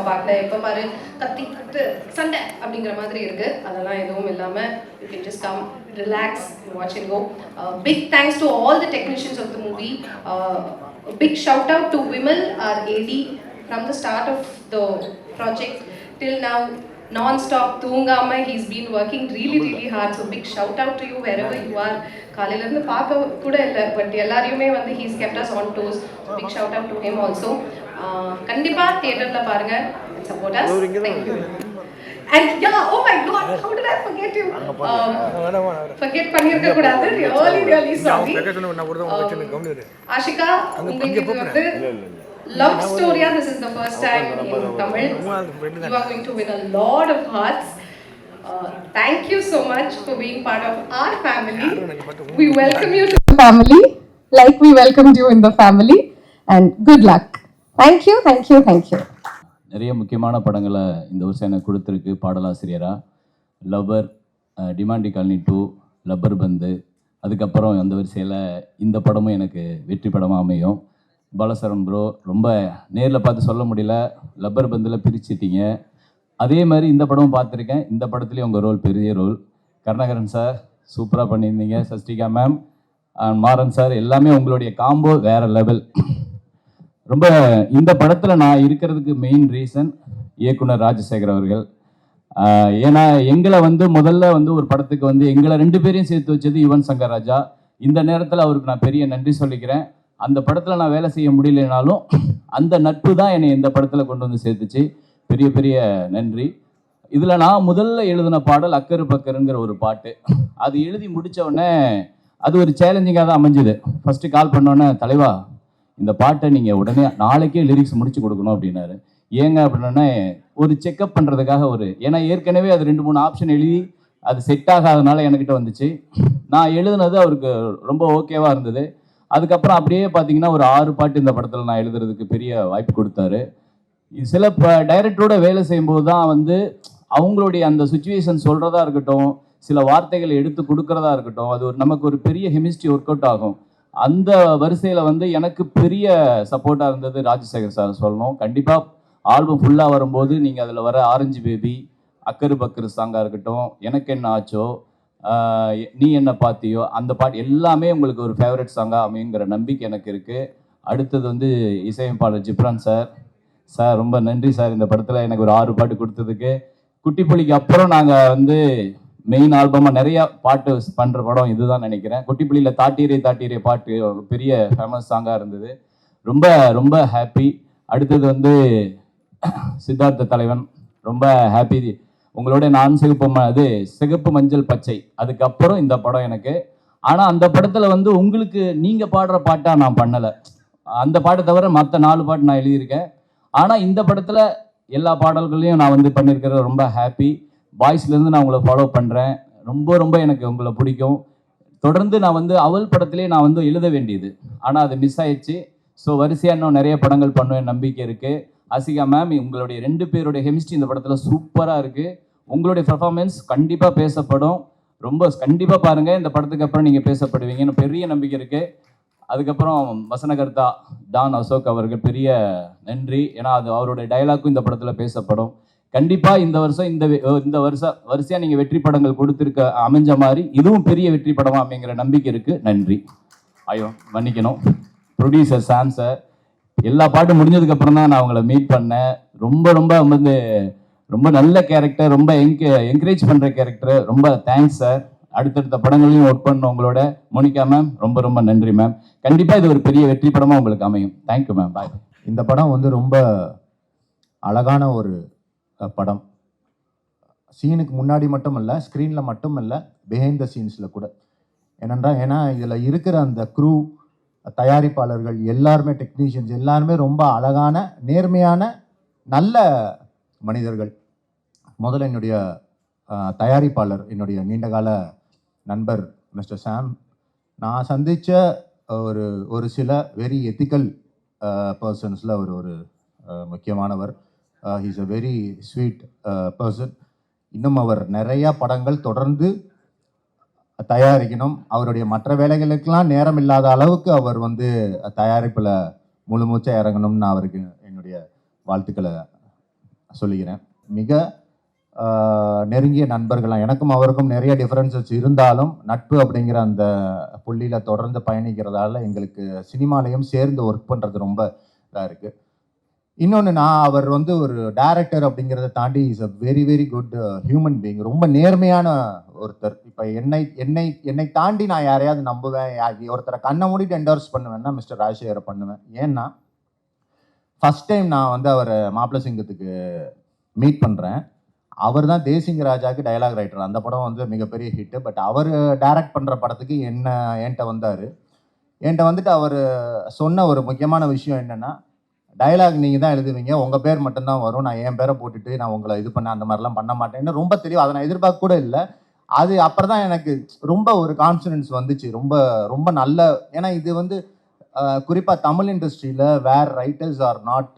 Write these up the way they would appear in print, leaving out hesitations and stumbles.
பார்க்கல, எப்போ பாரு கத்தி கட்டு சண்டை அப்படிங்கிற மாதிரி இருக்கு. அதெல்லாம் எதுவும் இல்லாமல் you can just come, relax, watch and go. Big thanks to all the technicians of the movie. A big shout out to Vimal, our AD, from the start of the project till now, non-stop தூங்காம he's been working really hard. So big shout out to you wherever you are. காலையில இருந்து பார்க்க கூட இல்லை, but எல்லாரையுமே வந்து he's kept us on toes. So big shout out to him also. கண்டிப்பா தியேட்டர்ல பாருங்க, support us. Thank you. And yeah, oh my god, how did I forget you? Forget பண்ணிருக்க கூடாது. Really sorry. ஆஷிகா, உங்களுக்கு இது வந்து love story. This is the first time in Tamil. You are going to win a lot of hearts. Thank you so much for being part of our family. We welcome you to the family like we welcomed you in the family, and good luck. Thank you. நிறைய முக்கியமான படங்களை இந்த வருஷம் எனக்கு கொடுத்துருக்கு பாடலாசிரியராக. Lover, Demonte colony 2, rubber பந்து, அதுக்கப்புறம் அந்த வரிசையில் இந்த படமும் எனக்கு வெற்றி படமாக அமையும். பாலசரவன் ப்ரோ, ரொம்ப நேரில் பார்த்து சொல்ல முடியல, லப்பர் பந்தில் பிரிச்சிட்டிங்க. அதே மாதிரி இந்த படமும் பார்த்துருக்கேன், இந்த படத்துலேயும் உங்கள் ரோல் பெரிய ரோல். கருணாகரன் சார் சூப்பராக பண்ணியிருந்தீங்க. சஷ்டிகா மேம், மாறன் சார், எல்லாமே உங்களுடைய காம்போ வேறு லெவல். ரொம்ப இந்த படத்தில் நான் இருக்கிறதுக்கு மெயின் ரீசன் இயக்குனர் ராஜசேகர் அவர்கள். ஏன்னா எங்களை வந்து முதல்ல வந்து ஒரு படத்துக்கு வந்து எங்களை 2 பேரையும் சேர்த்து வச்சது யுவன் சங்கர் ராஜா. இந்த நேரத்தில் அவருக்கு நான் பெரிய நன்றி சொல்லிக்கிறேன். அந்த படத்தில் நான் வேலை செய்ய முடியலனாலும் அந்த நட்பு தான் என்னை இந்த படத்தில் கொண்டு வந்து சேர்த்துச்சு. பெரிய நன்றி. இதில் நான் முதல்ல எழுதின பாடல் அக்கரு பக்கருங்கிற ஒரு பாட்டு. அது எழுதி முடித்த உடனே அது ஒரு சேலஞ்சிங்காக தான் அமைஞ்சுது. ஃபஸ்ட்டு கால் பண்ணோன்னே, தலைவா இந்த பாட்டை நீங்கள் உடனே நாளைக்கே லிரிக்ஸ் முடிச்சு கொடுக்கணும் அப்படின்னாரு. ஏங்க அப்படின்னா, ஒரு செக்கப் பண்ணுறதுக்காக ஏன்னா ஏற்கனவே அது 2-3 ஆப்ஷன் எழுதி அது செட் ஆகாதனால என்கிட்ட வந்துச்சு. நான் எழுதுனது அவருக்கு ரொம்ப ஓகேவாக இருந்தது. அதுக்கப்புறம் அப்படியே பார்த்தீங்கன்னா ஒரு 6 பாட்டு இந்த படத்தில் நான் எழுதுறதுக்கு பெரிய வாய்ப்பு கொடுத்தாரு. சில டைரக்டரோட வேலை செய்யும்போது தான் வந்து அவங்களுடைய அந்த சுச்சுவேஷன் சொல்கிறதா இருக்கட்டும், சில வார்த்தைகளை எடுத்து கொடுக்குறதா இருக்கட்டும், அது நமக்கு ஒரு பெரிய கெமிஸ்ட்ரி ஒர்க் அவுட் ஆகும். அந்த வரிசையில் வந்து எனக்கு பெரிய சப்போர்ட்டாக இருந்தது ராஜசேகர் சார் சொல்லணும். கண்டிப்பாக ஆல்பம் ஃபுல்லாக வரும்போது நீங்கள் அதில் வர ஆரஞ்சு பேபி, அக்கரு பக்கரு சாங்காக இருக்கட்டும், எனக்கு என்ன ஆச்சோ, நீ என்ன பார்த்தியோ, அந்த பாட்டு எல்லாமே உங்களுக்கு ஒரு ஃபேவரட் சாங்காக அமையுங்கிற நம்பிக்கை எனக்கு இருக்குது. அடுத்தது வந்து இசையமைப்பாளர் ஜிப்ரான் சார் ரொம்ப நன்றி சார். இந்த படத்தில் எனக்கு ஒரு 6 பாட்டு கொடுத்ததுக்கு. குட்டிப்புலிக்கு அப்புறம் நாங்கள் வந்து மெயின் ஆல்பமாக நிறையா பாட்டு பண்ணுற படம் இதுதான் நினைக்கிறேன். குட்டிப்புலியில் தாட்டீரே பாட்டு ஒரு பெரிய ஃபேமஸ் சாங்காக இருந்தது. ரொம்ப ஹாப்பி. அடுத்தது வந்து சித்தார்த்த தலைவன், ரொம்ப ஹாப்பி. உங்களோட நான் சிகப்பு மஞ்சள் பச்சை, அதுக்கப்புறம் இந்த படம் எனக்கு. ஆனால் அந்த படத்தில் வந்து உங்களுக்கு நீங்கள் பாடுற பாட்டாக நான் பண்ணலை. அந்த பாட்டை தவிர மற்ற 4 பாட்டு நான் எழுதியிருக்கேன். ஆனால் இந்த படத்தில் எல்லா பாடல்களையும் நான் வந்து பண்ணியிருக்கிறது ரொம்ப ஹாப்பி. வாய்ஸ்லேருந்து நான் உங்களை ஃபாலோ பண்ணுறேன். ரொம்ப எனக்கு உங்களை பிடிக்கும். தொடர்ந்து நான் வந்து அவள் படத்திலே நான் வந்து எழுத வேண்டியது, ஆனால் அது மிஸ் ஆயிடுச்சு. ஸோ வரிசையாக இன்னும் நிறைய படங்கள் பண்ணுவேன் நம்பிக்கை இருக்குது. ஆசிகா மேம், உங்களுடைய 2 பேருடைய கெமிஸ்ட்ரி இந்த படத்தில் சூப்பராக இருக்குது. உங்களுடைய பர்ஃபார்மன்ஸ் கண்டிப்பாக பேசப்படும். கண்டிப்பாக பாருங்கள், இந்த படத்துக்கு அப்புறம் நீங்கள் பேசப்படுவீங்கன்னு பெரிய நம்பிக்கை இருக்குது. அதுக்கப்புறம் வசனகர்த்தா டான் அசோக் அவர்கள் பெரிய நன்றி. ஏன்னா அது அவருடைய டைலாக்கும் இந்த படத்தில் பேசப்படும். கண்டிப்பாக இந்த வருஷம் இந்த வரிசையாக நீங்கள் வெற்றி படங்கள் கொடுத்துருக்க அமைஞ்ச மாதிரி இதுவும் பெரிய வெற்றி படமா அப்படிங்கிற நம்பிக்கை இருக்குது. நன்றி. மன்னிக்கணும், ப்ரொடியூசர் சாம் சார். எல்லா பாட்டும் முடிஞ்சதுக்கப்புறம் தான் நான் அவங்கள மீட் பண்ணேன். ரொம்ப வந்து ரொம்ப நல்ல கேரக்டர், ரொம்ப என்கரேஜ் பண்ணுற கேரக்டர். ரொம்ப தேங்க்ஸ் சார். அடுத்தடுத்த படங்களையும் ஒர்க் பண்ண உங்களோட. மோனிகா மேம், ரொம்ப நன்றி மேம். கண்டிப்பாக இது ஒரு பெரிய வெற்றி படமாக உங்களுக்கு அமையும். Thank you ma'am. பாய். இந்த படம் வந்து ரொம்ப அழகான ஒரு படம். சீனுக்கு முன்னாடி மட்டும் இல்லை, ஸ்க்ரீனில் மட்டும் இல்லை, பிஹைண்ட் த சீன்ஸில் கூட. ஏன்னா இதில் இருக்கிற அந்த க்ரூ, தயாரிப்பாளர்கள் எல்லாருமே, டெக்னீஷியன்ஸ் எல்லாருமே ரொம்ப அழகான, நேர்மையான, நல்ல மனிதர்கள். முதல்ல என்னுடைய தயாரிப்பாளர், என்னுடைய நீண்டகால நண்பர் மிஸ்டர் சாம். நான் சந்தித்த ஒரு சில வெரி எத்திக்கல் பர்சன்ஸில் ஒரு முக்கியமானவர். He's a very sweet person. இன்னும் அவர் நிறையா படங்கள் தொடர்ந்து தயாரிக்கணும். அவருடைய மற்ற வேலைகளுக்கெல்லாம் நேரம் இல்லாத அளவுக்கு அவர் வந்து தயாரிப்பில் முழு மூச்சா இறங்கணும்னு நான் அவருக்கு என்னுடைய வாழ்த்துக்களை சொல்லிக்கிறேன். மிக நெருங்கிய நண்பர்களாக, எனக்கும் அவருக்கும் நிறைய டிஃப்ரென்சஸ் இருந்தாலும் நட்பு அப்படிங்கிற அந்த புள்ளியில் தொடர்ந்து பயணிக்கிறதால எங்களுக்கு சினிமாலையும் சேர்ந்து ஒர்க் பண்ணுறது ரொம்ப இதாக இருக்குது. இன்னொன்று, அவர் ஒரு டைரக்டர் அப்படிங்கிறத தாண்டி is a very very good human being. ரொம்ப நேர்மையான ஒருத்தர். இப்போ என்னை தாண்டி நான் யாரையாவது நம்புவேன், ஒருத்தரை கண்ணை மூடிட்டு என்டோர்ஸ் பண்ணுவேன்னா மிஸ்டர் ராஜசேகரை பண்ணுவேன். ஏன்னா ஃபஸ்ட் டைம் நான் அவரை மாப்பிள்ளை சிங்கத்துக்கு மீட் பண்ணுறேன். அவர் தான் தேசிங்க ராஜாவுக்கு டயலாக் ரைட்டர். அந்த படம் மிகப்பெரிய ஹிட்டு. பட் அவர் டைரக்ட் பண்ணுற படத்துக்கு என்கிட்ட வந்தார். என்கிட்ட வந்துட்டு அவர் சொன்ன ஒரு முக்கியமான விஷயம் என்னென்னா, டயலாக் நீங்கள் தான் எழுதுவீங்க, உங்கள் பேர் மட்டும்தான் வரும், நான் என் பேரை போட்டுட்டு நான் உங்களை இது பண்ண அந்த மாதிரிலாம் பண்ண மாட்டேன்னு ரொம்ப தெளிவாக. அதை நான் எதிர்பார்க்க கூட இல்லை. அது அப்புறம் தான் எனக்கு ரொம்ப ஒரு கான்ஃபிடன்ஸ் வந்துச்சு. ரொம்ப ரொம்ப நல்ல, ஏன்னா இது குறிப்பாக தமிழ் இண்டஸ்ட்ரியில் where writers are not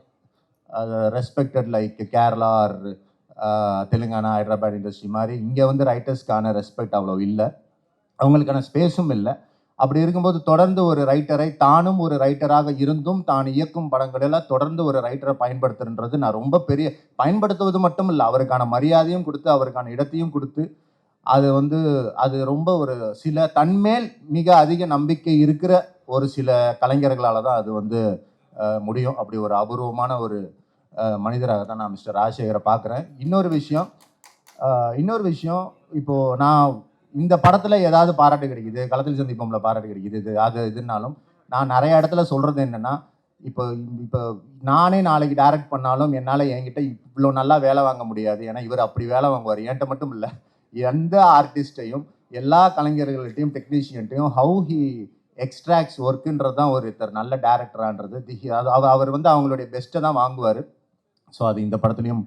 respected like Kerala or Telangana, Hyderabad industry மாதிரி இங்கே ரைட்டர்ஸ்க்கான ரெஸ்பெக்ட் அவ்வளோ இல்லை, அவங்களுக்கான ஸ்பேஸும் இல்லை. அப்படி இருக்கும்போது தொடர்ந்து ஒரு ரைட்டரை, தானும் ஒரு ரைட்டராக இருந்தும் தான் இயக்கும் படங்களெல்லாம் தொடர்ந்து ஒரு ரைட்டரை பயன்படுத்துன்றது நான் ரொம்ப பெரிய, பயன்படுத்துவது மட்டும் இல்லை, அவருக்கான மரியாதையும் கொடுத்து அவருக்கான இடத்தையும் கொடுத்து, அது அது ரொம்ப ஒரு சில தன்மேல் மிக அதிக நம்பிக்கை இருக்கிற ஒரு சில கலைஞர்களால் தான் அது முடியும். அப்படி ஒரு அபூர்வமான ஒரு மனிதராக தான் நான் மிஸ்டர் ராஜசேகரை பார்க்குறேன். இன்னொரு விஷயம், இப்போது நான் இந்த படத்தில் ஏதாவது பாராட்டு கிடைக்குது, களத்தில் சந்திப்போம்ல பாராட்டு கிடைக்குது, இதுனாலும் நான் நிறைய இடத்துல சொல்கிறது என்னென்னா, இப்போ நானே நாளைக்கு டைரக்ட் பண்ணாலும் என்னால் என்கிட்ட இவ்வளோ நல்லா வேலை வாங்க முடியாது. ஏன்னா இவர் அப்படி வேலை வாங்குவார். என்கிட்ட மட்டும் இல்லை, எந்த ஆர்டிஸ்ட்டையும் எல்லா கலைஞர்கள்ட்டையும் டெக்னீஷியன்ட்டையும் ஹவு ஹி எக்ஸ்ட்ராக்ட்ஸ் ஒர்க்குன்றது தான் ஒருத்தர் நல்ல டேரக்டரான்றது. அவர் அவங்களுடைய பெஸ்ட்டை தான் வாங்குவார். ஸோ அது இந்த படத்துலையும்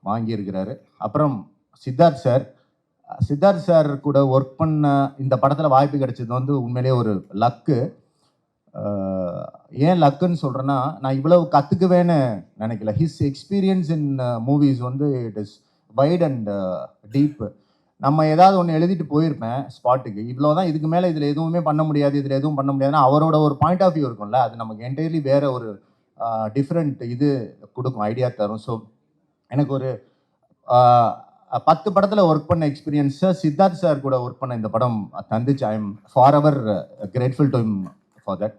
வாங்கியிருக்கிறாரு. அப்புறம் சித்தார்த் சார் கூட ஒர்க் பண்ண இந்த படத்தில் வாய்ப்பு கிடைச்சது உண்மையிலேயே ஒரு லக்கு. ஏன் லக்குன்னு சொல்கிறேன்னா, நான் இவ்வளவு கற்றுக்குவேன்னு நினைக்கல. His experience in movies it is white and deep. நம்ம ஏதாவது ஒன்று எழுதிட்டு போயிருப்பேன் ஸ்பாட்டுக்கு, இவ்வளோ தான், இதுக்கு மேலே இதில் எதுவுமே பண்ண முடியாது, இதில் எதுவும் பண்ண முடியாதுன்னா அவரோட ஒரு பாயிண்ட் ஆஃப் வியூ இருக்கும்ல, அது நமக்கு என்டையர்லி வேறு ஒரு டிஃப்ரெண்ட் கொடுக்கும், ஐடியா தரும். ஸோ எனக்கு ஒரு 10 படத்தில் ஒர்க் பண்ண எக்ஸ்பீரியன்ஸை சித்தார்த் சார் கூட ஒர்க் பண்ண இந்த படம் தந்துச்சு. I am forever grateful to him for that.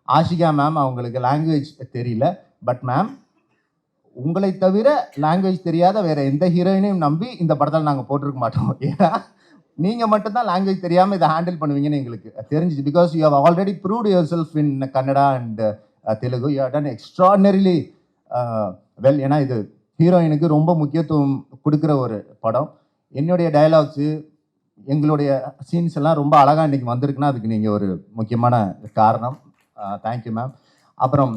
Ashika ma'am, அவங்களுக்கு லாங்குவேஜ் தெரியல, பட் மேம் உங்களை தவிர லாங்குவேஜ் தெரியாத வேற எந்த ஹீரோயினையும் நம்பி இந்த படத்தில் நாங்கள் போட்டிருக்க மாட்டோம். ஏன்னா நீங்கள் மட்டும்தான் லாங்குவேஜ் தெரியாமல் இதை ஹேண்டில் பண்ணுவீங்கன்னு எங்களுக்கு தெரிஞ்சிச்சு. Because you have already proved yourself in Kannada and Telugu. You have done extraordinarily well. ஏன்னா இது ஹீரோயினுக்கு ரொம்ப முக்கியத்துவம் கொடுக்குற ஒரு படம். என்னுடைய டயலாக்ஸு, எங்களுடைய சீன்ஸ் எல்லாம் ரொம்ப அழகாக இன்றைக்கி வந்திருக்குன்னா அதுக்கு நீங்கள் ஒரு முக்கியமான காரணம். Thank you ma'am. அப்புறம்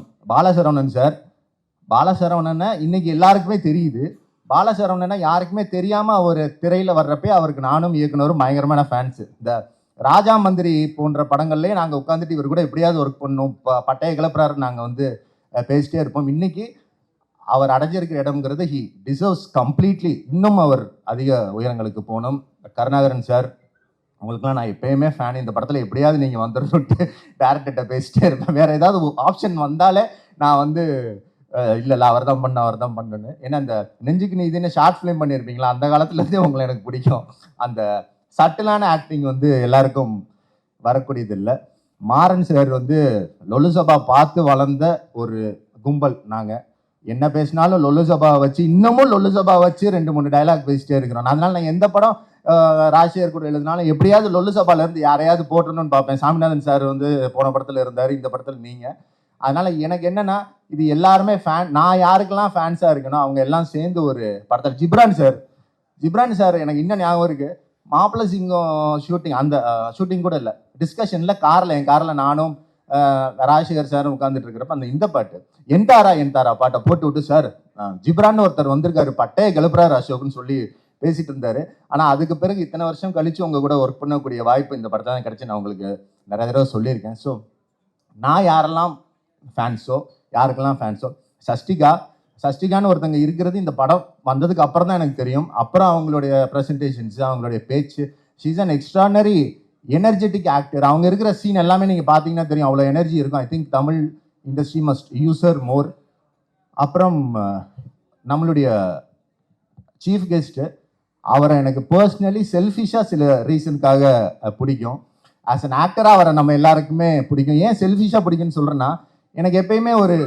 பாலசரவணனை இன்னைக்கு எல்லாருக்குமே தெரியுது. பாலசரவணனை யாருக்குமே தெரியாமல் அவர் திரையில் வர்றப்பே அவருக்கு நானும் இயக்குனரும் பயங்கரமான ஃபேன்ஸு. இந்த ராஜா மந்திரி போன்ற படங்கள்லேயே நாங்கள் உட்காந்துட்டு இவர் கூட எப்படியாவது ஒர்க் பண்ணணும், பட்டைய கிளப்புறாரு, நாங்கள் பேசிட்டே இருப்போம். இன்னைக்கு அவர் அடைஞ்சிருக்கிற இடம்ங்கிறது ஹி டிசர்வ்ஸ் கம்ப்ளீட்லி. இன்னும் அவர் அதிக உயரங்களுக்கு போகணும். கருணாகரன் சார், உங்களுக்குலாம் நான் எப்பயுமே ஃபேன். இந்த படத்தில் எப்படியாவது நீங்கள் வந்துடும்ட்டு டேரக்டர்கிட்ட பேசிட்டே இருப்பேன். வேறு ஏதாவது ஆப்ஷன் வந்தாலே நான் இல்லை அவர் தான் பண்ணுன்னு. ஏன்னா இந்த நெஞ்சுக்கு நீதினு ஷார்ட் ஃபிலிம் பண்ணியிருப்பீங்களா, அந்த காலத்துலேருந்தே உங்களை எனக்கு பிடிக்கும். அந்த சட்டிலான ஆக்டிங் எல்லாருக்கும் வரக்கூடியது இல்லை. மாறன் சார் லொல்லு சபா பார்த்து வளர்ந்த ஒரு கும்பல். நாங்கள் என்ன பேசினாலும் லொல்லு சபா வச்சு, இன்னமும் லொல்லு சபா வச்சு 2-3 டைலாக் பேசிட்டே இருக்கிறோம். அதனால நான் எந்த படம் ராஜசேகர் கூட எழுதினாலும் எப்படியாவது லொல்லு சபாலேருந்து யாரையாவது போட்டணும்னு பார்ப்பேன். சாமிநாதன் சார் போன படத்தில் இருந்தார், இந்த படத்தில் நீங்கள். அதனால் எனக்கு என்னென்னா, இது எல்லாருமே ஃபேன். நான் யாருக்கெல்லாம் ஃபேன்ஸாக இருக்கணும் அவங்க எல்லாம் சேர்ந்து ஒரு படத்தில் ஜிப்ரான் சார் எனக்கு இன்னும் ஞாபகம் இருக்குது. மாப்பிள்ளை சிங்கம் ஷூட்டிங், அந்த ஷூட்டிங் கூட இல்லை, டிஸ்கஷனில் என் காரில் நானும் ராஜசேகர் சாரும் உட்காந்துட்டு இருக்கிறப்ப இந்த பாட்டு என்தாரா பாட்டை போட்டு விட்டு, சார் ஜிப்ரான்னு ஒருத்தர் வந்திருக்காரு, பட்டையை கிளப்புறாரு அசோக்னு சொல்லி பேசிட்டு இருந்தாரு. ஆனால் அதுக்கு பிறகு இத்தனை வருஷம் கழிச்சு உங்கள் கூட ஒர்க் பண்ணக்கூடிய வாய்ப்பு இந்த படத்தை தான் கிடச்சி நான் உங்களுக்கு நிறைய தடவை சொல்லியிருக்கேன். ஸோ நான் யாரெல்லாம் யாருக்கெல்லாம் ஃபேன்ஸோ, சஷ்டிகான்னு ஒருத்தங்க இருக்கிறது இந்த படம் வந்ததுக்கு அப்புறம் தான் எனக்கு தெரியும். அப்புறம் அவங்களுடைய ப்ரெசன்டேஷன்ஸு, அவங்களுடைய பேச்சு, she is an extraordinary energetic actor. அவங்க இருக்கிற சீன் எல்லாமே நீங்கள் பார்த்தீங்கன்னா தெரியும், அவ்வளோ எனர்ஜி இருக்கும். I think Tamil industry must use her more. அப்புறம் நம்மளுடைய சீஃப் கெஸ்ட்டு அவரை எனக்கு பர்சனலி செல்ஃபிஷாக சில ரீசனுக்காக பிடிக்கும். ஆஸ் அன் ஆக்டராக அவரை நம்ம எல்லாருக்குமே பிடிக்கும். ஏன் செல்ஃபிஷாக பிடிக்கும்னு சொல்கிறேன்னா, எனக்கு எப்பயுமே ஒரு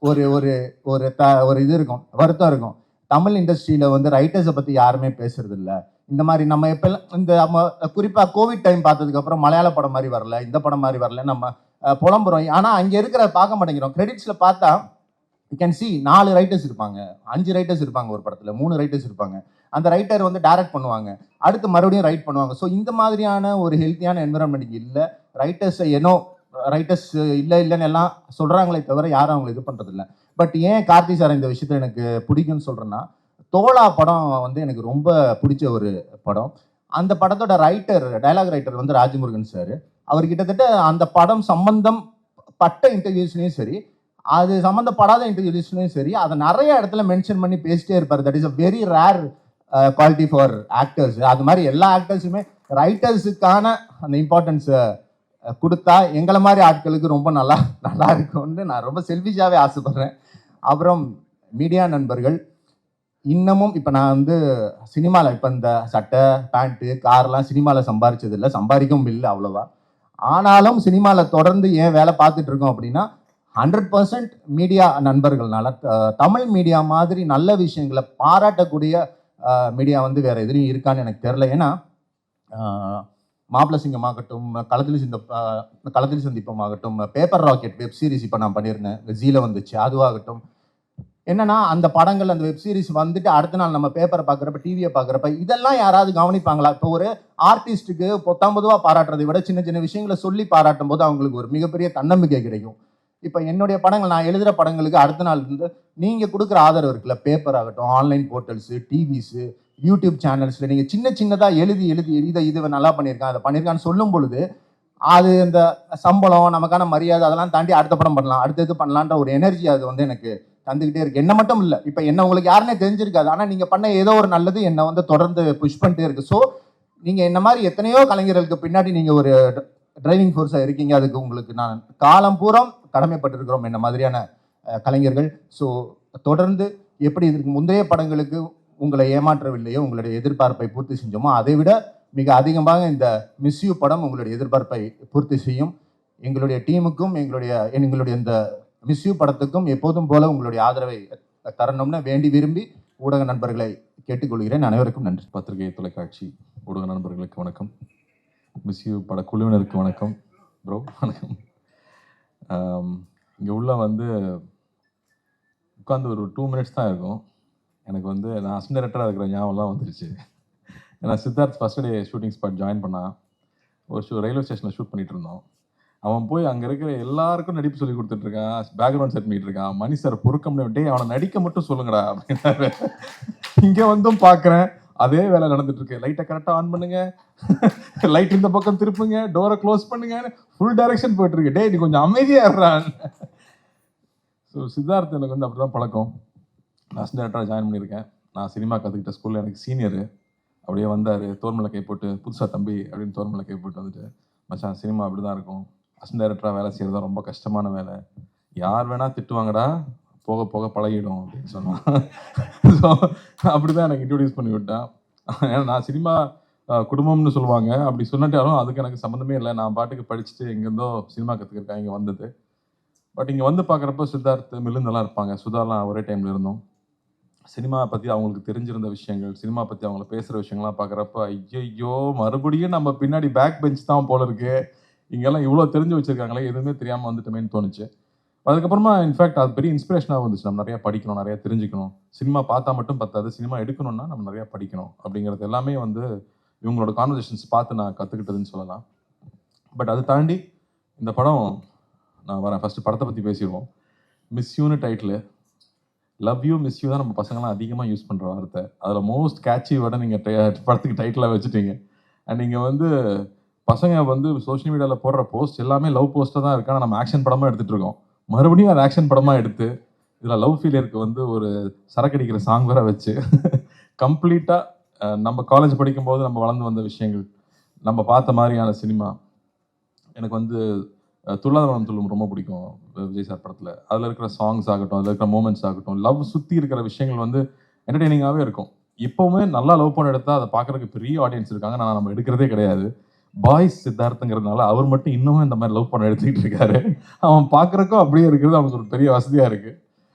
ஒரு ஒரு ஒரு ஒரு இது இருக்கும், வருத்தம் இருக்கும். தமிழ் இண்டஸ்ட்ரியில் வந்து ரைட்டர்ஸை பற்றி யாருமே பேசுறது இல்லை. இந்த மாதிரி நம்ம எப்பெல்லாம் இந்த நம்ம குறிப்பாக கோவிட் டைம் பார்த்ததுக்கப்புறம் மலையாள படம் மாதிரி வரல, இந்த படம் மாதிரி வரல, நம்ம புலம்புறோம். ஆனால் அங்கே இருக்கிற பார்க்க மாட்டேங்கிறோம். கிரெடிட்ஸில் பார்த்தா யூ கேன் சி 4 ரைட்டர்ஸ் இருப்பாங்க, 5 ரைட்டர்ஸ் இருப்பாங்க ஒரு படத்தில், 3 ரைட்டர்ஸ் இருப்பாங்க. அந்த ரைட்டர் வந்து டைரக்ட் பண்ணுவாங்க, அடுத்து மறுபடியும் ரைட் பண்ணுவாங்க. ஸோ இந்த மாதிரியான ஒரு ஹெல்த்தியான என்விரான்மெண்ட் இல்லை. ரைட்டர்ஸை ரைட்டர்ஸ் இல்லைன்னு எல்லாம் சொல்கிறாங்களே தவிர யாரும் அவங்களை இது பண்ணுறதில்ல. பட் ஏன் கார்த்தி சார் இந்த விஷயத்தில் எனக்கு பிடிக்கும்னு சொல்கிறேன்னா, தோழா படம் வந்து எனக்கு ரொம்ப பிடிச்ச ஒரு படம். அந்த படத்தோட டைலாக் ரைட்டர் வந்து ராஜமுருகன் சார். அவர் கிட்டத்தட்ட அந்த படம் சம்பந்தம் பட்ட இன்டர்வியூஸ்லையும் சரி, அது சம்மந்தப்படாத இன்டர்வியூஸ்லையும் சரி, அதை நிறைய இடத்துல மென்ஷன் பண்ணி பேசிட்டே இருப்பார். That is a very rare quality for actors. அது மாதிரி எல்லா ஆக்டர்ஸுமே ரைட்டர்ஸுக்கான அந்த இம்பார்ட்டன்ஸை கொடுத்தா எங்களை மாதிரி ஆட்களுக்கு ரொம்ப நல்லா இருக்கும்னு நான் ரொம்ப செல்ஃபிஷாகவே ஆசைப்பட்றேன். அப்புறம் மீடியா நண்பர்கள், இன்னமும் இப்போ நான் வந்து சினிமாவில் இப்போ இந்த சட்டை பேண்ட்டு கார்லாம் சினிமாவில் சம்பாரிச்சதில்லை, சம்பாதிக்கவும் இல்லை அவ்வளோவா. ஆனாலும் சினிமாவில் தொடர்ந்து ஏன் வேலை பார்த்துட்டு இருக்கோம் அப்படின்னா 100% மீடியா நண்பர்கள்னால. தமிழ் மீடியா மாதிரி நல்ல விஷயங்களை பாராட்டக்கூடிய மீடியா வந்து வேற எதுலையும் இருக்கான்னு எனக்கு தெரில. ஏன்னா மாப்பிள சிங்கம் ஆகட்டும், களத்தில் சந்திப்பம் ஆகட்டும், பேப்பர் ராக்கெட் வெப் சீரிஸ் இப்போ நான் பண்ணியிருந்தேன், ஜீல வந்துச்சு, அதுவாகட்டும். என்னன்னா அந்த படங்கள் அந்த வெப் சீரிஸ் வந்துட்டு அடுத்த நாள் நம்ம பேப்பரை பார்க்குறப்ப, டிவியை பார்க்குறப்ப இதெல்லாம் யாராவது கவனிப்பாங்களா? இப்போ ஒரு ஆர்டிஸ்ட்டுக்கு பொத்தாம்பதுவா பாராட்டுறதை விட சின்ன சின்ன விஷயங்களை சொல்லி பாராட்டும் போது அவங்களுக்கு ஒரு மிகப்பெரிய தன்னம்பிக்கை கிடைக்கும். இப்போ என்னுடைய படங்கள், நான் எழுதுகிற படங்களுக்கு அடுத்த நாள் இருந்து நீங்கள் கொடுக்குற ஆதரவு இருக்குல்ல, பேப்பர் ஆகட்டும், ஆன்லைன் போர்ட்டல்ஸு, டிவிஸு, யூடியூப் சேனல்ஸில் நீங்கள் சின்னதாக எழுதி இதை நல்லா பண்ணியிருக்கான், அதை பண்ணியிருக்கான்னு சொல்லும் பொழுது அது இந்த சம்பளம், நமக்கான மரியாதை அதெல்லாம் தாண்டி அடுத்த படம் பண்ணலாம், அடுத்தது பண்ணலான்ற ஒரு எனர்ஜி அது வந்து எனக்கு தந்துக்கிட்டே இருக்கு. என்ன மட்டும் இல்லை, இப்போ என்ன உங்களுக்கு யாருன்னே தெரிஞ்சிருக்காது, ஆனால் நீங்கள் பண்ண ஏதோ ஒரு நல்லது என்னை வந்து தொடர்ந்து புஷ் பண்ணிட்டே இருக்கு. ஸோ நீங்கள் என்ன மாதிரி எத்தனையோ கலைஞர்களுக்கு பின்னாடி நீங்கள் ஒரு டிரைவிங் ஃபோர்ஸாக இருக்கீங்க. அதுக்கு உங்களுக்கு நான் காலம் பூரா கடமைப்பட்டிருக்கிறோம் என்ன மாதிரியான கலைஞர்கள். ஸோ தொடர்ந்து எப்படி இதுக்கு முந்தைய படங்களுக்கு உங்களை ஏமாற்றவில்லையோ, உங்களுடைய எதிர்பார்ப்பை பூர்த்தி செஞ்சோமோ, அதை விட மிக அதிகமாக இந்த மிஸ் யூ படம் உங்களுடைய எதிர்பார்ப்பை பூர்த்தி செய்யும். எங்களுடைய டீமுக்கும் எங்களுடைய இந்த மிஸ் யூ படத்துக்கும் எப்போதும் போல உங்களுடைய ஆதரவை தரணும்னு வேண்டி விரும்பி ஊடக நண்பர்களை கேட்டுக்கொள்கிறேன். அனைவருக்கும் நன்றி. பத்திரிகை, தொலைக்காட்சி ஊடக நண்பர்களுக்கு வணக்கம். மிஸ் யூ பட குழுவினருக்கு வணக்கம். ப்ரோ வணக்கம். இங்கே உள்ள வந்து உட்காந்து ஒரு 2 மினிட்ஸ் தான் இருக்கும். எனக்கு வந்து நான் அசிஸ்டன்ட் டைரக்டராக இருக்கிற ஞாபகம்லாம் வந்துருச்சு. ஏன்னா Siddharth first day shooting spot join பண்ணான். ஒரு ரயில்வே ஸ்டேஷனில் ஷூட் பண்ணிகிட்டு இருந்தோம். அவன் போய் அங்கே இருக்கிற எல்லாருக்கும் நடிப்பு சொல்லி கொடுத்துட்ருக்கான், பேக்ரவுண்ட் செட் பண்ணிட்டு இருக்கான். மணி சார் பொறுக்க முடியும், டே அவனை நடிக்க மட்டும் சொல்லுங்கடா அப்படின்னாரு. இங்கே வந்தும் பார்க்குறேன் அதே வேலை நடந்துட்டு இருக்கு. லைட்டை கரெக்டாக ஆன் பண்ணுங்க, லைட் இந்த பக்கம் திருப்புங்க, டோரை க்ளோஸ் பண்ணுங்க, ஃபுல் டைரக்ஷன் போயிட்டு இருக்கு. டே நீ கொஞ்சம் அமைதியாக இருறான். ஸோ சித்தார்த் எனக்கு வந்து அப்படி தான் பழக்கம். நான் அசிஸ்டன்ட் டைரக்டராக ஜாயின் பண்ணியிருக்கேன். நான் சினிமா கற்றுக்கிட்ட ஸ்கூலில் எனக்கு சீனியரு. அப்படியே வந்தார், தோர்மலை கை போட்டு, புதுசாக தம்பி அப்படின்னு தோர்மலை கை போட்டு வந்துட்டு, மச்சான் சினிமா அப்படி தான் இருக்கும், அசிஸ்டன்ட் டைரக்டராக வேலை செய்கிறது தான் ரொம்ப கஷ்டமான வேலை, யார் வேணால் திட்டுவாங்கடா, போக போக பழகிடும் அப்படின்னு சொன்னான். ஸோ அப்படி தான் எனக்கு இன்ட்ரடியூஸ் பண்ணி விட்டான். ஏன்னா நான் சினிமா குடும்பம்னு சொல்லுவாங்க, அப்படி சொன்னாட்டாலும் அதுக்கு எனக்கு சம்மந்தமே இல்லை. நான் பாட்டுக்கு படிச்சுட்டு எங்கேருந்தோ சினிமா கற்றுக்கிருக்கேன், இங்கே வந்தது. பட் இங்கே வந்து பார்க்குறப்ப சித்தார்த் மில்லுந்தெல்லாம் இருப்பாங்க, சுதாலாம் ஒரே டைமில் இருந்தோம். சினிமா பற்றி அவங்களுக்கு தெரிஞ்சிருந்த விஷயங்கள், சினிமா பற்றி அவங்கள பேசுகிற விஷயங்கள்லாம் பார்க்குறப்ப ஐயோ மறுபடியும் நம்ம பின்னாடி பேக் பெஞ்ச் தான் போல இருக்கு, இங்கெல்லாம் இவ்வளோ தெரிஞ்சு வச்சுருக்காங்களே, எதுவுமே தெரியாமல் வந்துட்டோமேன்னு தோணுச்சு. அதுக்கப்புறமா இன்ஃபேக்ட் அது பெரிய இன்ஸ்பிரேஷனாக வந்துச்சு. நம்ம நிறையா படிக்கணும், நிறையா தெரிஞ்சுக்கணும், சினிமா பார்த்தா மட்டும் பத்தாது, சினிமா எடுக்கணும்னா நம்ம நிறையா படிக்கணும் அப்படிங்கிறது எல்லாமே வந்து இவங்களோட கான்வர்சேஷன்ஸ் பார்த்து நான் கற்றுக்கிட்டதுன்னு சொல்லலாம். பட் அதை தாண்டி இந்த படம் நான் வரேன். ஃபஸ்ட்டு படத்தை பற்றி பேசிடுவோம். மிஸ் யூன்னு title. Love you miss you தான் நம்ம பசங்களாம் அதிகமாக யூஸ் பண்ணுற வார்த்தை. அதில் மோஸ்ட் கேட்சி வேர்டை நீங்கள் படத்துக்கு டைட்டிலாக வச்சுட்டீங்க. அண்ட் நீங்கள் வந்து பசங்க வந்து சோஷியல் மீடியாவில் போடுற போஸ்ட் எல்லாமே லவ் போஸ்ட்டாக தான் இருக்கு. ஆனால் நம்ம ஆக்ஷன் படமாக எடுத்துகிட்டு இருக்கோம். மறுபடியும் அது ஆக்ஷன் படமாக எடுத்து இதில் லவ் ஃபீலியருக்கு வந்து ஒரு சரக்கடிக்கிற சாங் வேற வச்சு கம்ப்ளீட்டாக நம்ம காலேஜ் படிக்கும்போது நம்ம வளர்ந்து வந்த விஷயங்கள், நம்ம பார்த்த மாதிரியான சினிமா. எனக்கு வந்து துள்ளாத மனம் துள்ளும் ரொம்ப பிடிக்கும். விஜய் சார் படத்தில். அதில் இருக்கிற சாங்ஸ் ஆகட்டும், அதில் இருக்கிற மூமெண்ட்ஸ் ஆகட்டும், லவ் சுற்றி இருக்கிற விஷயங்கள் வந்து என்டர்டெய்னிங்காகவே இருக்கும். இப்போவுமே நல்லா லவ் பண்ண எடுத்தால் அதை பார்க்குறதுக்கு பெரிய ஆடியன்ஸ் இருக்காங்க. நான் நம்ம எடுக்கிறதே கிடையாது. பாய்ஸ் சித்தார்த்துங்கிறதுனால அவர் மட்டும் இன்னமும் இந்த மாதிரி லவ் பண்ண எடுத்துக்கிட்டு இருக்காரு. அவன் பார்க்குறக்கும் அப்படியே இருக்கிறது அவனுக்கு ஒரு பெரிய வசதியாக இருக்குது.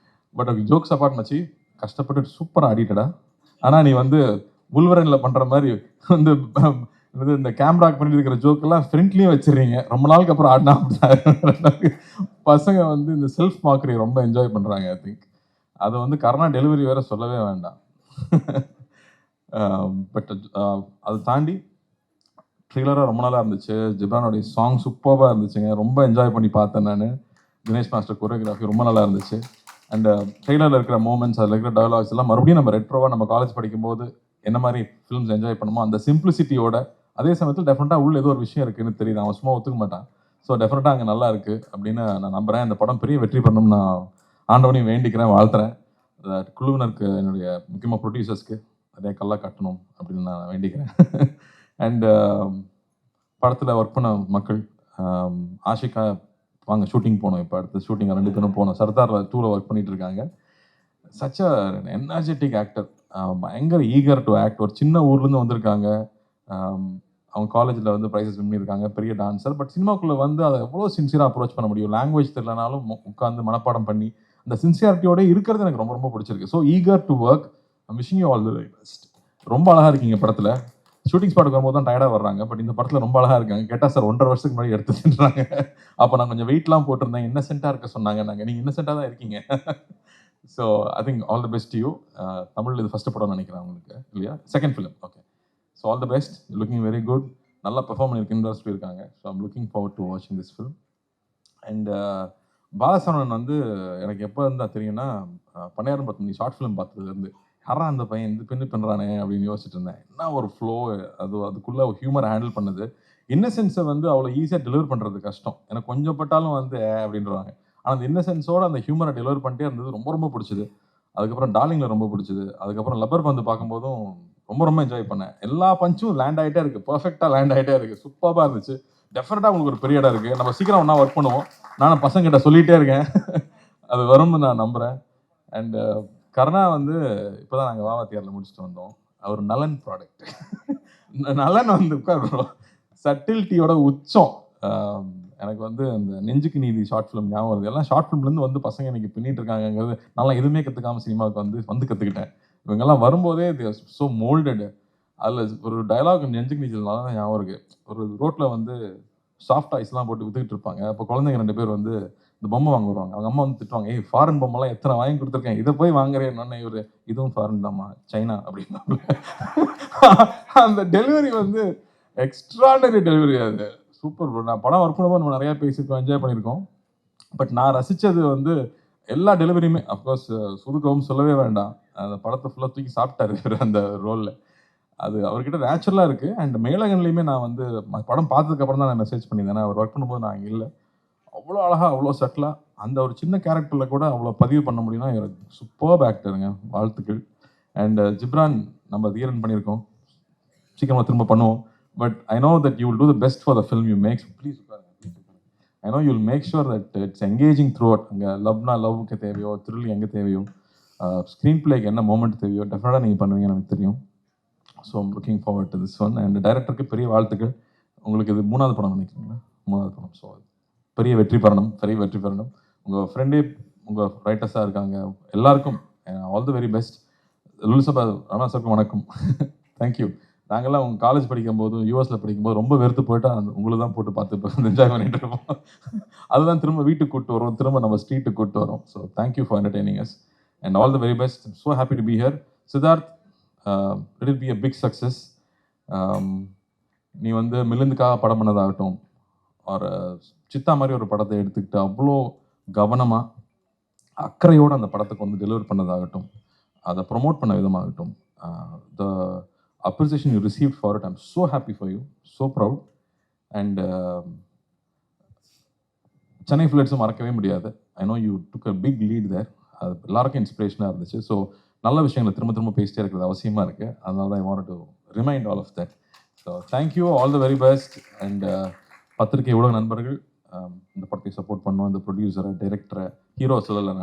பட் ஜோக்ஸ் அப்பார்ட் மச்சி, கஷ்டப்பட்டு சூப்பராக ஆடிட்டடா. ஆனால் நீ வந்து உல்வரனில் பண்ணுற மாதிரி வந்து இந்த கேமராக்கு பண்ணிட்டு இருக்கிற ஜோக்கெல்லாம் ஃப்ரண்ட்லேயும் வச்சிடுறீங்க. ரொம்ப நாளுக்கு அப்புறம் ஆடினா பசங்க வந்து இந்த செல்ஃப் மார்க்கரி ரொம்ப என்ஜாய் பண்ணுறாங்க. ஐ திங்க் அதை வந்து கர்ணா டெலிவரி வேற சொல்லவே வேண்டாம். பட் அதை தாண்டி ட்ரெய்லராக ரொம்ப நல்லா இருந்துச்சு. ஜிப்ரானுடைய சாங் சூப்பராக இருந்துச்சுங்க. ரொம்ப என்ஜாய் பண்ணி பார்த்தேன் நான். தினேஷ் மாஸ்டர் கொரியோகிராஃபி ரொம்ப நல்லா இருந்துச்சு. அண்ட் ட்ரெய்லரில் இருக்கிற மூமெண்ட்ஸ், அதில் இருக்கிற டயலாக்ஸ் எல்லாம் மறுபடியும் நம்ம ரெட்ரோவாக நம்ம காலேஜ் படிக்கும்போது என்ன மாதிரி ஃபிலிம்ஸ் என்ஜாய் பண்ணுமோ அந்த சிம்பிளிசிட்டியோட, அதே சமயத்தில் டெஃபினட்டாக உள்ள ஏதோ ஒரு விஷயம் இருக்குன்னு தெரியுது. அவன் சும்மா ஒத்துக்க மாட்டான். ஸோ டெஃபினட்டாக அங்கே நல்லா இருக்குது அப்படின்னு நான் நம்புகிறேன். இந்த படம் பெரிய வெற்றி பண்ணணும்னு நான் ஆண்டவனையும் வேண்டிக்கிறேன், வாழ்த்துறேன். குழுவினருக்கு, என்னுடைய முக்கியமாக ப்ரொடியூசர்ஸ்க்கு நிறைய கல்லா கட்டணும் அப்படின்னு நான் வேண்டிக்கிறேன். அண்ட் படத்தில் ஒர்க் பண்ண மக்கள், ஆஷிகா வாங்க ஷூட்டிங் போனோம். இப்போ அடுத்த ஷூட்டிங் 2 பேரும் போனோம். சர்தார் 2ல் ஒர்க் பண்ணிட்டு இருக்காங்க. சச் அ எனர்ஜெட்டிக் ஆக்டர், பயங்கர ஈகர் டு ஆக்ட். ஒரு சின்ன ஊர்லேருந்து வந்திருக்காங்க. அவங்க காலேஜில் வந்து ப்ரைஸஸ் வின் பண்ணியிருக்காங்க, பெரிய டான்ஸர். பட் சினிமாக்குள்ளே வந்து அதை எவ்வளோ சின்சியராக அப்ரோச் பண்ண முடியும். லாங்குவேஜ் தெரியலனாலும் உட்காந்து மனப்பாடம் பண்ணி அந்த சின்சியாரிட்டியோட இருக்கிறது எனக்கு ரொம்ப ரொம்ப பிடிச்சிருக்கு. So eager to work. I'm wishing you all the very best. ரொம்ப அழகாக இருக்கீங்க படத்தில். ஷூட்டிங் ஸ்பாட்டுக்கு வரும்போது தான் டயர்டாக வர்றாங்க. பட் இந்த படத்தில் ரொம்ப அழகாக இருக்காங்க. கேட்டால் சார் 1.5 வருஷத்துக்கு முன்னாடி எடுத்துட்டுறாங்க. அப்போ நான் கொஞ்சம் வெயிட்லாம் போட்டிருந்தேன். இன்னசென்ட்டாக இருக்க சொன்னாங்க. நீங்கள் இன்னசென்ட்டாக தான் இருக்கீங்க. So I think all the best you. Tamil இது ஃபஸ்ட்டு படம் நினைக்கிறேன் உங்களுக்கு, இல்லையா? Second film. Okay. So all the best. Looking very good. நல்லா பெர்ஃபார்ம் பண்ணியிருக்கேன்னு சொல்லியிருக்காங்க. So I'm looking forward to வாட்சிங் திஸ் ஃபிலிம். அண்ட் பாலசரவணன் வந்து எனக்கு எப்போ இருந்தால் தெரியும்னா, பண்ணையாரம் 10 மணி ஷார்ட் ஃபிலிம் பார்த்ததுலேருந்து யாரா அந்த பையன் இந்த பின்னு பண்ணுறானே அப்படின்னு யோசிச்சுட்டு இருந்தேன். என்ன ஒரு ஃப்ளோ, அதுக்குள்ளே ஒரு ஹியூமர் ஹேண்டில் பண்ணுது. இன்னசென்ஸை வந்து அவ்வளோ ஈஸியாக டெலிவர் பண்ணுறது கஷ்டம். எனக்கு கொஞ்சம் பட்டாலும் வந்து அப்படின்றாங்க. ஆனால் அந்த இன்னசென்ஸோட அந்த ஹியூமரை டெலிவர் பண்ணிட்டே இருந்தது ரொம்ப ரொம்ப பிடிச்சது. அதுக்கப்புறம் டார்லிங்கில் ரொம்ப பிடிச்சது. அதுக்கப்புறம் லப்பர் பந்து பார்க்கும்போதும் ரொம்ப ரொம்ப என்ஜாய் பண்ணேன். எல்லா பஞ்சும் லேண்ட் ஆகிட்டே இருக்குது, பர்ஃபெக்டாக லேண்ட் ஆகிட்டே இருக்குது. சூப்பராக இருந்துச்சு. டெஃபினட்டாக உங்களுக்கு ஒரு பெரிய இடம் இருக்குது. நம்ம சீக்கிரம் ஒன்றா ஒர்க் பண்ணுவோம். நானும் பசங்கிட்ட சொல்லிகிட்டே இருக்கேன். அது வரும்னு நான் நம்புகிறேன். அண்ட் கர்ணா வந்து இப்போ தான் நாங்கள் வாவாத்தியாரில் முடிச்சுட்டு வந்தோம். அவர் நலன் ப்ராடக்ட். நலன் வந்து சட்டில்ட்டியோட உச்சம். எனக்கு வந்து அந்த நெஞ்சுக்கு நீதி ஷார்ட் ஃபிலிம் ஞாபகம் வருது. எல்லாம் ஷார்ட் ஃபிலிம்லேருந்து வந்து பசங்க இன்னைக்கு பின்னிட்டு இருக்காங்கிறது நல்லா எதுவுமே கற்றுக்காமல் சினிமாவுக்கு வந்து கற்றுக்கிட்டேன். இவங்கெல்லாம் வரும்போதே ஸோ மோல்டட். அதில் ஒரு டயலாக் நெஞ்சுக்கு நீச்சல்னால தான் ஞாபகம் இருக்குது. ஒரு ரோட்டில் வந்து சாஃப்ட் ஐஸ்லாம் போட்டு வித்துக்கிட்டு இருப்பாங்க. அப்போ குழந்தைங்க 2 பேர் வந்து இந்த பொம்மை வாங்க வருவாங்க. அவங்க அம்மா வந்து திட்டுவாங்க, ஏய் ஃபாரின் பொம்மைலாம் எத்தனை வாங்கி கொடுத்துருக்கேன், இதை போய் வாங்குறேன்னு. இவர் இதுவும் ஃபாரின் தாம்மா, சைனா அப்படின்னா. அந்த டெலிவரி வந்து எக்ஸ்ட்ராடனரி டெலிவரி. அது சூப்பர் ப்ரோ. நான் படம் ஒர்க் பண்ணும்போது நம்ம நிறையா பேசியிருக்கோம், என்ஜாய் பண்ணியிருக்கோம். பட் நான் ரசித்தது வந்து எல்லா டெலிவரியுமே. அஃப்கோர்ஸ் சுதுக்கவும் சொல்லவே வேண்டாம். அந்த படத்தை ஃபுல்லாக தூக்கி சாப்பிட்டாரு அந்த ரோலில். அது அவர்கிட்ட நேச்சுரலாக இருக்குது. அண்ட் மேலகன்லேயுமே நான் வந்து படம் பார்த்ததுக்கப்புறம் தான் நான் மெசேஜ் பண்ணியிருந்தேன். அவர் ஒர்க் பண்ணும்போது நான் இங்கே இல்லை. அவ்வளோ அழகாக, அவ்வளோ சட்டிலாக அந்த ஒரு சின்ன கேரக்டரில் கூட அவ்வளோ பதிவு பண்ண முடியும்னா இவர் சூப்பர் ஆக்டருங்க. வாழ்த்துக்கள். அண்ட் ஜிப்ரான் நம்ம தீரன் பண்ணியிருக்கோம், சீக்கிரமாக திரும்ப பண்ணுவோம். But I know that you will do the best for the film you make. Please I know you will make sure that it's engaging throughout. அங்கே லவ்னா லவ்வுக்கு தேவையோ, த்ரில் எங்கே தேவையோ, ஸ்க்ரீன் பிளேக்கு என்ன மூமெண்ட் தேவையோ டெஃபினட்டாக நீங்கள் பண்ணுவீங்கன்னு எனக்கு தெரியும். So I'm looking forward to this one. And டைரக்டருக்கு பெரிய வாழ்த்துக்கள். உங்களுக்கு இது 3வது படம் நினைக்கிறீங்களா? 3வது படம். ஸோ பெரிய வெற்றி பெறணும், பெரிய வெற்றி பெறணும். உங்கள் ஃப்ரெண்டே உங்கள் ரைட்டர்ஸாக இருக்காங்க. எல்லாருக்கும் ஆல் தி வெரி பெஸ்ட். லுல்சபா ராணா சாருக்கு வணக்கம். தேங்க்யூ. நாங்கள்லாம் உங்கள் காலேஜ் படிக்கும்போது, யூஎஸில் படிக்கும்போது ரொம்ப வெறுத்து போயிட்டா உங்களுக்கு தான் போட்டு பார்த்து என்ஜாய் பண்ணிட்டு இருப்போம். அதுதான் திரும்ப வீட்டுக்கு கூப்பிட்டு வரும், திரும்ப நம்ம ஸ்ட்ரீட்டுக்கு கூப்பிட்டு வரும். So thank you for entertaining us and all the very best. So happy to be here. Siddharth, it will be a big success. நீ வந்து மில்லுந்துக்காக படம் பண்ணதாகட்டும், ஒரு சித்தா மாதிரி ஒரு படத்தை எடுத்துக்கிட்டு அவ்வளோ கவனமாக அக்கறையோடு அந்த படத்துக்கு வந்து டெலிவர் பண்ணதாகட்டும், அதை ப்ரொமோட் பண்ண விதமாகட்டும், த appreciation you received for it, I'm so happy for you, so proud. And Chennai ஃபிளட்ஸும் மறக்கவே முடியாது. I know you took a big lead there. அது எல்லாருக்கும் இன்ஸ்பிரேஷனாக இருந்துச்சு. ஸோ நல்ல விஷயங்களை திரும்ப திரும்ப பேசிட்டே இருக்கிறது அவசியமாக இருக்குது. அதனால தான் I want to remind all of that. So thank you, all the very best. And பத்திரிகை ஊடக நண்பர்கள், இந்த படத்தை சப்போர்ட் பண்ணுவோம், இந்த ப்ரொடியூசரை, டைரக்டரை, ஹீரோ சொல்லலை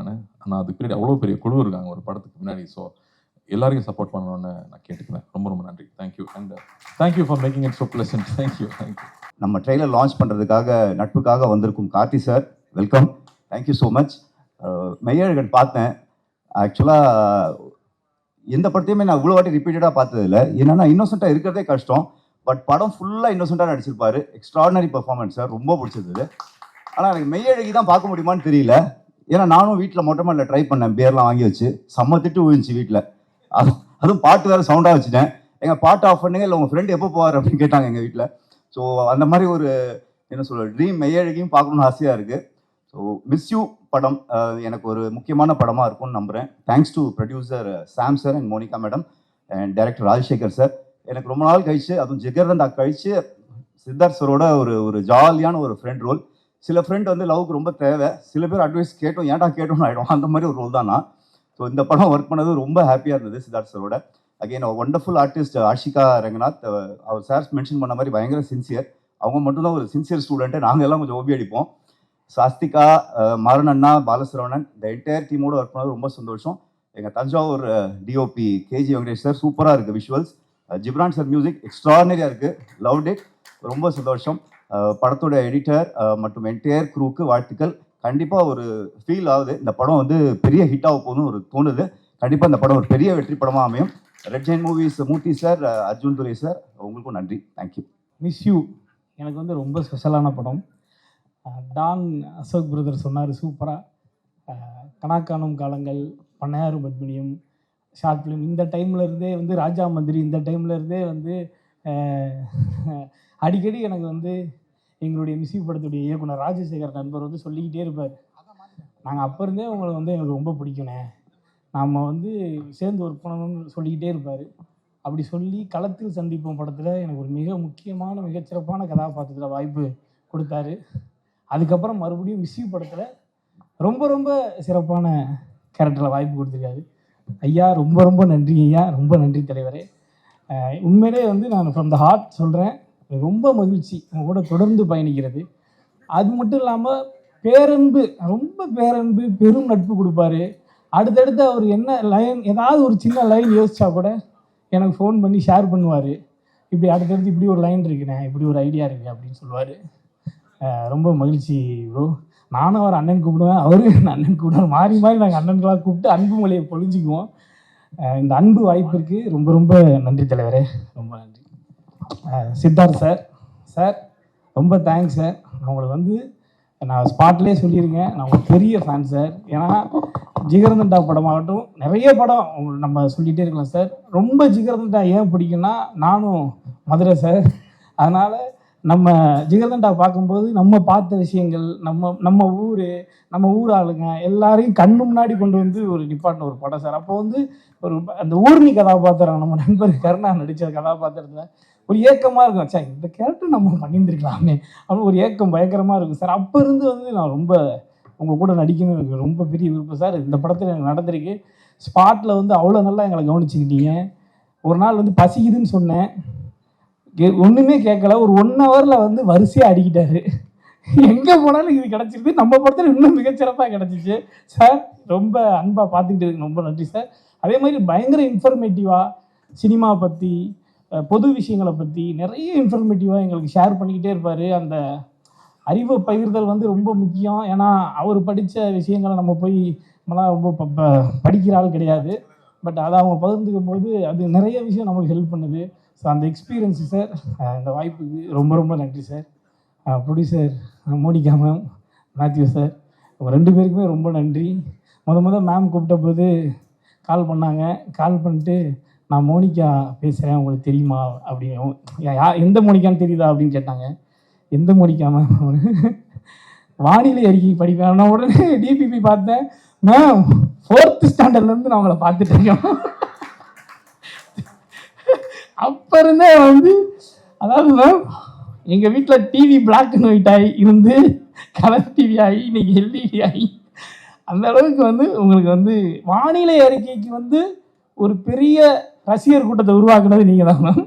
ஆனால் அதுக்கு பின்னாடி அவ்வளோ பெரிய குழு இருக்காங்க ஒரு படத்துக்கு பின்னாடி. ஸோ எல்லாரையும் சப்போர்ட் பண்ணணும்னு நான் கேட்டுக்கிறேன். ரொம்ப ரொம்ப நன்றி. Thank you and thank you for making it so pleasant. Thank you. நம்ம ட்ரெய்லர் லான்ச் பண்ணுறதுக்காக நட்புக்காக வந்திருக்கும் Karthi sir, welcome. Thank you so much. Meiyazhagan பார்த்தேன். ஆக்சுவலாக எந்த படத்தையுமே நான் இவ்வளோ வாட்டி ரிப்பீட்டடாக பார்த்ததில்ல. என்னென்னா இன்னோசென்ட்டாக இருக்கிறதே கஷ்டம். பட் படம் ஃபுல்லாக இன்னோசென்ட்டாக நடிச்சிருப்பாரு. எக்ஸ்ட்ராடனரி பர்ஃபார்மன்ஸ் சார், ரொம்ப பிடிச்சது. ஆனால் எனக்கு மெய்யழகி தான் பார்க்க முடியுமான்னு தெரியல. ஏன்னா நானும் வீட்டில் மொட்டை மாடியில் ட்ரை பண்ணேன், பேர்லாம் வாங்கி வச்சு. செம்ம திட்டு விழுந்துச்சு வீட்டில். அதுவும் பாட்டு வேறு சவுண்டாக வச்சுட்டேன். எங்கள் பாட்டு ஆஃப் பண்ணுங்க, இல்லை உங்கள் ஃப்ரெண்டு எப்போ போவார் அப்படின்னு கேட்டாங்க எங்கள் வீட்டில். ஸோ அந்த மாதிரி ஒரு என்ன சொல்ற ட்ரீம் மெய்யழகியும் பார்க்கணுன்னு ஆசையாக இருக்குது. ஸோ மிஸ் யூ படம் எனக்கு ஒரு முக்கியமான படமாக இருக்கும்னு நம்புகிறேன். Thanks to producer Sam sir and Monica madam and director Rajasekar sir. எனக்கு ரொம்ப நாள் கழிச்சு, அதுவும் ஜிகர்தண்டா கழிச்சு சித்தார்த் சரோட ஒரு ஜாலியான ஒரு ஃப்ரெண்ட் ரோல். சில ஃப்ரெண்ட் வந்து லவ்க்கு ரொம்ப தேவை, சில பேர் அட்வைஸ் கேட்டோம் ஏன்டா கேட்டோம்னு ஆகிடும். அந்த மாதிரி ஒரு ரோல் தான் நான். ஸோ இந்த படம் ஒர்க் பண்ணது ரொம்ப ஹாப்பியாக இருந்தது சித்தார்த் சரோட. Again wonderful artist Ashika Ranganath. அவர் சார் மென்ஷன் பண்ண மாதிரி பயங்கர சின்சியர். அவங்க மட்டும்தான் ஒரு சின்சியர் ஸ்டூடெண்ட்டு. நாங்கள் எல்லாம் கொஞ்சம் ஓபி அடிப்போம். சாஸ்திகா, மாரண்ணா, பாலசரவணன், இந்த என்டையர் டீமோடு ஒர்க் பண்ணது ரொம்ப சந்தோஷம். எங்கள் Thanjavur DOP KG Venkatesh sir, சூப்பராக இருக்குது விஷுவல்ஸ். ஜிப்ரான் சார் மியூசிக் எக்ஸ்ட்ரானரியாக இருக்குது, லவ்ட் இட், ரொம்ப சந்தோஷம். படத்தோட எடிட்டர் மற்றும் என்டையர் க்ரூக்கு வாழ்த்துக்கள். கண்டிப்பாக ஒரு ஃபீல் ஆகுது, இந்த படம் வந்து பெரிய ஹிட் ஆக போகுதுன்னு ஒரு தோணுது. கண்டிப்பாக இந்த படம் ஒரு பெரிய வெற்றி படமாக அமையும். ரெட் ஜெயின் மூவிஸ் மூர்த்தி சார், அர்ஜுன் துரை சார், உங்களுக்கும் நன்றி. தேங்க்யூ. மிஸ் யூ எனக்கு வந்து ரொம்ப ஸ்பெஷலான படம். டான் அசோக் பிரதர் சொன்னார் சூப்பராக. கணக்கானும் காலங்கள், பண்ணையாரும் பத்மினியும், ஷார்ட் ஃபிலிம், இந்த டைமில் இருந்தே வந்து ராஜா மந்திரி, இந்த டைமில் இருந்தே வந்து அடிக்கடி எனக்கு வந்து எங்களுடைய மிஸ் யூ படத்துடைய இயக்குனர் ராஜசேகர் நண்பர் வந்து சொல்லிக்கிட்டே இருப்பார், நாங்கள் அப்போ இருந்தே உங்களை வந்து எங்களுக்கு ரொம்ப பிடிக்குண்ணே, நாம் வந்து சேர்ந்து ஒர்க் பண்ணணும்னு சொல்லிக்கிட்டே இருப்பார். அப்படி சொல்லி களத்தில் சந்திப்போம் படத்தில் எனக்கு ஒரு மிக முக்கியமான மிகச்சிறப்பான கதாபாத்திரத்தில் வாய்ப்பு கொடுத்தாரு. அதுக்கப்புறம் மறுபடியும் மிஸ் யூ படத்தில் ரொம்ப ரொம்ப சிறப்பான கேரக்டரில் வாய்ப்பு கொடுத்துருக்காரு. ஐயா ரொம்ப ரொம்ப நன்றி ஐயா, ரொம்ப நன்றி தலைவரே. உண்மையிலே வந்து நான் ஃப்ரம் த ஹார்ட் சொல்கிறேன், ரொம்ப மகிழ்ச்சி உங்கள் கூட தொடர்ந்து பயணிக்கிறது. அது மட்டும் இல்லாமல் பேரன்பு, ரொம்ப பேரன்பு, பெரும் நட்பு கொடுப்பாரு. அடுத்தடுத்து அவர் என்ன லைன், ஏதாவது ஒரு சின்ன லைன் யோசிச்சா கூட எனக்கு ஃபோன் பண்ணி ஷேர் பண்ணுவார். இப்படி அடுத்தடுத்து இப்படி ஒரு லைன் இருக்குண்ணே, இப்படி ஒரு ஐடியா இருக்குது அப்படின்னு சொல்லுவார். ரொம்ப மகிழ்ச்சி ப்ரோ. நானும் அவர் அண்ணன் கூப்பிடுவேன், அவரும் என் அண்ணன் கூப்பிடுவார். மாறி மாறி நாங்கள் அண்ணன்களாக கூப்பிட்டு அன்பு மொழியை பொழிஞ்சிக்குவோம். இந்த அன்பு வாய்ப்பிற்கு ரொம்ப ரொம்ப நன்றி தலைவரே, ரொம்ப நன்றி. சித்தார்த் சார், சார் ரொம்ப தேங்க்ஸ் சார். நான் உங்களுக்கு வந்து நான் ஸ்பாட்லேயே சொல்லியிருக்கேன், நான் உங்களுக்கு பெரிய ஃபேன் சார். ஏன்னா ஜிகர்தண்டா படமாகட்டும், நிறைய படம் நம்ம சொல்லிகிட்டே இருக்கலாம் சார். ரொம்ப ஜிகர்தண்டா ஏன் பிடிக்குன்னா, நானும் மதுரை சார். அதனால் நம்ம ஜிகர்தண்டா பார்க்கும்போது நம்ம பார்த்த விஷயங்கள், நம்ம ஊர் ஆளுங்க எல்லாரையும் கண்ணு முன்னாடி கொண்டு வந்து ஒரு நிப்பாட்டின ஒரு படம் சார். அப்போ வந்து ஒரு அந்த ஊர்னி கதாபாத்திரம், நம்ம நண்பர் கருணா நடித்த கதாபாத்திரத்தில் ஒரு ஏக்கமாக இருக்கும், சார் இந்த கேரக்டர் நம்ம பண்ணியிருந்துருக்கலாமே அப்படின்னு ஒரு ஏக்கம் பயங்கரமாக இருக்கும் சார். அப்போ இருந்து வந்து நான் ரொம்ப உங்கள் கூட நடிக்கணும்னு எனக்கு ரொம்ப பெரிய விருப்பம் சார். இந்த படத்தில் எனக்கு நடந்திருக்கு. ஸ்பாட்டில் வந்து அவ்வளோ நல்லா எங்களை கவனிச்சுக்கிட்டீங்க. ஒரு நாள் வந்து பசிக்குதுன்னு சொன்னேன், ஒன்றுமே கேட்கல, ஒரு 1 ஹவரில் வந்து வரிசையாக அடிக்கிட்டாரு. எங்கே போனாலும் இது கிடச்சிருது, நம்ம படத்தில் இன்னும் மிகச்சிறப்பாக கிடச்சிச்சு சார். ரொம்ப அன்பாக பார்த்துக்கிட்டு இருக்கு, ரொம்ப நன்றி சார். அதே மாதிரி பயங்கர இன்ஃபர்மேட்டிவாக சினிமா பற்றி, பொது விஷயங்களை பற்றி நிறைய இன்ஃபர்மேட்டிவாக எங்களுக்கு ஷேர் பண்ணிக்கிட்டே இருப்பார். அந்த அறிவை பகிர்தல் வந்து ரொம்ப முக்கியம். ஏன்னா அவர் படித்த விஷயங்களை நம்ம போய் நம்மளாம் ரொம்ப படிக்கிற ஆள் கிடையாது. பட் அதை அவங்க பகிர்ந்துக்கும் போது அது நிறைய விஷயம் நமக்கு ஹெல்ப் பண்ணுது. ஸோ அந்த எக்ஸ்பீரியன்ஸு சார், இந்த வாய்ப்புக்கு ரொம்ப ரொம்ப நன்றி sir. Producer Monica ma'am, Matthew sir, அவங்க 2 பேருக்குமே ரொம்ப நன்றி. முத மேம் கூப்பிட்ட போது கால் பண்ணாங்க. கால் பண்ணிட்டு நான் மோனிகா பேசுகிறேன், உங்களுக்கு தெரியுமா அப்படின்னு, எந்த மோனிகான்னு தெரியுதா அப்படின்னு கேட்டாங்க. எந்த மோனிகா மேம்? வானிலை அறிக்கை படிப்பேன். நான் உடனே டிபிபி பார்த்தேன், மேம் 4th ஸ்டாண்டர்ட்லேருந்து நான் அவங்கள பார்த்துட்டு இருக்கேன். அப்போ இருந்தே வந்து, அதாவது மேம் எங்கள் வீட்டில் டிவி பிளாக் அண்ட் ஒயிட் ஆகி இருந்து கலர் டிவி ஆகி இன்னைக்கு எல்இடி ஆகி அந்த அளவுக்கு வந்து உங்களுக்கு வந்து வானிலை அறிக்கைக்கு வந்து ஒரு பெரிய ரசிகர் கூட்டத்தை உருவாக்குனது நீங்கள் தான் மேம்.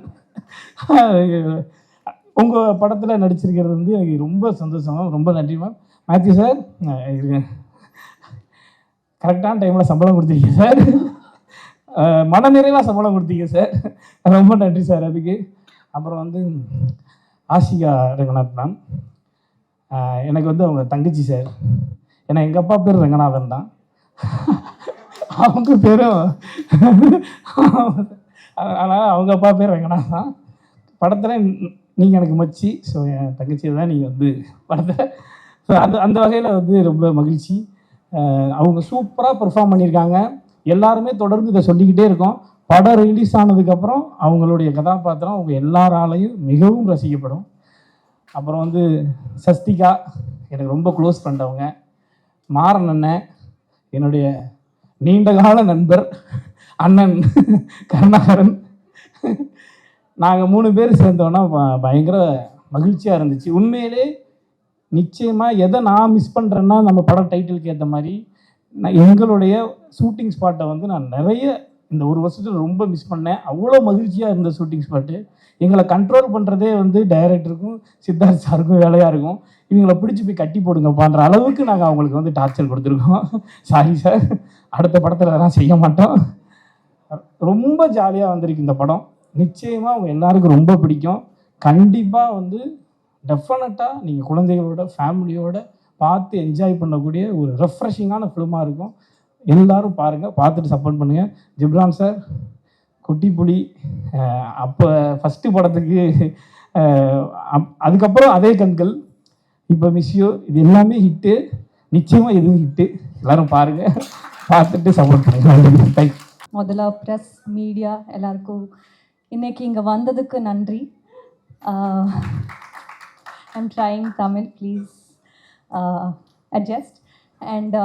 உங்கள் படத்தில் நடிச்சிருக்கிறது வந்து எனக்கு ரொம்ப சந்தோஷம். ரொம்ப நன்றி மேம். மேத்யூ சார், கரெக்டான டைமில் சம்பளம் கொடுத்தீங்க சார். மனநிறைவாக சம்பளம் கொடுத்தீங்க சார். ரொம்ப நன்றி சார் அதுக்கு. அப்புறம் வந்து ஆஷிகா ரங்கநாத் மேம், எனக்கு வந்து அவங்க தங்கச்சி சார். ஏன்னா எங்கள் அப்பா பேர் ரங்கநாதன் தான், அவங்க பேரும் அதனால் அவங்க அப்பா பேர் ரங்கநாத் தான். படத்தில் நீங்கள் எனக்கு மச்சி. ஸோ என் தங்கச்சியை தான் நீங்கள் வந்து படத்தில். ஸோ அந்த வகையில் வந்து ரொம்ப மகிழ்ச்சி. அவங்க சூப்பராக பெர்ஃபார்ம் பண்ணியிருக்காங்க. எல்லாருமே தொடர்ந்து இதை சொல்லிக்கிட்டே இருக்கோம். படம் ரிலீஸ் ஆனதுக்கப்புறம் அவங்களுடைய கதாபாத்திரம் அவங்க எல்லாராலையும் மிகவும் ரசிக்கப்படும். அப்புறம் வந்து சஸ்திகா எனக்கு ரொம்ப க்ளோஸ் பண்ணுறவங்க. மாறன் அண்ணன் என்னுடைய நீண்டகால நண்பர் அண்ணன் கருணாகரன். நாங்கள் 3 பேர் சேர்ந்தோன்னா பயங்கர மகிழ்ச்சியாக இருந்துச்சு. உண்மையிலே நிச்சயமாக எதை நான் மிஸ் பண்ணுறேன்னா, நம்ம படம் டைட்டிலுக்கு ஏற்ற மாதிரி எங்களுடைய ஷூட்டிங் ஸ்பாட்டை வந்து நான் நிறைய இந்த 1 வருஷத்தில் ரொம்ப மிஸ் பண்ணேன். அவ்வளோ மகிழ்ச்சியாக இருந்த ஷூட்டிங் ஸ்பாட்டு. எங்களை கண்ட்ரோல் பண்ணுறதே வந்து டைரக்டருக்கும் சித்தார்த் சாருக்கும் வேலையாக இருக்கும். இவங்களை பிடிச்சி போய் கட்டி போடுங்கப்பான்ற அளவுக்கு நாங்கள் அவங்களுக்கு வந்து டார்ச்சர் கொடுத்துருக்கோம். சாரி சார், அடுத்த படத்தில் அதெல்லாம் செய்ய மாட்டோம். ரொம்ப ஜாலியாக வந்திருக்கு இந்த படம். நிச்சயமாக அவங்க எல்லாருக்கும் ரொம்ப பிடிக்கும். கண்டிப்பாக வந்து டெஃபினட்டாக நீங்கள் குழந்தைகளோட ஃபேமிலியோட பார்த்து என்ஜாய் பண்ணக்கூடிய ஒரு ரெஃப்ரெஷிங்கான ஃபிலிமாக இருக்கும். எல்லோரும் பாருங்கள், பார்த்துட்டு சப்போர்ட் பண்ணுங்கள். ஜிப்ரான் சார், குட்டி புலி, அப்போ ஃபஸ்ட்டு படத்துக்கு அதுக்கப்புறம் அதே கண்கள், இப்போ மிஸ்யூ, இது எல்லாமே ஹிட்டு. நிச்சயமாக எதுவும் ஹிட்டு. எல்லோரும் பாருங்கள், பார்த்துட்டு சப்போர்ட் பண்ணுங்கள். தேங்க்யூ. முதல்ல ப்ரெஸ் மீடியா எல்லாருக்கும் இன்னைக்கு இங்கே வந்ததுக்கு நன்றி. I'm trying Tamil, please adjust. And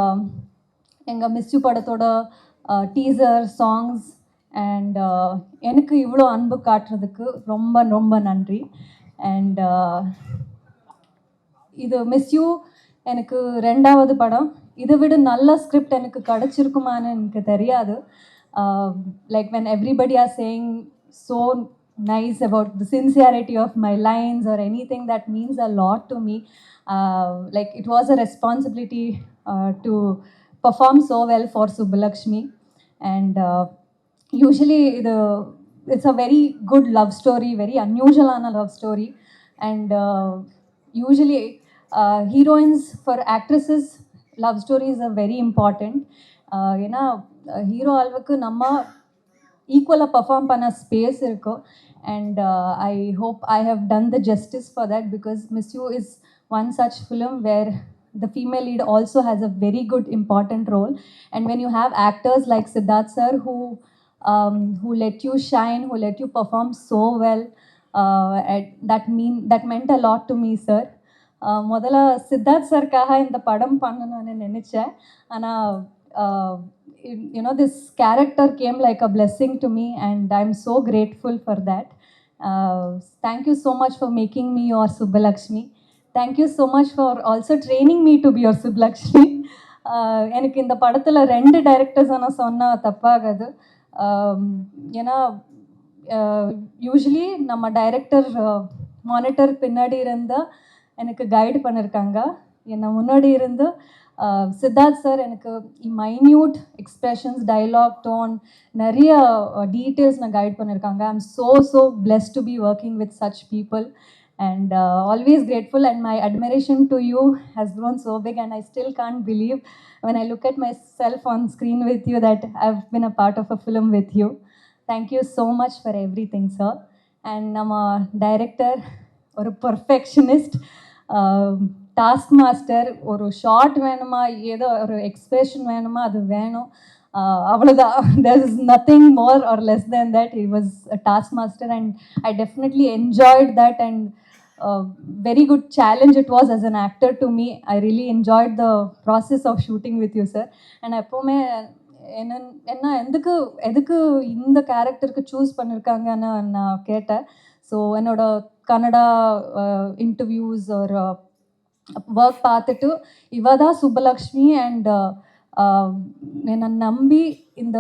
எங்கள் மிஸ்யூ படத்தோட டீசர் சாங்ஸ் அண்ட் எனக்கு இவ்வளோ அன்பு காட்டுறதுக்கு ரொம்ப ரொம்ப நன்றி. அண்ட் இது மிஸ்யூ எனக்கு 2வது படம். இதை விட நல்ல ஸ்கிரிப்ட் எனக்கு கிடச்சிருக்குமான்னு எனக்கு தெரியாது. Like when everybody are saying so nice about the sincerity of my lines or anything, that means a lot to me. Like it was a responsibility to perform so well for Subbulakshmi. And usually it's a very good love story, very unusual love story. And usually heroines for actresses love stories are very important. ஏன்னா hero அளவுக்கு நம்ம ஈக்குவலாக perform பண்ண space இருக்கும். And I hope I have done the justice for that, because miss you is one such film where the female lead also has a very good important role. And when you have actors like Siddharth sir who let you shine, who let you perform so well, that meant a lot to me, sir. முதல்ல சித்தார்த் சர்க்காக இந்த படம் பண்ணணும்னு நினச்சேன். ஆனால் this character came like a blessing to me, and I'm so grateful for that. Thank you so much for making me your Subbulakshmi. Thank you so much for also training me to be your Subbulakshmi. எனக்கு இந்த படத்தில் 2 directors நான் சொன்னால் தப்பாகாது. ஏன்னா usually நம்ம director monitor பின்னாடி இருந்தால் எனக்கு கைடு பண்ணியிருக்காங்க. என்னை முன்னாடி இருந்து சித்தார்த் சார் எனக்கு மைன்யூட் எக்ஸ்பிரஷன்ஸ், டைலாக், டோன், நிறைய டீட்டெயில்ஸ் நான் கைட் பண்ணியிருக்காங்க. I am so blessed to be working with such people, and always grateful. And my admiration to you has grown so big, and I still can't believe when I look at myself on screen with you that I've been a part of a film with you. Thank you so much for everything, sir. And nama director or a perfectionist, task master. ஒரு short வேணுமா, ஏதோ ஒரு expression வேணுமா, அது வேணும், அவ்வளோதான். there is nothing more or less than that. He was a task master, and I definitely enjoyed that. And very good challenge it was as an actor to me. I really enjoyed the process of shooting with you, sir. And எப்போவுமே என்ன எதுக்கு இந்த கேரக்டருக்கு choose பண்ணியிருக்காங்கன்னு நான் கேட்டேன். So என்னோட Kannada interviews ஒரு ஒர்க் பார்த்துட்டு இவ தான் சுப்பலக்ஷ்மி, அண்ட் என்னை நம்பி இந்த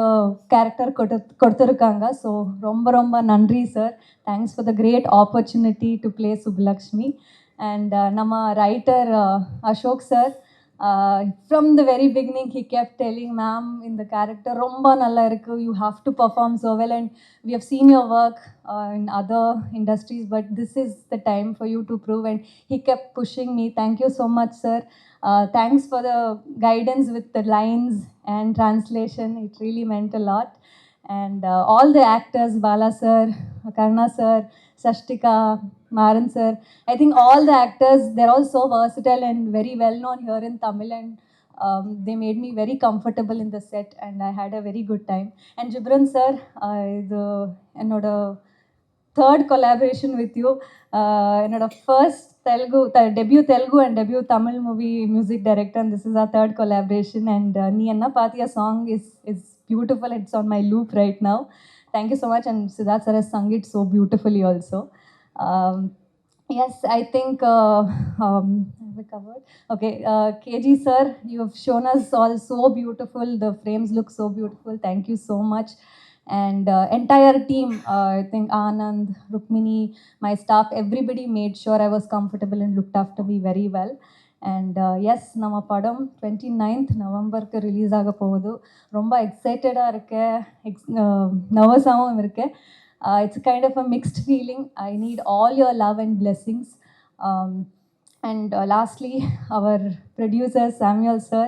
கேரக்டர் கொடுத்துருக்காங்க. ஸோ ரொம்ப ரொம்ப நன்றி sir. Thanks for the great opportunity to play Subbulakshmi. And நம்ம writer Ashok sir, from the very beginning he kept telling, ma'am, in the character romba nalla irukku, you have to perform so well, and we have seen your work in other industries, but this is the time for you to prove. And he kept pushing me. Thank you so much, sir. Thanks for the guidance with the lines and translation. It really meant a lot. And all the actors, Bala sir, Karna sir, Sashtika, Maran sir, I think all the actors, they're all so versatile and very well known here in Tamil, and they made me very comfortable in the set, and I had a very good time. And Jibran sir, என்னோட third collaboration with you, என்னோட first debut Telugu and debut Tamil movie music director, and this is our third collaboration. And Nee Enna Paathiya song is beautiful. It's on my loop right now. Thank you so much. And Siddharth sir has sung it so beautifully also. Yes, I think have we covered? Okay, KG sir, you have shown us all so beautiful. The frames look so beautiful. Thank you so much. And entire team, I think Anand, Rukmini, my staff, everybody made sure I was comfortable and looked after me very well. And yes, நம்ம படம் 29th நவம்பருக்கு release ஆக போகுது. ரொம்ப எக்ஸைட்டடாக இருக்கேன், நர்வஸாகவும் இருக்கேன். It's a kind of a mixed feeling. I need all your love and blessings. And lastly, our producer Samuel sir,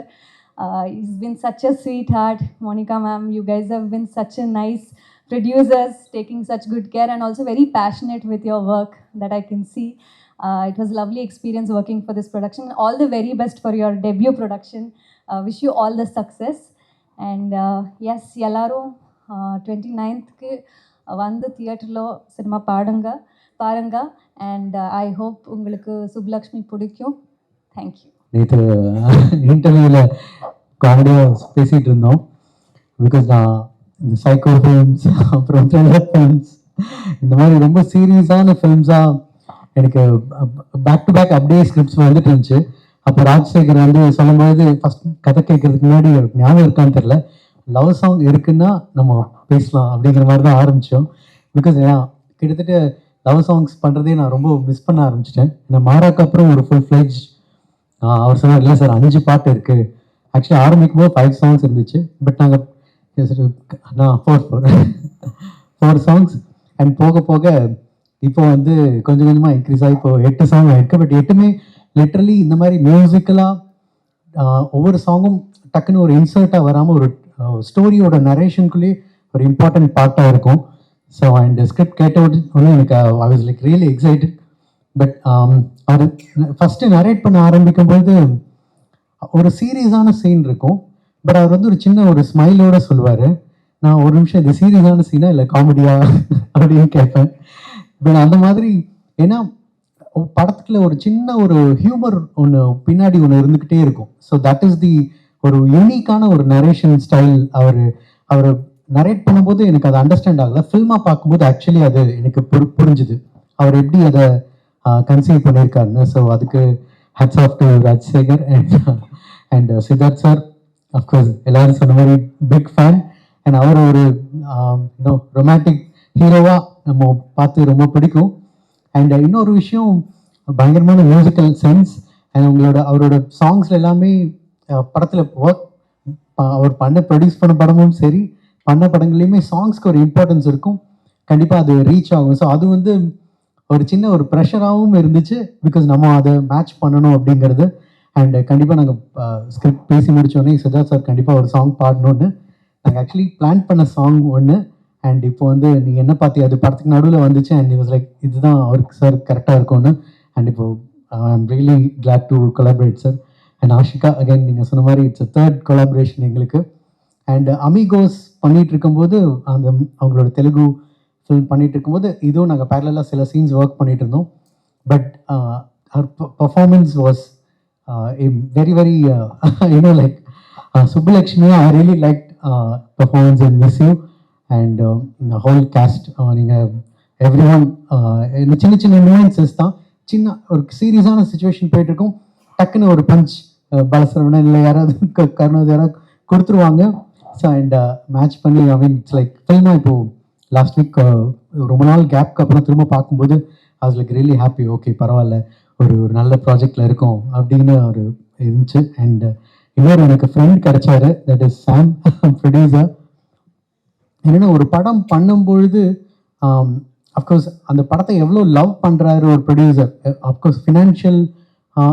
he's been such a sweetheart. Monica ma'am, you guys have been such a nice producers, taking such good care and also very passionate with your work that I can see. It was a lovely experience working for this production. All the very best for your debut production. Wish you all the success. And yes, எல்லாரும் 29th வந்து தியேட்டரில் cinema பாருங்க. And I hope உங்களுக்கு சுப்புலக்ஷ்மி பிடிக்கும். Thank you. நேற்று இன்டர்வியூவில் காமெடியாக பேசிகிட்டு இருந்தோம். பிகாஸ் நான் இந்த சைக்கோ ஃபிலிம்ஸ் அப்புறம் த்ரில்லர் ஃபிலிம்ஸ் இந்த மாதிரி ரொம்ப சீரியஸான ஃபிலிம்ஸாக எனக்கு பேக் டு பேக் அப்படியே ஸ்கிரிப்ட்ஸ் வந்துட்டு இருந்துச்சு. அப்போ ராஜசேகர் வந்து சொல்லும்போது ஃபஸ்ட் கதை கேட்கறதுக்கு முன்னாடி ஞாபகம் இருக்கான்னு தெரில, லவ் சாங் இருக்குன்னா நம்ம பேசலாம் அப்படிங்கிற மாதிரி தான் ஆரம்பித்தோம். பிகாஸ் ஏன்னா கிட்டத்தட்ட லவ் சாங்ஸ் பண்ணுறதே நான் ரொம்ப மிஸ் பண்ண ஆரம்பிச்சிட்டேன். நான் மாறாக்கு அப்புறம் ஒரு ஃபுல் ஃப்ளெஜ் அவர் சொன்னார், இல்லை சார் 5 பாட்டு இருக்குது. ஆக்சுவலி ஆரம்பிக்கும் போது 5 சாங்ஸ் இருந்துச்சு. பட் நாங்கள் நான் 4 சாங்ஸ் அண்ட் போக போக இப்போ வந்து கொஞ்சம் கொஞ்சமாக இன்க்ரீஸ் ஆகி இப்போ 8 சாங் ஆகிருக்கு. பட் 8மே லிட்ரலி இந்த மாதிரி மியூசிக்கலாக ஒவ்வொரு சாங்கும் டக்குன்னு ஒரு இன்சர்ட்டாக வராமல் ஒரு ஸ்டோரியோட நரேஷனுக்குள்ளேயே ஒரு இம்பார்ட்டன்ட் பார்ட்டாக இருக்கும். ஸோ அண்ட் ஸ்கிரிப்ட் கேட்ட உடனே எனக்கு I was like really excited. But அவர் ஃபஸ்ட்டு நரேட் பண்ண ஆரம்பிக்கும்போது ஒரு சீரியஸான சீன் இருக்கும். பட் அவர் வந்து ஒரு சின்ன ஒரு ஸ்மைலோட சொல்லுவார். நான் ஒரு நிமிஷம் இது சீரியஸான சீனா இல்லை காமெடியா அப்படின்னு கேட்பேன். பட் அந்த மாதிரி ஏன்னா படத்துல ஒரு சின்ன ஒரு ஹியூமர் ஒன்று பின்னாடி ஒன்று இருந்துக்கிட்டே இருக்கும். ஸோ தட் இஸ் தி ஒரு யூனிக்கான ஒரு நரேஷன் ஸ்டைல். அவர் நரேட் பண்ணும்போது எனக்கு அது அண்டர்ஸ்டாண்ட் ஆகலை. ஃபில்மாக பார்க்கும்போது ஆக்சுவலி அது எனக்கு புரிஞ்சுது அவர் எப்படி அதை கன்சீவ் பண்ணியிருக்காருன்னு. ஸோ அதுக்கு hats off to Rajasekar and Siddharth sir. Of course எல்லாரும் சொன்ன மாதிரி பிக் ஃபேன். அண்ட் அவர் ஒரு ரொமான்டிக் ஹீரோவாக நம்ம பார்த்து ரொம்ப பிடிக்கும். அண்ட் இன்னொரு விஷயம் பயங்கரமான மியூசிக்கல் சென்ஸ். அண்ட் அவரோட சாங்ஸில் எல்லாமே படத்தில் ஒர்க் அவர் ப்ரொடியூஸ் பண்ண படமும் சரி பண்ண படங்கள்லையுமே சாங்ஸ்க்கு ஒரு இம்பார்ட்டன்ஸ் இருக்கும். கண்டிப்பாக அது ரீச் ஆகும். ஸோ அது வந்து ஒரு சின்ன ஒரு ப்ரெஷராகவும் இருந்துச்சு. பிகாஸ் நம்ம அதை மேட்ச் பண்ணணும் அப்படிங்கிறது. அண்ட் கண்டிப்பாக நாங்கள் ஸ்கிரிப்ட் பேசி முடித்தோடனே சித்தார்த் சார் கண்டிப்பாக ஒரு சாங் பாடணுன்னு நாங்கள் ஆக்சுவலி பிளான் பண்ண சாங் ஒன்று. அண்ட் இப்போ வந்து நீங்கள் என்ன பார்த்தி அது படத்துக்கு நடுவில் வந்துச்சு. அண்ட் இட் வாஸ் லைக் இதுதான் அவருக்கு சார் கரெக்டாக இருக்கும்னு. அண்ட் இப்போ I am really glad to collaborate sir. And Ashika again நீங்கள் சொன்ன மாதிரி இட்ஸ் 3rd கொலாபரேஷன் எங்களுக்கு. அண்ட் அமிகோஸ் பண்ணிகிட்டு இருக்கும்போது அந்த அவங்களோட தெலுங்கு ஃபில்ம் பண்ணிகிட்டு இருக்கும்போது இதுவும் நாங்கள் பேரலாக சில சீன்ஸ் ஒர்க் பண்ணிகிட்டு இருந்தோம். பட் அவர் performance was very very like Subbulakshmi. I really like performance and miss you and whole cast. நீங்கள் எவ்ரி ஒன் இந்த சின்ன சின்ன நியூன்சஸ் தான். சின்ன ஒரு சீரியஸான சுச்சுவேஷன் போயிட்டுருக்கும், டக்குன்னு ஒரு பஞ்ச் பலசரவனா இல்லை யாராவது கருணாவது யாராவது கொடுத்துருவாங்க. ஸோ அண்ட் மேட்ச் பண்ணி ஐ மீன் இட்ஸ் லைக் ஃபில்மாக இப்போது லாஸ்ட் வீக் ரொம்ப நாள் கேப்க்கு அப்புறம் திரும்ப பார்க்கும்போது ஐ was like really happy. Okay பரவாயில்ல, ஒரு நல்ல ப்ராஜெக்டில் இருக்கோம் அப்படின்னு ஒரு இருந்துச்சு. அண்ட் இன்னொரு எனக்கு ஃப்ரெண்ட் கிடைச்சாரு, தட் இஸ் சாம், ப்ரொடியூசர். என்னென்னா ஒரு படம் பண்ணும்பொழுது அஃப்கோர்ஸ் அந்த படத்தை எவ்வளோ லவ் பண்ணுறாரு ஒரு ப்ரொடியூசர், அஃப்கோர்ஸ் ஃபினான்ஷியல்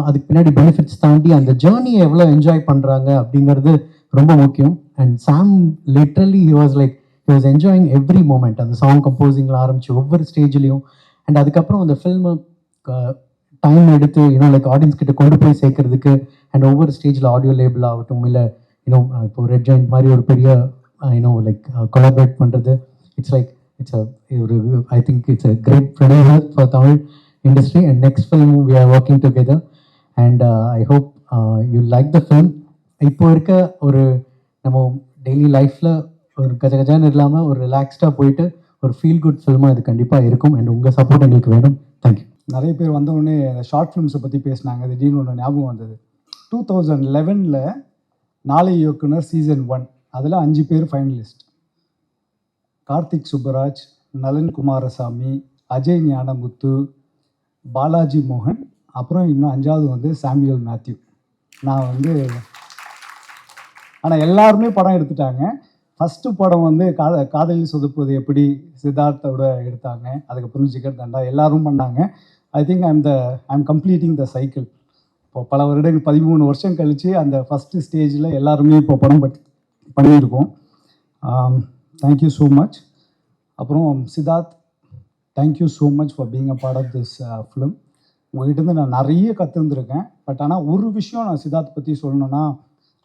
அதுக்கு பின்னாடி பெனிஃபிட்ஸ் தாண்டி அந்த ஜேர்னியை எவ்வளோ என்ஜாய் பண்ணுறாங்க அப்படிங்கிறது ரொம்ப முக்கியம். And Sam literally he was like he was enjoying every moment. அந்த சாங் கம்போசிங்கில் ஆரம்பிச்சு ஒவ்வொரு ஸ்டேஜ்லேயும். அண்ட் அதுக்கப்புறம் அந்த ஃபில்மு டைம் எடுத்து லைக் ஆடியன்ஸ் கிட்ட கொண்டு போய் சேர்க்கறதுக்கு அண்ட் ஒவ்வொரு ஸ்டேஜில் ஆடியோ லேபிள் ஆகட்டும், இல்லை இப்போ ரெட் ஜாயிண்ட் மாதிரி ஒரு பெரிய லைக் கொலாபரேட் பண்ணுறது, இட்ஸ் லைக் இட்ஸ் ஒரு I think it's a great producer for Tamil industry. And next film we are working together and I hope you like the film. இப்போ இருக்க ஒரு நம்ம டெய்லி லைஃப்பில் ஒரு கஜகஜான்னு இல்லாமல் ஒரு ரிலாக்ஸ்டாக போயிட்டு ஒரு ஃபீல் குட் ஃபில்மாக இது கண்டிப்பாக இருக்கும். அண்ட் உங்கள் சப்போர்ட் எங்களுக்கு வேணும். தேங்க்யூ. நிறைய பேர் வந்தவுடனே ஷார்ட் ஃபிலிம்ஸை பற்றி பேசினாங்க. திடீர்னு ஒன்று ஞாபகம் வந்தது. 2011 நாளை இயக்குனர் சீசன் 1 அதில் 5 பேர் ஃபைனலிஸ்ட். கார்த்திக் சுப்பராஜ், நலன் குமாரசாமி, அஜய் ஞானமுத்து, பாலாஜி மோகன், அப்புறம் இன்னும் 5வது வந்து சாமுவேல் மேத்யூ. நான் வந்து ஆனால் எல்லாருமே படம் எடுத்துட்டாங்க. ஃபஸ்ட்டு படம் வந்து காதலில் சொதுப்புவது எப்படி சித்தார்த்தோட எடுத்தாங்க. அதுக்கப்புறம் ஜிகர் தண்டா எல்லாரும் பண்ணாங்க. I think I'm completing the cycle. இப்போ பல வருடங்கள் 13 வருஷம் கழித்து அந்த ஃபஸ்ட்டு ஸ்டேஜில் எல்லாருமே இப்போ படம் பண்ணியிருக்கோம். Thank you so much. அப்புறம் Siddharth, thank you so much for being a part of this film. உங்கள்கிட்டருந்து நான் நிறைய கற்றுருந்துருக்கேன். பட் ஆனால் ஒரு விஷயம் நான் சித்தார்த் பற்றி சொல்லணுன்னா,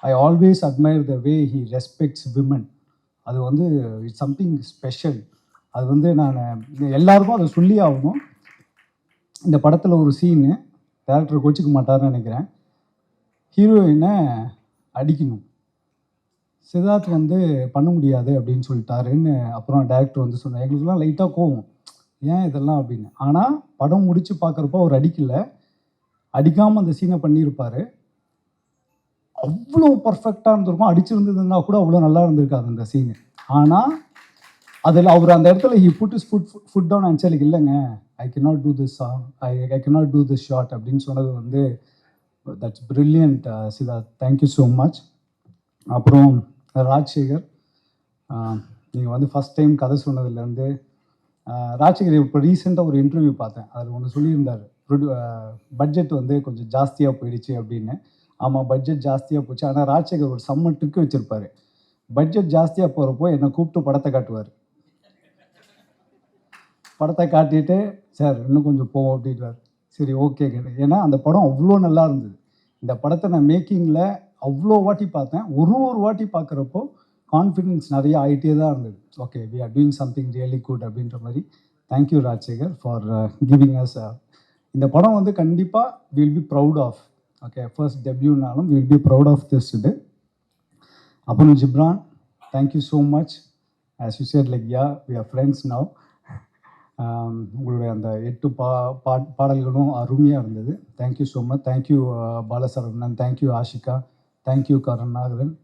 I always admire the way he respects women. அது வந்து இட்ஸ் சம்திங் ஸ்பெஷல். அது வந்து நான் எல்லாருக்கும் அதை சொல்லி ஆகணும். இந்த படத்தில் ஒரு சீனு டேரக்டர் கோச்சிக்க மாட்டார்னு நினைக்கிறேன். ஹீரோயினை அடிக்கணும், சித்தார்த் வந்து பண்ண முடியாது அப்படின்னு சொல்லிட்டாருன்னு அப்புறம் டேரக்டர் வந்து சொன்னார். எங்களுக்குலாம் லைட்டாக கோவம், ஏன் இதெல்லாம் அப்படின்னு. ஆனால் படம் முடித்து பார்க்குறப்போ அவர் அடிக்காமல் அந்த சீனை பண்ணியிருப்பார். அவ்வளோ பர்ஃபெக்டாக இருந்திருக்கும். அடிச்சிருந்ததுன்னா கூட அவ்வளோ நல்லா இருந்திருக்காது அந்த சீனு. ஆனால் அதில் அவர் அந்த இடத்துல he put is foot down and சேலுக்கு இல்லைங்க, I cannot do this song, I cannot do this shot அப்படின்னு சொன்னது வந்து that's brilliant Siddharth. Thank you so much. அப்புறம் ராஜ்சேகர், நீங்கள் வந்து ஃபஸ்ட் டைம் கதை சொன்னதுலேருந்து ராஜ்சேகர் இப்போ ரீசெண்டாக ஒரு இன்டர்வியூ பார்த்தேன். அதில் ஒன்று சொல்லியிருந்தார், பட்ஜெட் வந்து கொஞ்சம் ஜாஸ்தியாக போயிடுச்சு அப்படின்னு. ஆமாம், பட்ஜெட் ஜாஸ்தியாக போச்சு. ஆனால் ராஜ்சேகர் ஒரு செம்ம ட்ரிக்கு வச்சுருப்பார். பட்ஜெட் ஜாஸ்தியாக போகிறப்போ என்னை கூப்பிட்டு படத்தை காட்டுவார். படத்தை காட்டிட்டு சார் இன்னும் கொஞ்சம் போவோம் அப்படின்வார். சரி ஓகே கேட்டு. ஏன்னா அந்த படம் அவ்வளோ நல்லா இருந்தது. இந்த படத்தை நான் மேக்கிங்கில் அவ்வளோ வாட்டி பார்த்தேன். ஒரு வாட்டி பார்க்குறப்போ கான்ஃபிடென்ஸ் நிறைய ஆகிட்டே தான் இருந்தது. Okay, we are doing something really good அப்படின்ற மாதிரி. Thank you Rajsekhar for giving us. இந்த படம் வந்து கண்டிப்பாக will be proud of. Okay, first டெபியூனாலும் will be proud of this இது. அப்புறம் Ghibran, thank you so much. As you said like yeah we are friends now. உங்களுடைய அந்த 8 பாடல்களும் அருமையாக இருந்தது. Thank you so much. Thank you Balasaravanan, thank you Ashika, thank you Karunakaran,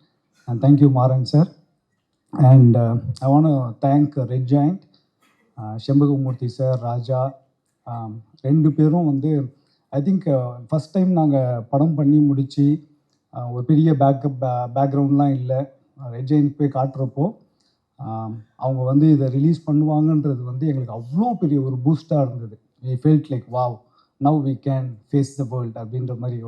and thank you Maran sir. And I want to thank Red Giant, Shenbagamoorthy sir, Raja, 2 பேரும் வந்து I think first time நாங்கள் படம் பண்ணி முடித்து ஒரு பெரிய பேக்ரவுண்ட்லாம் இல்லை, ரெட் ஜாயிண்ட் போய் காட்டுறப்போ அவங்க வந்து இதை ரிலீஸ் பண்ணுவாங்கன்றது வந்து எங்களுக்கு அவ்வளோ பெரிய ஒரு பூஸ்டாக இருந்தது. We felt like wow, now we can face the world அப்படின்ற மாதிரி.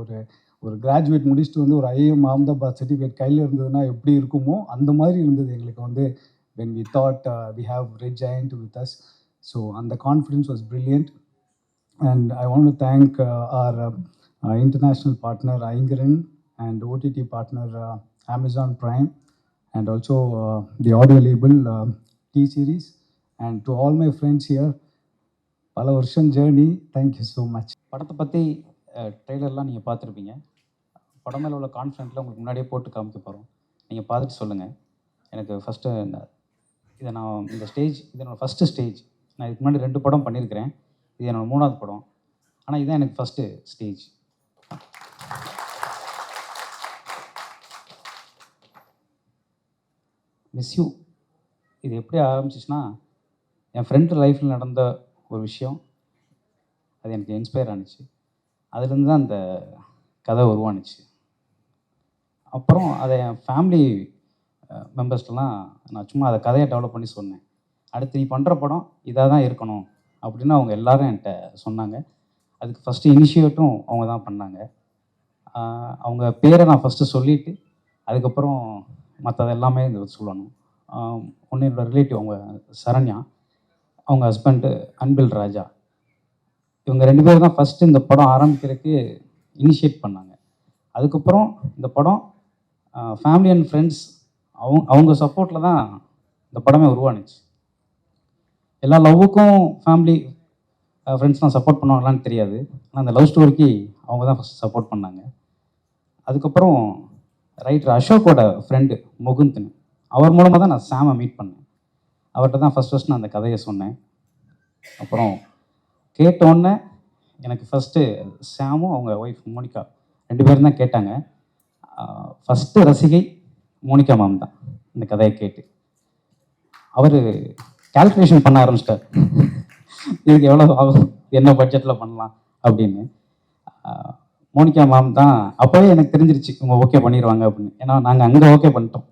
ஒரு கிராஜுவேட் முடிச்சுட்டு வந்து ஒரு ஐஏஎம் அஹமதாபாத் சர்டிஃபிகேட் கையில் இருந்ததுன்னா எப்படி இருக்குமோ அந்த மாதிரி இருந்தது எங்களுக்கு வந்து when we thought we have Red Giant with us. So and the confidence was brilliant. And I want to thank our international partner Aingaran and OTT partner Amazon Prime, and also the audio label T-Series, and to all my friends here, பல வருஷம் journey, thank you so much. படத்தை பற்றி ட்ரெய்லர்லாம் நீங்கள் பார்த்துருப்பீங்க. படம் மேலே உள்ள கான்ஃபிடென்ட்டில் உங்களுக்கு முன்னாடியே போட்டு காமிக்க போகிறோம். நீங்கள் பார்த்துட்டு சொல்லுங்கள். எனக்கு ஃபஸ்ட்டு இதை நான் இந்த ஸ்டேஜ் இது என்னோடய ஃபஸ்ட்டு ஸ்டேஜ். நான் இதுக்கு முன்னாடி 2 படம் பண்ணியிருக்கிறேன். இது என்னோடய 3வது படம். ஆனால் இதுதான் எனக்கு ஃபஸ்ட்டு ஸ்டேஜ். மிஸ் யூ இது எப்படி ஆரம்பிச்சிச்சுன்னா, என் ஃப்ரெண்டு லைஃப்பில் நடந்த ஒரு விஷயம் அது எனக்கு இன்ஸ்பயர் ஆனுச்சு. அதுலேருந்து தான் அந்த கதை உருவானுச்சு. அப்புறம் அதை என் ஃபேமிலி மெம்பர்ஸ்லாம் நான் சும்மா அதை கதையை டெவலப் பண்ணி சொன்னேன். அடுத்து நீ பண்ணுற படம் இதாக தான் இருக்கணும் அப்படின்னு அவங்க எல்லாரும் என்கிட்ட சொன்னாங்க. அதுக்கு ஃபஸ்ட்டு இனிஷியேட்டும் அவங்க தான் பண்ணாங்க. அவங்க பேரை நான் ஃபஸ்ட்டு சொல்லிவிட்டு அதுக்கப்புறம் மற்றது எல்லாமே இது சொல்லணும். ஒன்று என்னோடய ரிலேட்டிவ் அவங்க சரண்யா, அவங்க ஹஸ்பண்டு அன்பில் ராஜா. இவங்க 2 பேர் தான் ஃபஸ்ட்டு இந்த படம் ஆரம்பிக்கிறதுக்கு இனிஷியேட் பண்ணாங்க. அதுக்கப்புறம் இந்த படம் ஃபேமிலி அண்ட் ஃப்ரெண்ட்ஸ் அவங்க சப்போர்ட்டில் தான் இந்த படமே உருவானுச்சு. எல்லா லவ்வுக்கும் ஃபேமிலி ஃப்ரெண்ட்ஸ்லாம் சப்போர்ட் பண்ணுவாங்களான்னு தெரியாது. ஆனால் அந்த லவ் ஸ்டோரிக்கு அவங்க தான் ஃபஸ்ட் சப்போர்ட் பண்ணாங்க. அதுக்கப்புறம் ரைட்டர் அசோக்கோட ஃப்ரெண்டு முகுந்த்னு, அவர் மூலமாக தான் நான் சாமை மீட் பண்ணேன். அவர்கிட்ட தான் ஃபஸ்ட் நான் அந்த கதையை சொன்னேன். அப்புறம் கேட்டோன்னே எனக்கு ஃபஸ்ட்டு சாமும் அவங்க ஒய்ஃப் மோனிகா 2 பேரும் தான் கேட்டாங்க. ஃபஸ்ட்டு ரசிகை மோனிகா மேம் தான் இந்த கதையை கேட்டு. அவர் கால்குலேஷன் பண்ண ஆரம்பிச்சிட்டார், இதுக்கு எவ்வளோ ஆகும், என்ன பட்ஜெட்டில் பண்ணலாம் அப்படின்னு. மோனிகா மேம் தான் அப்போவே எனக்கு தெரிஞ்சிருச்சு இவங்க ஓகே பண்ணிடுவாங்க அப்படின்னு. ஏன்னா நாங்கள் அங்கே ஓகே பண்ணிட்டோம்.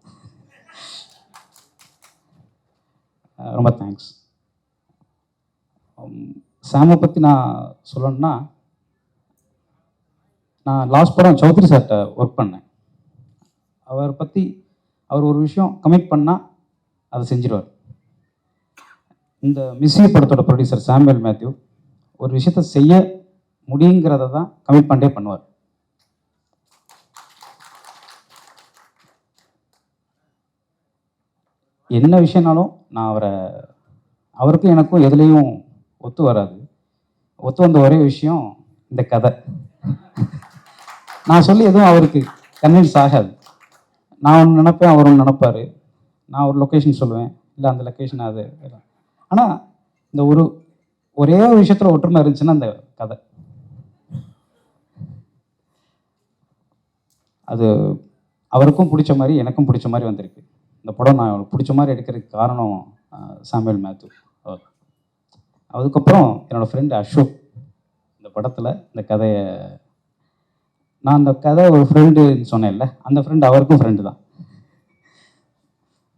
ரொம்ப தேங்க்ஸ். சாமை பற்றி நான் சொல்லணும்னா, நான் லாஸ்ட் படம் சௌத்ரி சார்கிட்ட ஒர்க் பண்ணேன். அவர் ஒரு விஷயம் கமிட் பண்ணால் அதை செஞ்சிடுவார். இந்த மிஸ்ஸி படத்தோட ப்ரொடியூசர் சாமுவேல் மேத்யூ ஒரு விஷயத்த செய்ய முடியுங்கிறத தான் கமிட் பண்ணிட்டே பண்ணுவார். என்ன விஷயம்னாலும் நான் அவருக்கும் எனக்கும் எதுலேயும் ஒத்து வராது. ஒத்து வந்த ஒரே விஷயம் இந்த கதை. நான் சொல்லி எதுவும் அவருக்கு கன்வின்ஸ் ஆகாது. நான் ஒன்று நினைப்பேன், அவர் ஒன்று நினைப்பார். நான் ஒரு லொக்கேஷன் சொல்லுவேன், இல்லை அந்த லொக்கேஷன் அது. ஆனால் இந்த ஒரே விஷயத்தில் ஒற்றுமை இருந்துச்சுன்னா அந்த கதை அது அவருக்கும் பிடிச்ச மாதிரி எனக்கும் பிடிச்ச மாதிரி வந்திருக்கு. இந்த படம் நான் அவருக்கு பிடிச்ச மாதிரி எடுக்கிறதுக்கு காரணம் சாமுவேல் மேத்யூ. அதுக்கப்புறம் என்னோடய ஃப்ரெண்டு அசோக் இந்த படத்தில் இந்த கதையை, நான் அந்த கதை ஒரு ஃப்ரெண்டுன்னு சொன்னேன்ல, அந்த ஃப்ரெண்டு அவருக்கும் ஃப்ரெண்டு தான்,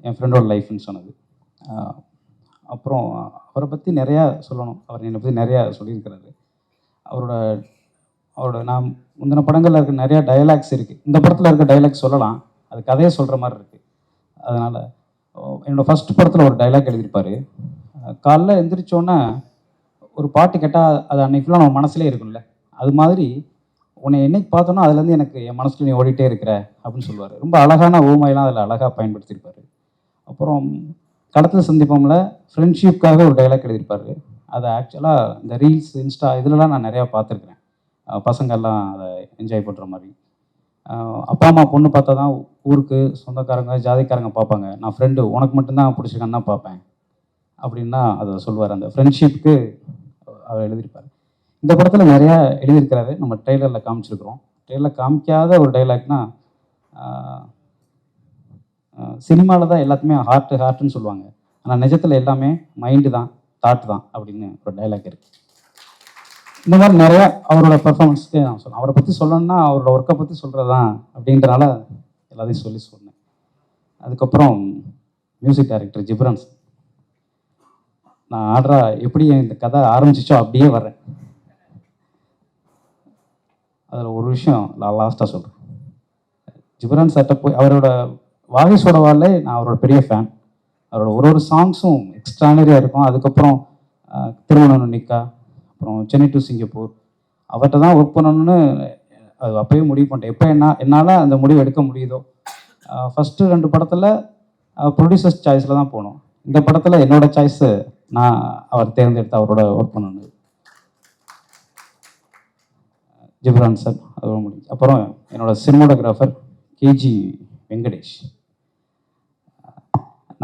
என் ஃப்ரெண்டோட லைஃப்னு சொன்னது. அப்புறம் அவரை பற்றி நிறையா சொல்லணும். அவர் என்னை பற்றி நிறையா சொல்லியிருக்கிறாரு. அவரோட நான் முந்தின படங்களில் இருக்க நிறையா டைலாக்ஸ் இருக்குது. இந்த படத்தில் இருக்க டைலாக்ஸ் சொல்லலாம், அது கதையை சொல்கிற மாதிரி இருக்குது. அதனால் என்னோடய ஃபஸ்ட் படத்தில் ஒரு டைலாக் எழுதியிருப்பார். காலைல எந்திரிச்சோன்னே ஒரு பாட்டு கேட்டால் அது அன்னைக்குள்ள நம்ம மனசுலேயே இருக்கும்ல, அது மாதிரி உன்னை என்னைக்கு பார்த்தோன்னா அதுலேருந்து எனக்கு என் மனசில் நீ ஓடிட்டே இருக்கிற அப்படின்னு சொல்லுவார். ரொம்ப அழகான ஓமையெல்லாம் அதில் அழகாக பயன்படுத்தியிருப்பார். அப்புறம் கடத்தில் சந்திப்போம்ல ஃப்ரெண்ட்ஷிப்காக ஒரு டைலாக் எழுதியிருப்பார். அதை ஆக்சுவலாக இந்த ரீல்ஸ் இன்ஸ்டா இதிலலாம் நான் நிறையா பார்த்துருக்குறேன். பசங்கள்லாம் அதை என்ஜாய் பண்ணுற மாதிரி. அப்பா அம்மா பொண்ணு பார்த்தா தான் ஊருக்கு சொந்தக்காரங்க ஜாதிக்காரங்க பார்ப்பாங்க, நான் ஃப்ரெண்டு உனக்கு மட்டும்தான் பிடிச்சிருக்கான்னு தான் பார்ப்பேன் அப்படின்னா அதை சொல்லுவார். அந்த ஃப்ரெண்ட்ஷிப்புக்கு அவர் எழுதியிருப்பார். இந்த படத்தில் நிறையா எழுதியிருக்கிறாரு. நம்ம ட்ரெய்லரில் காமிச்சிருக்கிறோம். ட்ரெய்லரில் காமிக்காத ஒரு டைலாக்னா, சினிமாவில் தான் எல்லாத்துமே ஹார்ட்டுன்னு சொல்லுவாங்க, ஆனால் நிஜத்தில் எல்லாமே மைண்டு தான், தாட் தான் அப்படின்னு ஒரு டைலாக் இருக்குது. இந்த மாதிரி நிறையா அவரோட பெர்ஃபார்மன்ஸ்க்கு நான் சொல்லுவேன். அவரை பற்றி சொல்லணும்னா அவரோட ஒர்க்கை பற்றி சொல்கிறது தான் அப்படின்றனால எல்லாத்தையும் சொன்னேன். அதுக்கப்புறம் மியூசிக் டைரக்டர் ஜிப்ரான். நான் எப்படி இந்த கதை ஆரம்பிச்சிச்சோ அப்படியே வர்றேன். அதில் ஒரு விஷயம் நான் லாஸ்ட்டாக சொல்கிறேன். ஜிப்ரான் சார்ட்ட போய் அவரோட வாரிசோட வாழை நான் அவரோட பெரிய ஃபேன். அவரோட ஒரு சாங்ஸும் எக்ஸ்ட்ரானரியாக இருக்கும். அதுக்கப்புறம் திருமணம் நிக்கா, அப்புறம் சென்னை டு சிங்கப்பூர், அவர்கிட்ட தான் ஒர்க் பண்ணணும்னு அது அப்போயே முடிவு பண்ணிட்டேன். எப்போ என்னால் அந்த முடிவு எடுக்க முடியுதோ. ஃபஸ்ட்டு 2 படத்தில் ப்ரொடியூசர்ஸ் சாய்ஸில் தான் போனோம். இந்த படத்தில் என்னோடய சாய்ஸு நான் அவர் தேர்ந்தெடுத்து அவரோட ஒர்க் பண்ணணும். ஜிப்ரான் சார் அதோட முடிஞ்சு. அப்புறம் என்னோடய சினிமாட்டோகிராஃபர் கேஜி வெங்கடேஷ்.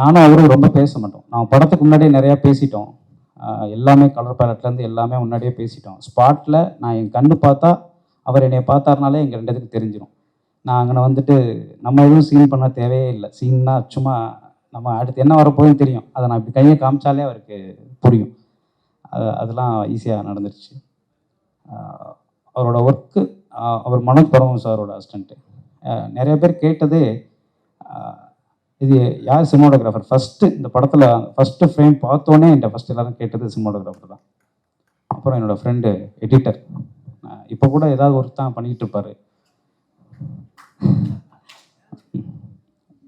நானும் அவரும் ரொம்ப பேச மாட்டோம். நான் படத்துக்கு முன்னாடியே நிறையா பேசிட்டோம். எல்லாமே கலர் பேலட்லேருந்து எல்லாமே முன்னாடியே பேசிட்டோம். ஸ்பாட்டில் நான் என் கண்ணு பார்த்தா அவர் என்னை பார்த்தாருனாலே எங்கள் 2 பேருக்கு தெரிஞ்சிடும். நான் அங்கே வந்துட்டு நம்ம எதுவும் சீன் பண்ண தேவையே இல்லை. சீன்னா சும்மா நம்ம அடுத்து என்ன வரப்போகுதுன்னு தெரியும். அதை நான் இப்படி கையை காமிச்சாலே அவருக்கு புரியும். அதெல்லாம் ஈஸியாக நடந்துருச்சு. அவரோட ஒர்க்கு, அவர் மனோஜ் பரமஹம்ச சாரோட அசிஸ்டண்ட்டு. நிறைய பேர் கேட்டது, இது யார் சினிமாட்டோகிராஃபர் ஃபஸ்ட்டு இந்த படத்தில் ஃபஸ்ட்டு ஃப்ரேம் பார்த்தோன்னே என்கிட்ட ஃபஸ்ட்டு எல்லாரும் கேட்டது சினிமாட்டோகிராஃபர் தான். அப்புறம் என்னோடய ஃப்ரெண்டு எடிட்டர், இப்போ கூட ஏதாவது ஒர்க் தான் பண்ணிக்கிட்டு இருப்பார்.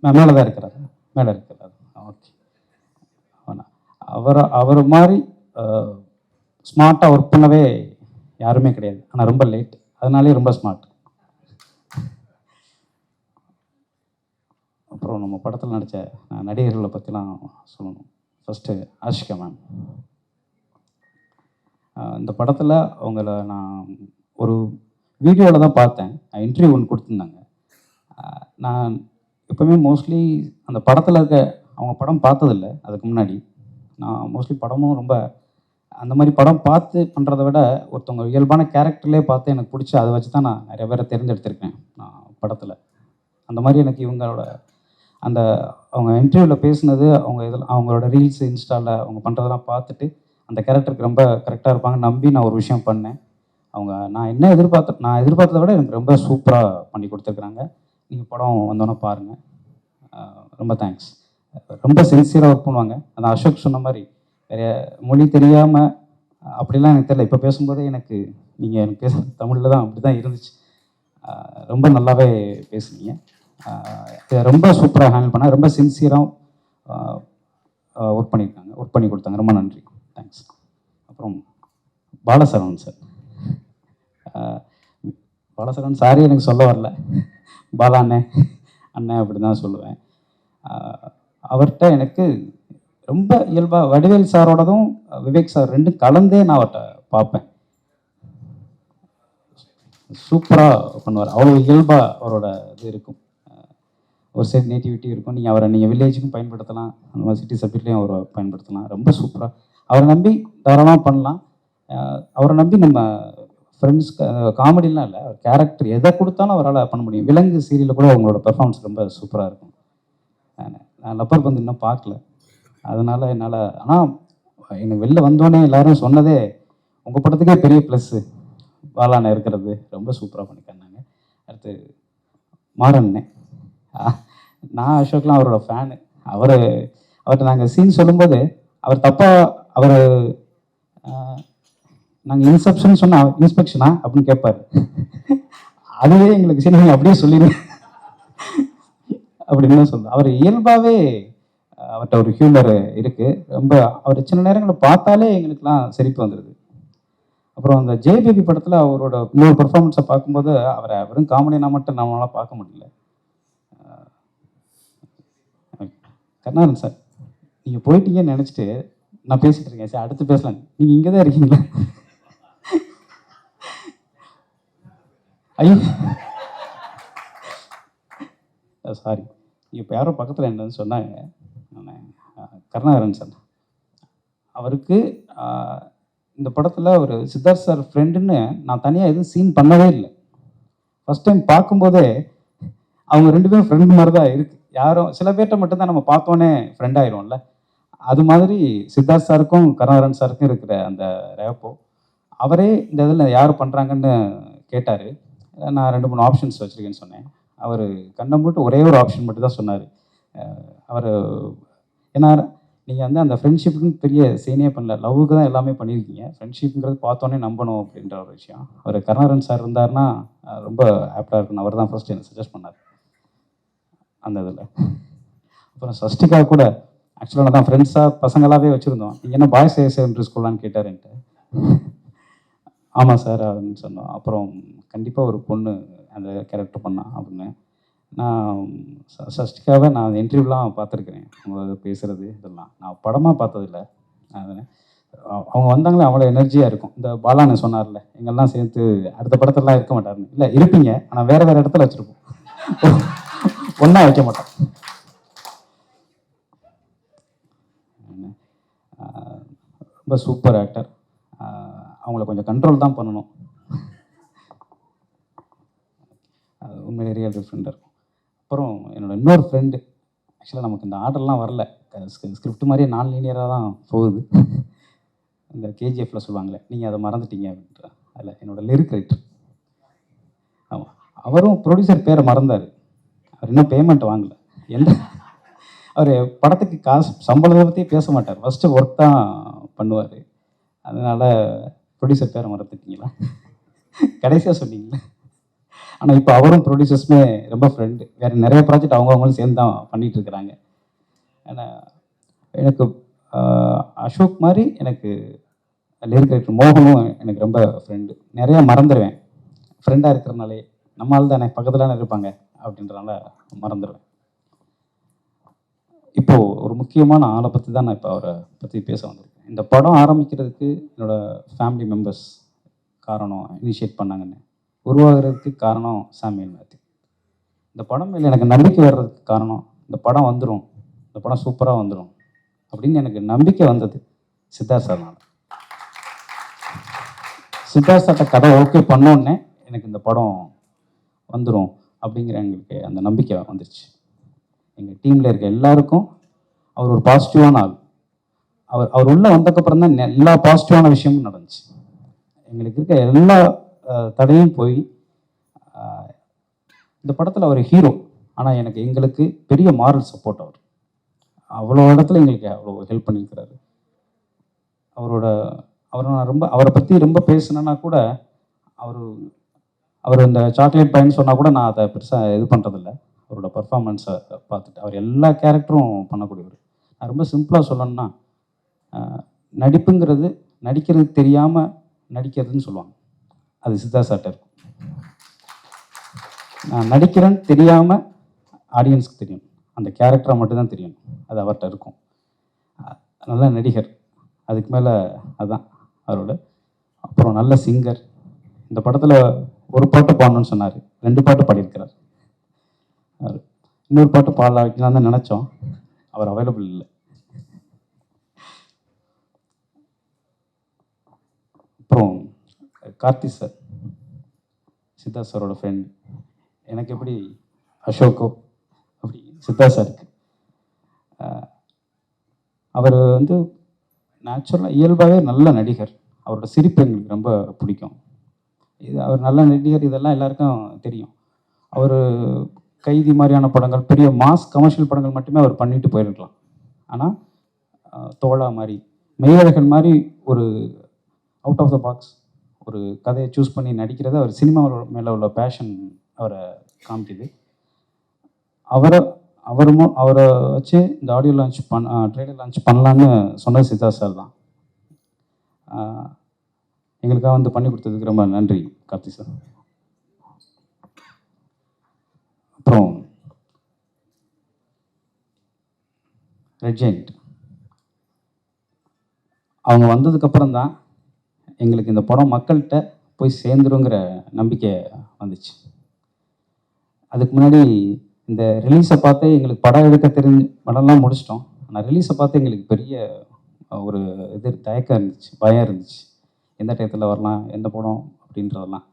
மேலே தான் இருக்கிறாரு, மேலே இருக்கிறாரு. ஓகே. அவர் மாதிரி ஸ்மார்ட்டாக ஒர்க் பண்ணவே யாருமே கிடையாது. ஆனால் ரொம்ப லேட், அதனாலே ரொம்ப ஸ்மார்ட். அப்புறம் நம்ம படத்தில் நடித்த நடிகர்களை பற்றிலாம் சொல்லணும். First Ashika ma'am. இந்த படத்தில் அவங்கள நான் ஒரு வீடியோவில் தான் பார்த்தேன். இன்டர்வியூ ஒன்று கொடுத்துருந்தாங்க. நான் எப்போவுமே மோஸ்ட்லி அந்த படத்தில் இருக்க அவங்க படம் பார்த்ததில்ல. அதுக்கு முன்னாடி நான் மோஸ்ட்லி படமும் ரொம்ப அந்த மாதிரி படம் பார்த்து பண்ணுறத விட ஒருத்தவங்க இயல்பான கேரக்டர்லேயே பார்த்து எனக்கு பிடிச்சி அதை வச்சு தான் நான் நிறைய பேரை தேர்ந்தெடுத்திருக்கேன் நான் படத்தில். அந்த மாதிரி எனக்கு இவங்களோட அந்த அவங்க இன்டர்வியூவில் பேசுனது, அவங்க இதில் அவங்களோட ரீல்ஸ் இன்ஸ்டாவில் அவங்க பண்ணுறதெல்லாம் பார்த்துட்டு அந்த கேரக்டருக்கு ரொம்ப கரெக்டாக இருப்பாங்கன்னு நம்பி நான் ஒரு விஷயம் பண்ணேன். அவங்க நான் எதிர்பார்த்ததை விட எனக்கு ரொம்ப சூப்பராக பண்ணி கொடுத்துருக்குறாங்க. நீங்கள் படம் வந்தோன்னே பாருங்கள். ரொம்ப தேங்க்ஸ். ரொம்ப சின்சியராக ஒர்க் பண்ணுவாங்க. அந்த அசோக் சொன்ன மாதிரி வேறு மொழி தெரியாமல் அப்படிலாம் எனக்கு தெரியல. இப்போ பேசும்போதே எனக்கு நீங்கள் எனக்கு பேச தமிழில் தான் அப்படி தான் இருந்துச்சு. ரொம்ப நல்லாவே பேசுனீங்க. ரொம்ப சூப்பராக ஹேண்டில் பண்ணால், ரொம்ப சின்சியராக ஒர்க் பண்ணி கொடுத்தாங்க. ரொம்ப நன்றி, தேங்க்ஸ். அப்புறம் பாலசரவணன் சார். பாலசரவணன் சாரே எனக்கு சொல்ல வரல, பாலா அண்ணன் அப்படி தான் சொல்லுவேன். அவர்கிட்ட எனக்கு ரொம்ப இயல்பாக வடிவேல் சாரோடதும் விவேக் சார் ரெண்டும் கலந்தே நான் அவர்கிட்ட பார்ப்பேன். சூப்பராக பண்ணுவார். அவ்வளோ இயல்பாக அவரோட இது இருக்கும். ஒரு சைடு நேட்டிவிட்டி இருக்கும். நீங்கள் வில்லேஜுக்கும் பயன்படுத்தலாம், அந்த மாதிரி சிட்டி சப்ஜெக்ட்லேயும் அவரை பயன்படுத்தலாம். ரொம்ப சூப்பராக அவரை நம்பி தாராளமாக பண்ணலாம். அவரை நம்பி நம்ம ஃப்ரெண்ட்ஸ் காமெடிலாம் இல்லை, அவர் கேரக்டர் எதை கொடுத்தாலும் அவரால் பண்ண முடியும். விலங்கு சீரியலில் கூட அவங்களோட பெர்ஃபார்மன்ஸ் ரொம்ப சூப்பராக இருக்கும். நான் லப்பர் பந்து இன்னும் பார்க்கல, அதனால் என்னால். ஆனால் எனக்கு வெளில வந்தோடனே எல்லோரும் சொன்னதே உங்கள் படத்துக்கே பெரிய ப்ளஸ்ஸு பாலாண்ணே இருக்கிறது. ரொம்ப சூப்பராக பண்ணிக்காங்க. அடுத்து மாறண்ணே. நான் அசோக்லாம் அவரோட ஃபேனு. அவர்கிட்ட நாங்கள் சீன் சொல்லும்போது அவர் தப்பாக நாங்கள் இன்செப்ஷன் சொன்னால் இன்ஸ்பெக்ஷனா அப்படின்னு கேட்பார். அதுவே எங்களுக்கு சரி நீங்கள் அப்படியே சொல்லிடுங்க அப்படின்னு சொல்லுவோம். அவர் இயல்பாகவே அவர்கிட்ட ஒரு ஹியூமர் இருக்குது. ரொம்ப அவர் சின்ன நேரங்களை பார்த்தாலே எங்களுக்கெல்லாம் சிரிப்பு வந்துடுது. அப்புறம் அந்த ஜேபேபி படத்தில் அவரோட இன்னொரு பெர்ஃபார்மன்ஸை பார்க்கும்போது அவரை வெறும் காமெடினா மட்டும் நம்மளால் பார்க்க முடியல. கருணாகரன் சார், நீங்கள் போயிட்டீங்கன்னு நினச்சிட்டு நான் பேசிகிட்டு இருக்கேன் சார், அடுத்து பேசலாம். நீங்கள் இங்கே தான் இருக்கீங்களா? ஐயோ சாரி, இப்போ யாரோ பக்கத்தில் என்னன்னு சொன்னாங்க. கருணாகரன் சார், அவருக்கு இந்த படத்தில் ஒரு சித்தார்த் சார் ஃப்ரெண்டுன்னு நான் தனியாக எதுவும் சீன் பண்ணவே இல்லை. ஃபஸ்ட் டைம் பார்க்கும்போதே அவங்க ரெண்டு பேரும் ஃப்ரெண்டு மாதிரி தான் இருக்குது. யாரும் சில பேர்கிட்ட மட்டும்தான் நம்ம பார்த்தோன்னே ஃப்ரெண்ட் ஆயிடும்ல, அது மாதிரி சித்தார்த் சாருக்கும் கருணாகரன் சாருக்கும் இருக்கிற அந்த ரேப்போ. அவரே இந்த இதில் யார் பண்ணுறாங்கன்னு கேட்டார். நான் 2-3 ஆப்ஷன்ஸ் வச்சுருக்கேன்னு சொன்னேன். அவர் கண்ணை மூட்டு ஒரே ஒரு ஆப்ஷன் மட்டும் தான் சொன்னார். அவர் ஏன்னா நீங்கள் வந்து அந்த ஃப்ரெண்ட்ஷிப்புக்குன்னு பெரிய சீனே பண்ணல, லவ்வுக்கு தான் எல்லாமே பண்ணியிருக்கீங்க. ஃப்ரெண்ட்ஷிப்புங்கிறது பார்த்தோன்னே நம்பணும் அப்படின்ற ஒரு விஷயம். அவர் கருணாகரன் சார் இருந்தார்னா ரொம்ப ஆப்டாக இருக்குன்னு அவர் தான் ஃபர்ஸ்ட் எனக்கு சஜஸ்ட் பண்ணார் அந்த இதில். அப்புறம் சஷ்டிகா கூட ஆக்சுவலாக நான் தான் ஃப்ரெண்ட்ஸாக பசங்களாகவே வச்சுருந்தோம். நீங்கள் என்ன பாய்ஸ் ஹையர் செகண்டரி ஸ்கூலான்னு கேட்டார் என்கிட்ட. ஆமாம் சார் அப்படின்னு சொன்னோம். அப்புறம் கண்டிப்பாக ஒரு பொண்ணு அந்த கேரக்டர் பண்ணா அப்படின்னு. நான் சஷ்டிகாவை நான் இன்டர்வியூலாம் பார்த்துருக்குறேன், அவங்க பேசுகிறது இதெல்லாம். நான் படமாக பார்த்ததில்ல. அவங்க வந்தாங்களே அவ்வளோ எனர்ஜியாக இருக்கும். இந்த பாலான்னு சொன்னார்ல, எங்கெல்லாம் சேர்த்து அடுத்த படத்துலலாம் இருக்க மாட்டாருன்னு. இல்லை இருப்பீங்க, ஆனால் வேறு வேறு இடத்துல வச்சுருப்போம், ஒன்றா வைக்க மாட்டோம். ரொம்ப சூப்பர் ஆக்டர். அவங்கள கொஞ்சம் கண்ட்ரோல் தான் பண்ணணும், அது உண்மையிலே ரியல் டிஃப்ரெண்டாக இருக்கும். அப்புறம் என்னோடய இன்னொரு ஃப்ரெண்டு ஆக்சுவலாக நமக்கு இந்த ஆர்டர்லாம் வரல, ஸ்கிரிப்ட் மாதிரியே நான் லீனியராக தான் போகுது. இந்த கேஜிஎஃப்ல சொல்லுவாங்களே, நீங்கள் அதை மறந்துட்டீங்க அப்படின்ற, அதில் என்னோடய லிரிக் ரைட்டர். ஆமாம், அவரும் ப்ரொடியூசர் பேரை மறந்தார். அவர் இன்னும் பேமெண்ட் வாங்கலை. அவர் படத்துக்கு காசு சம்பளத்தை பற்றி பேச மாட்டார், ஃபஸ்ட்டு ஒர்க் தான் பண்ணுவார். அதனால் ப்ரொடியூசர் பேரை மறந்துட்டீங்களா? கடைசியாக சொன்னீங்களா? ஆனால் இப்போ அவரும் ப்ரொடியூசர்ஸுமே ரொம்ப ஃப்ரெண்டு. வேறு நிறைய ப்ராஜெக்ட் அவங்களும் சேர்ந்து தான் பண்ணிகிட்ருக்குறாங்க. ஏன்னா எனக்கு அசோக் மாதிரி எனக்கு லிரிக் ரைட்டர் மோகனும் எனக்கு ரொம்ப ஃப்ரெண்டு. நிறையா மறந்துடுவேன் ஃப்ரெண்டாக இருக்கிறனாலே. நம்மளால் தானே பக்கத்தில் இருப்பாங்க அப்படின்றனால மறந்துடுவேன். இப்போது ஒரு முக்கியமான ஆளை பற்றி தான் நான் இப்போ அவரை பற்றி பேச வந்திருக்கேன். இந்த படம் ஆரம்பிக்கிறதுக்கு என்னோடய ஃபேமிலி மெம்பர்ஸ் காரணம், இனிஷியேட் பண்ணாங்கன்னு. உருவாகிறதுக்கு காரணம் சாமுவேல் மேத்யூ. இந்த படம் மேலே எனக்கு நம்பிக்கை வர்றதுக்கு காரணம், இந்த படம் வந்துடும், இந்த படம் சூப்பராக வந்துடும் அப்படின்னு எனக்கு நம்பிக்கை வந்தது சித்தார்த் சார்னால. சித்தார்த் சார்ட்ட கதை ஓகே பண்ணோன்னே எனக்கு இந்த படம் வந்துடும் அப்படிங்கிற எங்களுக்கு அந்த நம்பிக்கை வந்துருச்சு. எங்கள் டீமில் இருக்க எல்லாருக்கும் அவர் ஒரு பாசிட்டிவான ஆள். அவர் உள்ளே வந்ததுக்கப்புறம் தான் எல்லா பாசிட்டிவான விஷயமும் நடந்துச்சு. எங்களுக்கு இருக்க எல்லா தடையும் போய் இந்த படத்தில் அவர் ஹீரோ. ஆனால் எங்களுக்கு பெரிய மாரல் சப்போர்ட் அவர். அவ்வளோ இடத்துல எங்களுக்கு அவ்வளோ ஹெல்ப் பண்ணியிருக்கிறாரு. அவரை பற்றி ரொம்ப பேசினேன்னா கூட, அவர் இந்த சாக்லேட் பையன் சொன்னால் கூட நான் அதை பெருசாக இது பண்ணுறதில்ல. அவரோட பர்ஃபார்மன்ஸை பார்த்துட்டு அவர் எல்லா கேரக்டரும் பண்ணக்கூடியவர். நான் ரொம்ப சிம்பிளாக சொல்லணும்னா, நடிப்புங்கிறது நடிக்கிறது தெரியாமல் நடிக்கிறதுன்னு சொல்லுவாங்க. அது சித்தார்த் சார்ட்ட இருக்கும். நான் நடிக்கிறேன்னு தெரியாமல் ஆடியன்ஸுக்கு தெரியும், அந்த கேரக்டரை மட்டும்தான் தெரியும், அது அவர்கிட்ட இருக்கும். நல்ல நடிகர், அதுக்கு மேலே அதுதான் அவரோட. அப்புறம் நல்ல சிங்கர். இந்த படத்தில் ஒரு பாட்டு பாடணும்னு சொன்னார், 2 பாட்டு பாடியிருக்கிறார். இன்னொரு பாட்டு பாட வைக்கலாம் தான் நினச்சோம், அவர் அவைலபிள் இல்லை. அப்புறம் கார்த்தி சார், சித்தார்த் சாரோட ஃப்ரெண்ட். எனக்கு எப்படி அசோக்கோ அப்படி சித்தார்த் சாருக்கு. அவர் நேச்சுரலாக இயல்பாகவே நல்ல நடிகர். அவரோட சிரிப்பு எங்களுக்கு ரொம்ப பிடிக்கும். அவர் நல்ல நடிகர், இதெல்லாம் எல்லாருக்கும் தெரியும். அவர் கைதி மாதிரியான படங்கள், பெரிய மாஸ் கமர்ஷியல் படங்கள் மட்டுமே அவர் பண்ணிட்டு போயிருக்கலாம். ஆனால் தோழா மாதிரி, மெய்யழகன் மாதிரி ஒரு அவுட் ஆஃப் த பாக்ஸ் ஒரு கதையை சூஸ் பண்ணி நடிக்கிறது அவர் சினிமாவோட மேலே உள்ள பேஷன் அவரை காமிக்குது. அவரை வச்சு இந்த ஆடியோ லான்ச் ட்ரெய்லர் லான்ச் பண்ணலான்னு சொன்னது சித்தார்த் சார் தான். எங்களுக்காக பண்ணி கொடுத்ததுக்கு ரொம்ப நன்றி கார்த்தி சார். அப்புறம் ரெட் ஜெயண்ட் அவங்க வந்ததுக்கப்புறம் தான் எங்களுக்கு இந்த படம் மக்கள்கிட்ட போய் சேர்ந்துருங்கிற நம்பிக்கை வந்துச்சு. அதுக்கு முன்னாடி இந்த ரிலீஸை பார்த்து எங்களுக்கு படம் எடுக்க படம்லாம் முடிச்சிட்டோம். ஆனால் ரிலீஸை பார்த்து எங்களுக்கு பெரிய ஒரு தயக்கம் இருந்துச்சு, பயம் இருந்துச்சு. எந்த டயத்தில் வரலாம், எந்த படம் அப்படின்றதெல்லாம்.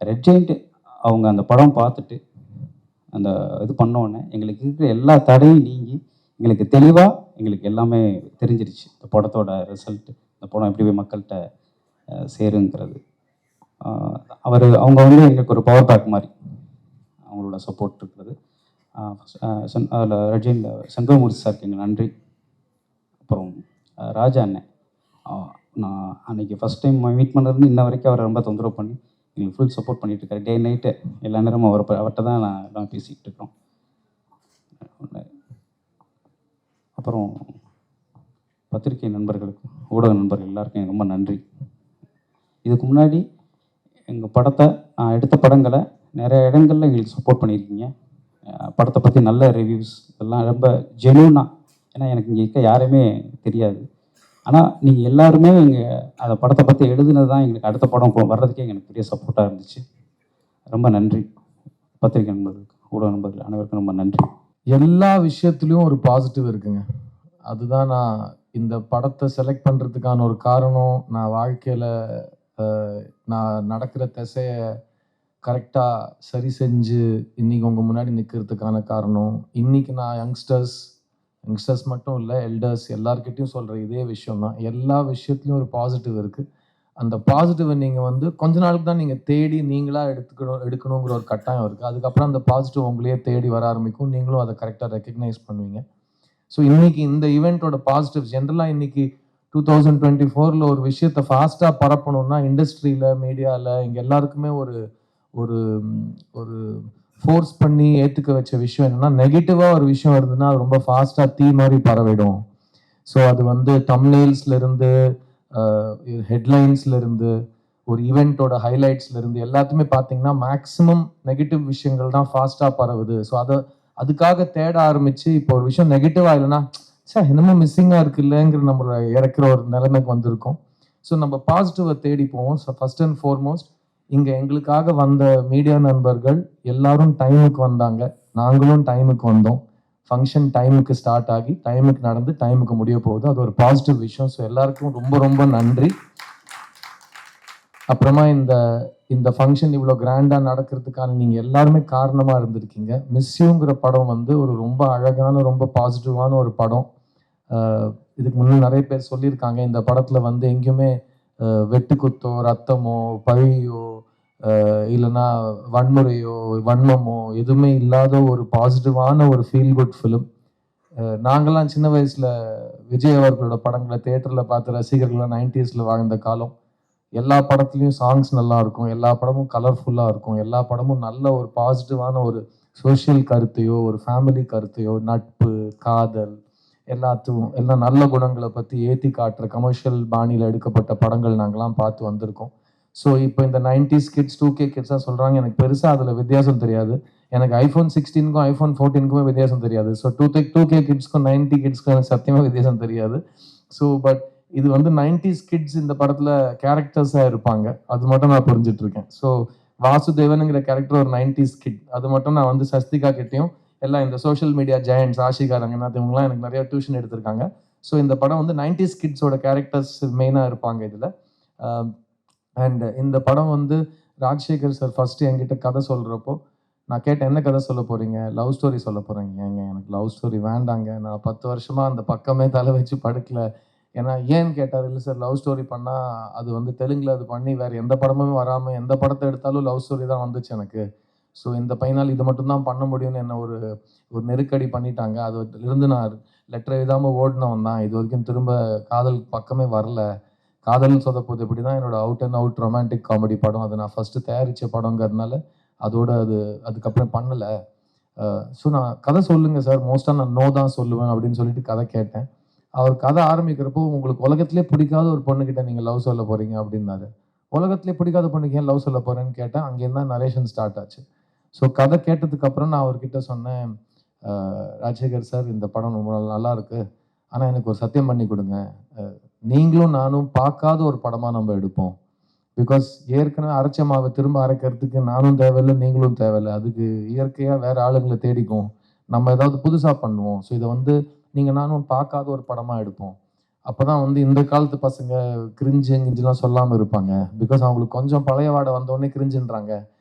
ரெட் ஜெயண்ட் அவங்க அந்த படம் பார்த்துட்டு அந்த இது பண்ணோன்னே எங்களுக்கு இருக்கிற எல்லா தடையும் நீங்கி எங்களுக்கு தெளிவாக எங்களுக்கு எல்லாமே தெரிஞ்சிருச்சு. இந்த படத்தோட ரிசல்ட்டு, இந்த படம் எப்படி போய் மக்கள்கிட்ட சேருங்கிறது. அவங்க எங்களுக்கு ஒரு பவர் பேக் மாதிரி அவங்களோட சப்போர்ட் இருக்கிறது. அதில் ரஜின் சங்கரமூர்த்தி சாருக்கு எங்கள் நன்றி. அப்புறம் ராஜா அண்ணன், நான் அன்றைக்கி ஃபஸ்ட் டைம் மீட் பண்ணுறது இன்ன வரைக்கும் அவரை ரொம்ப தொந்தரவு பண்ணி எங்களுக்கு ஃபுல் சப்போர்ட் பண்ணிகிட்டு இருக்காரு. டே நைட்டு எல்லா நேரமும் அவர்கிட்ட தான் நான் பேசிக்கிட்டு இருக்கோம். அப்புறம் பத்திரிகை நண்பர்களுக்கு, ஊடக நண்பர்கள் எல்லாருக்கும் ரொம்ப நன்றி. இதுக்கு முன்னாடி எங்கள் படத்தை, நான் எடுத்த படங்களை நிறைய இடங்களில் எங்களுக்கு சப்போர்ட் பண்ணியிருக்கீங்க. படத்தை பற்றி நல்ல ரிவ்யூஸ் இதெல்லாம் ரொம்ப ஜென்யூனாக. ஏன்னா எனக்கு இங்கே இருக்க யாருமே தெரியாது. ஆனால் நீங்கள் எல்லாருமே அந்த படத்தை பற்றி எழுதுனது தான் எங்களுக்கு அடுத்த படம் வர்றதுக்கே எனக்கு பெரிய சப்போர்ட்டாக இருந்துச்சு. ரொம்ப நன்றி பத்திரிகை நண்பர்களுக்கு, ஊடக நண்பர்கள் அனைவருக்கும் ரொம்ப நன்றி. எல்லா விஷயத்துலேயும் ஒரு பாசிட்டிவ் இருக்குங்க. அதுதான் நான் இந்த படத்தை செலக்ட் பண்ணுறதுக்கான ஒரு காரணம். நான் வாழ்க்கையில் நான் நடக்கிற திசையை கரெக்டாக சரி செஞ்சு இன்றைக்கி உங்கள் முன்னாடி நிற்கிறதுக்கான காரணம். இன்றைக்கி நான் யங்ஸ்டர்ஸ் யங்ஸ்டர்ஸ் மட்டும் இல்லை, எல்டர்ஸ் எல்லார்கிட்டையும் சொல்கிற இதே விஷயம் தான். எல்லா விஷயத்துலையும் ஒரு பாசிட்டிவ் இருக்குது. அந்த பாசிட்டிவை நீங்கள் வந்து கொஞ்ச நாளுக்கு தான் நீங்கள் தேடி நீங்களாக எடுக்கணுங்கிற ஒரு கட்டாயம் இருக்குது. அதுக்கப்புறம் அந்த பாசிட்டிவ் உங்களையே தேடி வர ஆரம்பிக்கும். நீங்களும் அதை கரெக்டாக ரெக்கக்னைஸ் பண்ணுவீங்க. ஸோ இன்றைக்கி இந்த ஈவெண்ட்டோட பாசிட்டிவ் ஜென்ரலாக இன்றைக்கி 2024 ஒரு விஷயத்தை ஃபாஸ்ட்டாக பரப்பணும்னா இண்டஸ்ட்ரியில், மீடியாவில் இங்கே எல்லாருக்குமே ஒரு ஒரு ஒரு ஃபோர்ஸ் பண்ணி ஏற்றுக்க வச்ச விஷயம் என்னென்னா, நெகட்டிவாக ஒரு விஷயம் வருதுன்னா அது ரொம்ப ஃபாஸ்ட்டாக தீ மாதிரி பரவிடும். ஸோ அது வந்து தம்ப்நெயில்ஸ்லேருந்து ஹெட்லைன்ஸ்லேருந்து ஒரு ஈவெண்ட்டோட ஹைலைட்ஸ்லேருந்து எல்லாத்துமே பார்த்தீங்கன்னா மேக்ஸிமம் நெகட்டிவ் விஷயங்கள் தான் ஃபாஸ்ட்டாக பரவுது. ஸோ அதுக்காக தேட ஆரம்பித்து இப்போ ஒரு விஷயம் நெகட்டிவாக இல்லைன்னா சார் என்னமோ மிஸ்ஸிங்காக இருக்கு இல்லைங்கிற நம்மளை இறக்குற ஒரு நிலைமைக்கு வந்திருக்கோம். ஸோ நம்ம பாசிட்டிவை தேடி போவோம். ஸோ ஃபர்ஸ்ட் அண்ட் ஃபார்மோஸ்ட் இங்கே எங்களுக்காக வந்த மீடியா நண்பர்கள் எல்லாரும் டைமுக்கு வந்தாங்க, நாங்களும் டைமுக்கு வந்தோம். ஃபங்க்ஷன் டைமுக்கு ஸ்டார்ட் ஆகி டைமுக்கு நடந்து டைமுக்கு முடிய போகுது. அது ஒரு பாசிட்டிவ் விஷயம். ஸோ எல்லாருக்கும் ரொம்ப ரொம்ப நன்றி. அப்புறமா இந்த ஃபங்க்ஷன் இவ்வளோ கிராண்டாக நடக்கிறதுக்கான நீங்கள் எல்லாருமே காரணமாக இருந்திருக்கீங்க. மிஸ் யூங்கிற படம் வந்து ஒரு ரொம்ப அழகான ரொம்ப பாசிட்டிவான ஒரு படம். இதுக்கு முன்னே நிறைய பேர் சொல்லியிருக்காங்க, இந்த படத்தில் வந்து எங்கேயுமே வெட்டுக்குத்தோ, ரத்தமோ, பழியோ, இல்லைன்னா வன்முறையோ, வன்மமோ எதுவுமே இல்லாத ஒரு பாசிட்டிவான ஒரு ஃபீல் குட் ஃபிலிம். நாங்கள்லாம் சின்ன வயசில் விஜய் அவர்களோட படங்களை தேட்டரில் பார்த்த ரசிகர்கள்லாம் 90s வாழ்ந்த காலம். எல்லா படத்துலையும் சாங்ஸ் நல்லா இருக்கும், எல்லா படமும் கலர்ஃபுல்லாக இருக்கும், எல்லா படமும் நல்ல ஒரு பாசிட்டிவான ஒரு சோஷியல் கருத்தையோ ஒரு ஃபேமிலி கருத்தையோ நட்பு, காதல் எல்லாம் நல்ல குணங்களை பற்றி ஏற்றி காட்டுற கமர்ஷியல் பாணியில் எடுக்கப்பட்ட படங்கள் நாங்கள்லாம் பார்த்து வந்திருக்கோம். ஸோ இப்போ இந்த 90s கிட்ஸ் 2K கிட்ஸாக சொல்கிறாங்க, எனக்கு பெருசாக அதில் வித்தியாசம் தெரியாது. எனக்கு iPhone 16க்கும் iPhone 14க்குமே வித்தியாசம் தெரியாது. ஸோ 2K கிட்ஸ்க்கும் 90 கிட்ஸ்க்கும் எனக்கு சத்தியமாக வித்தியாசம் தெரியாது. ஸோ பட் இது வந்து 90s கிட்ஸ் இந்த படத்தில் கேரக்டர்ஸாக இருப்பாங்க, அது மட்டும் நான் புரிஞ்சுட்டு இருக்கேன். ஸோ வாசுதேவனுங்கிற கேரக்டர் ஒரு 90s கிட், அது மட்டும் நான் வந்து சஸ்திகா கிட்டையும் எல்லாம் இந்த social media giants Ashika Ranganath இவங்கலாம் எனக்கு நிறைய டியூஷன் எடுத்திருக்காங்க. ஸோ இந்த படம் வந்து 90s கிட்ஸோட கேரக்டர்ஸ் மெயினாக இருப்பாங்க இதில். அண்ட் இந்த படம் வந்து ராஜசேகர் சார் ஃபஸ்ட்டு என்கிட்ட கதை சொல்கிறப்போ நான் கேட்டேன், என்ன கதை சொல்ல போகிறீங்க? லவ் ஸ்டோரி சொல்ல போகிறீங்க. ஏங்க எனக்கு லவ் ஸ்டோரி வேண்டாங்க, நான் 10 வருஷமாக அந்த பக்கமே தலை வச்சு படுக்கல. ஏன்னா ஏன்னு கேட்டார், இல்லை சார் லவ் ஸ்டோரி பண்ணால் அது வந்து தெலுங்கில் அது பண்ணி வேறு எந்த படமும் வராமல் எந்த படத்தை எடுத்தாலும் லவ் ஸ்டோரி தான் வந்துச்சு எனக்கு. ஸோ இந்த பையனால் இது மட்டும்தான் பண்ண முடியும்னு என்ன ஒரு நெருக்கடி பண்ணிட்டாங்க. அதுலேருந்து நான் லெட்டர் எழுதாமல் ஓடினவன் தான். இது வரைக்கும் திரும்ப காதல் பக்கமே வரல. காதல் சொதப்போது இப்படி தான் என்னோட out and out romantic comedy படம். அது நான் ஃபஸ்ட்டு தயாரித்த படங்கிறதுனால அதுக்கப்புறம் பண்ணலை. ஸோ நான் கதை சொல்லுங்கள் சார், மோஸ்ட்டாக நான் நோ தான் சொல்லுவேன் அப்படின்னு சொல்லிட்டு கதை கேட்டேன். அவர் கதை ஆரம்பிக்கிறப்போ, உங்களுக்கு உலகத்திலே பிடிக்காத ஒரு பொண்ணுக்கிட்ட நீங்கள் லவ் சொல்ல போகிறீங்க அப்படின்னாரு. உலகத்திலே பிடிக்காத பொண்ணுக்கு ஏன் லவ் சொல்ல போகிறேன்னு கேட்டேன். அங்கேருந்து தான் நரேஷன் ஸ்டார்ட் ஆச்சு. ஸோ கதை கேட்டதுக்கப்புறம் நான் அவர்கிட்ட சொன்னேன், ராஜசேகர் சார் இந்த படம் ரொம்ப நல்லா இருக்குது, ஆனால் எனக்கு ஒரு சத்தியம் பண்ணி கொடுங்க, நீங்களும் நானும் பார்க்காத ஒரு படமாக நம்ம எடுப்போம். பிகாஸ் ஏற்கனவே அரைச்ச மாவை திரும்ப அரைக்கிறதுக்கு நானும் தேவையில்லை, நீங்களும் தேவையில்லை. அதுக்கு இயற்கையாக வேறு ஆளுங்களை தேடிக்கும், நம்ம ஏதாவது புதுசாக பண்ணுவோம். ஸோ இதை வந்து நீங்கள் நானும் பார்க்காத ஒரு படமாக எடுப்போம். அப்போ தான் வந்து இந்த காலத்து பசங்க கிரிஞ்சுலாம் சொல்லாமல் இருப்பாங்க. பிகாஸ் அவங்களுக்கு கொஞ்சம் பழைய வாடை வந்தோடனே கிரிஞ்சுன்றாங்க,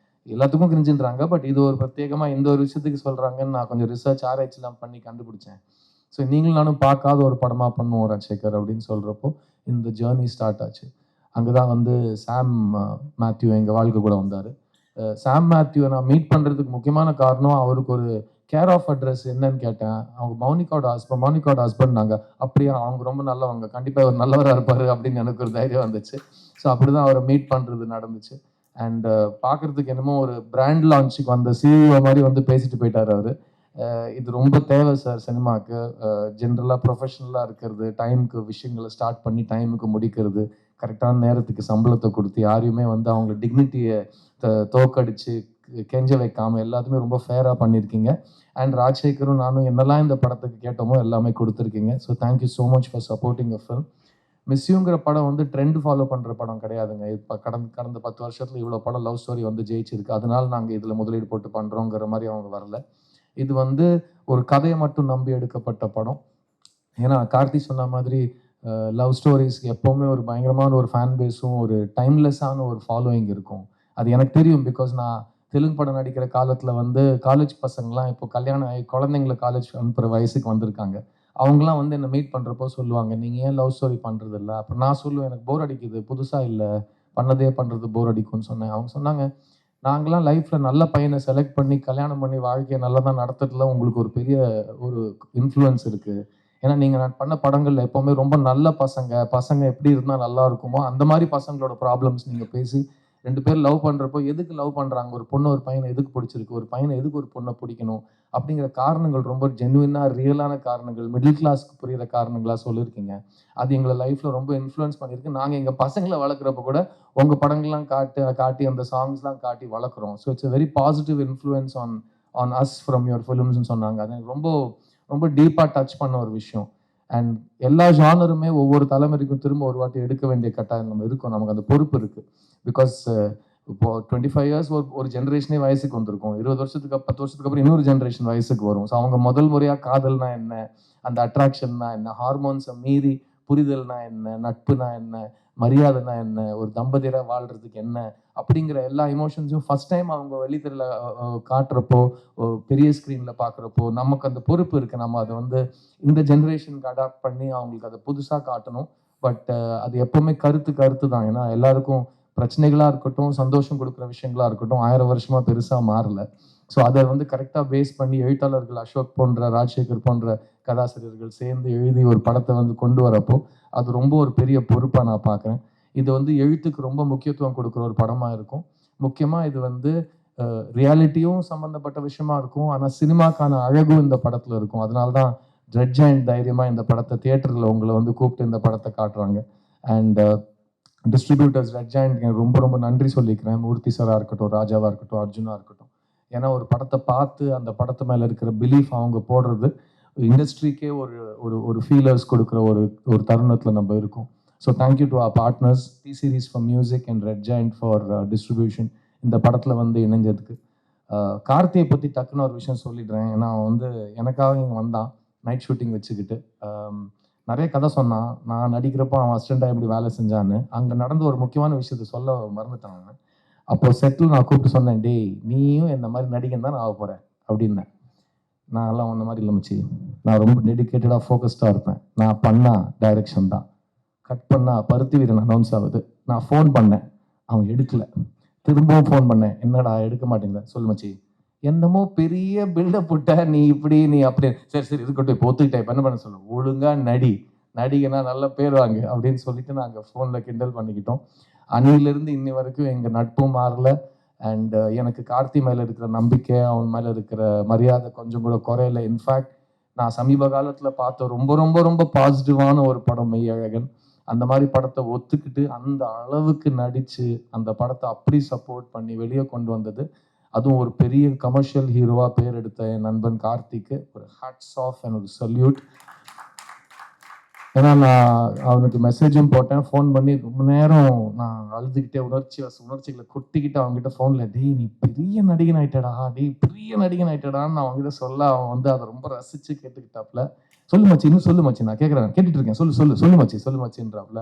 எல்லாத்துக்கும் கிரிஞ்சுன்றாங்க. பட் இது ஒரு பிரத்யேகமாக இந்த ஒரு விஷயத்துக்கு சொல்கிறாங்கன்னு நான் கொஞ்சம் ரிசர்ச் ஆராய்ச்சிலாம் பண்ணி கண்டுபிடிச்சேன். ஸோ நீங்களும் நானும் பார்க்காத ஒரு படமாக பண்ணுவோம் ராஜசேகர் அப்படின்னு சொல்கிறப்போ இந்த ஜேர்னி ஸ்டார்ட் ஆச்சு. அங்கே தான் வந்து சாம் மேத்யூ எங்கள் வாழ்க்கை கூட வந்தார். சாம் மேத்யூவை நான் மீட் பண்ணுறதுக்கு முக்கியமான காரணம், அவருக்கு ஒரு கேர் ஆஃப் அட்ரஸ் என்னன்னு கேட்டேன். அவங்க மௌனிகாவோட ஹஸ்பண்ட் நாங்கள். அப்படியே அவங்க ரொம்ப நல்லவங்க, கண்டிப்பாக அவர் நல்லவராக இருப்பார் அப்படின்னு எனக்கு ஒரு தைரியம் வந்துச்சு. ஸோ அப்படி தான் அவரை மீட் பண்ணுறது நடந்துச்சு. அண்ட் பார்க்குறதுக்கு என்னமோ ஒரு பிராண்ட் லான்ச்சுக்கு வந்த CEO மாதிரி வந்து பேசிட்டு போயிட்டார் அவர். இது ரொம்ப தேவை சார் சினிமாவுக்கு. ஜென்ரலாக ப்ரொஃபஷ்னலாக இருக்கிறது, டைமுக்கு விஷயங்களை ஸ்டார்ட் பண்ணி டைமுக்கு முடிக்கிறது, கரெக்டான நேரத்துக்கு சம்பளத்தை கொடுத்து யாரையுமே வந்து அவங்க டிக்னிட்டியை தோக்கடிச்சு கெஞ்ச வைக்காமல் எல்லாத்துமே ரொம்ப ஃபேராக பண்ணியிருக்கீங்க. அண்ட் ராஜசேகரும் நானும் என்னெல்லாம் இந்த படத்துக்கு கேட்டோமோ எல்லாமே கொடுத்துருக்கீங்க. So thank you so much for supporting a film. Miss யூங்கிற படம் வந்து ட்ரெண்ட் ஃபாலோ பண்ணுற படம் கிடையாதுங்க. இப்போ கடந்த 10 வருஷத்தில் இவ்வளோ படம் லவ் ஸ்டோரி வந்து ஜெயிச்சிருக்கு, அதனால நாங்கள் இதில் முதலீடு போட்டு பண்ணுறோங்கிற மாதிரி அவங்க வரல. இது வந்து ஒரு கதையை மட்டும் நம்பி எடுக்கப்பட்ட படம். ஏன்னா கார்த்தி சொன்ன மாதிரி லவ் ஸ்டோரிஸ்க்கு எப்போவுமே ஒரு பயங்கரமான ஒரு ஃபேன் பேஸும் ஒரு டைம்லெஸ்ஸான ஒரு ஃபாலோயிங் இருக்கும். அது எனக்கு தெரியும். பிகாஸ் நான் தெலுங்கு படம் நடிக்கிற காலத்தில் வந்து காலேஜ் பசங்கள்லாம் இப்போ கல்யாணம் ஆகி குழந்தைங்களை காலேஜ் அனுப்புகிற வயசுக்கு வந்திருக்காங்க. அவங்களாம் வந்து என்னை மீட் பண்ணுறப்போ சொல்லுவாங்க, நீங்கள் ஏன் லவ் ஸ்டோரி பண்ணுறது இல்லை? அப்புறம் நான் சொல்லுவேன், எனக்கு போர் அடிக்குது, புதுசாக இல்லை, பண்ணதே பண்ணுறது போர் அடிக்கும்னு சொன்னேன். அவங்க சொன்னாங்க, நாங்களாம் லைஃப்பில் நல்ல பையனை செலக்ட் பண்ணி கல்யாணம் பண்ணி வாழ்க்கையை நல்லதாக நடத்துறதுல உங்களுக்கு ஒரு பெரிய ஒரு இன்ஃப்ளூயன்ஸ் இருக்குது. ஏன்னா நீங்கள் நான் பண்ண படங்கள்ல எப்போவுமே ரொம்ப நல்ல பசங்க எப்படி இருந்தால் நல்லா இருக்குமோ அந்த மாதிரி பசங்களோட ப்ராப்ளம்ஸ் நீங்கள் பேசி 2 பேர் லவ் பண்ணுறப்போ எதுக்கு லவ் பண்ணுறாங்க, ஒரு பொண்ணு ஒரு பையனை எதுக்கு பிடிச்சிருக்கு, ஒரு பையனை எதுக்கு ஒரு பொண்ணை பிடிக்கணும் அப்படிங்கிற காரணங்கள் ரொம்ப ஜென்யூனாக ரியலான காரணங்கள், மிடில் கிளாஸ்க்கு புரியிற காரணங்களாக சொல்லியிருக்கீங்க. அது எங்களை லைஃப்பில் ரொம்ப இன்ஃப்ளூயன்ஸ் பண்ணியிருக்கு. நாங்கள் எங்கள் பசங்களை வளர்க்குறப்ப கூட உங்கள் படங்கள்லாம் காட்டி அந்த சாங்ஸ்லாம் காட்டி வளர்க்குறோம். So it's a very positive influence on us from your ஃபிலிம்ஸ்னு சொன்னாங்க. அது எனக்கு ரொம்ப ரொம்ப டீப்பாக டச் பண்ண ஒரு விஷயம். அண்ட் எல்லா ஜானருமே ஒவ்வொரு தலைமுறைக்கும் திரும்ப ஒரு வாட்டி எடுக்க வேண்டிய கட்டாயம் நம்ம இருக்கும், நமக்கு அந்த பொறுப்பு இருக்குது. பிகாஸ் இப்போ 25 இயர்ஸ் ஒரு ஜென்ரேஷனே வயசுக்கு வந்திருக்கும், 20 வருஷத்துக்கு 10 வருஷத்துக்கு அப்புறம் இன்னொரு ஜென்ரேஷன் வயசுக்கு வரும். ஸோ அவங்க முதல் முறையாக காதல்னா என்ன, அந்த அட்ராக்ஷன்னா என்ன, ஹார்மோன்ஸை மீறி புரிதல்னா என்ன, நட்புனா என்ன, மரியாதைனா என்ன, ஒரு தம்பதியராக வாழ்கிறதுக்கு என்ன அப்படிங்கிற எல்லா எமோஷன்ஸும் ஃபஸ்ட் டைம் அவங்க வெளித்தரில் காட்டுறப்போ, பெரிய ஸ்க்ரீனில் பார்க்குறப்போ நமக்கு அந்த பொறுப்பு இருக்குது. நம்ம அதை வந்து இந்த ஜென்ரேஷனுக்கு அடாப்ட் பண்ணி அவங்களுக்கு அதை புதுசாக காட்டணும். பட் அது எப்போவுமே கருத்து தான். ஏன்னா எல்லாருக்கும் பிரச்சனைகளாக இருக்கட்டும், சந்தோஷம் கொடுக்குற விஷயங்களாக இருக்கட்டும், 1000 வருஷமாக பெருசாக மாறல. ஸோ அதை வந்து கரெக்டாக பேஸ் பண்ணி எழுத்தாளர்கள் அசோக் போன்ற, ராஜசேகர் போன்ற கதாசிரியர்கள் சேர்ந்து எழுதி ஒரு படத்தை வந்து கொண்டு வரப்போ அது ரொம்ப ஒரு பெரிய பொறுப்பாக நான் பார்க்குறேன். இது வந்து எழுத்துக்கு ரொம்ப முக்கியத்துவம் கொடுக்குற ஒரு படமாக இருக்கும். முக்கியமாக இது வந்து ரியாலிட்டியும் சம்மந்தப்பட்ட விஷயமா இருக்கும். ஆனால் சினிமாக்கான அழகும் இந்த படத்தில் இருக்கும். அதனால தான் ரெட் ஜெயண்ட் தைரியமாக இந்த படத்தை தியேட்டரில் உங்களை வந்து கூப்பிட்டு இந்த படத்தை காட்டுறாங்க. அண்ட் டிஸ்ட்ரிபியூட்டர்ஸ் ரெட் ஜெயண்ட் ரொம்ப ரொம்ப நன்றி சொல்லிக்கிறேன். மூர்த்தி சாராக இருக்கட்டும், ராஜாவாக இருக்கட்டும், அர்ஜுனாக இருக்கட்டும். ஏன்னா ஒரு படத்தை பார்த்து அந்த படத்து மேலே இருக்கிற பிலீஃப் அவங்க போடுறது இண்டஸ்ட்ரிக்கே ஒரு ஒரு ஒரு ஃபீலர்ஸ் கொடுக்குற ஒரு தருணத்தில் நம்ம இருக்கோம். So thank you to our partners T Series for music and Red Giant for distribution இந்த படத்தில் வந்து இணைஞ்சதுக்கு. கார்த்தியை பற்றி டக்குன்னு ஒரு விஷயம் சொல்லிடுறேன். ஏன்னா அவன் வந்து எனக்காக இங்கே வந்தான் நைட் ஷூட்டிங் வச்சுக்கிட்டு. நிறைய கதை சொன்னான், நான் நடிக்கிறப்போ அவன் அசிஸ்டண்ட்டாக எப்படி வேலை செஞ்சான்னு. அங்கே நடந்த ஒரு முக்கியமான விஷயத்த சொல்ல மறந்துட்டாங்க. அப்போது செட்டில் நான் கூப்பிட்டு சொன்னேன், டேய் நீயும் இந்த மாதிரி நடிகன் தான் நான் ஆக போகிறேன் அப்படின்னேன். நான் எல்லாம் ஒன்ற மாதிரி இல்லை மச்சி, நான் ரொம்ப டெடிக்கேட்டடாக ஃபோக்கஸ்டாக இருப்பேன். நான் பண்ணால் டைரக்ஷன் தான், கட் பண்ணால் பருத்தி வீரன் அனௌன்ஸ் ஆகுது. நான் ஃபோன் பண்ணேன், அவன் எடுக்கலை. திரும்பவும் ஃபோன் பண்ணேன், என்னடா எடுக்க மாட்டேங்குது, சொல் மச்சி. என்னமோ பெரிய பில்டப் விட்ட, நீ இப்படி நீ அப்படி. சரி சரி இருக்கட்டும், இப்போ ஒத்துக்கிட்டேன், இப்போ என்ன பண்ண சொல்ல, ஒழுங்காக நடிகனா நல்ல பேர் வாங்க அப்படின்னு சொல்லிட்டு நாங்கள் ஃபோனில் கிண்டல் பண்ணிக்கிட்டோம். அன்னிலிருந்து இன்னி வரைக்கும் எங்கள் நட்பும் மாறல. அண்ட் எனக்கு கார்த்தி மேலே இருக்கிற நம்பிக்கை, அவன் மேலே இருக்கிற மரியாதை கொஞ்சம் கூட குறையல. இன்ஃபேக்ட் நான் சமீப காலத்தில் பார்த்த ரொம்ப ரொம்ப ரொம்ப பாசிட்டிவான ஒரு படம் மெய்யழகன். அந்த மாதிரி படத்தை ஒத்துக்கிட்டு அந்த அளவுக்கு நடித்து அந்த படத்தை அப்படி சப்போர்ட் பண்ணி வெளியே கொண்டு வந்தது, அதுவும் ஒரு பெரிய கமர்ஷியல் ஹீரோவாக பேர் எடுத்த என் நண்பன் கார்த்திக்கு ஒரு ஹேட்ஸ் ஆஃப் அண்ட் ஒரு சல்யூட். ஏன்னா நான் அவனுக்கு மெசேஜும் போட்டேன், ஃபோன் பண்ணி ரொம்ப நேரம் நான் அழுதுகிட்டே உணர்ச்சிகளை கொட்டிக்கிட்டு அவங்ககிட்ட ஃபோனில், டேய் நீ பெரிய நடிகன் ஆகிட்டடா, பெரிய நடிகன் ஆகிட்டடான்னு நான் அவங்ககிட்ட சொல்ல, அவன் வந்து அதை ரொம்ப ரசித்து கேட்டுக்கிட்டாப்புல. சொல்லு மச்சி, இன்னும் சொல்லு மச்சி, நான் கேட்குறேன், கேட்டுட்டு இருக்கேன், சொல்லு மச்சின்றாப்புல.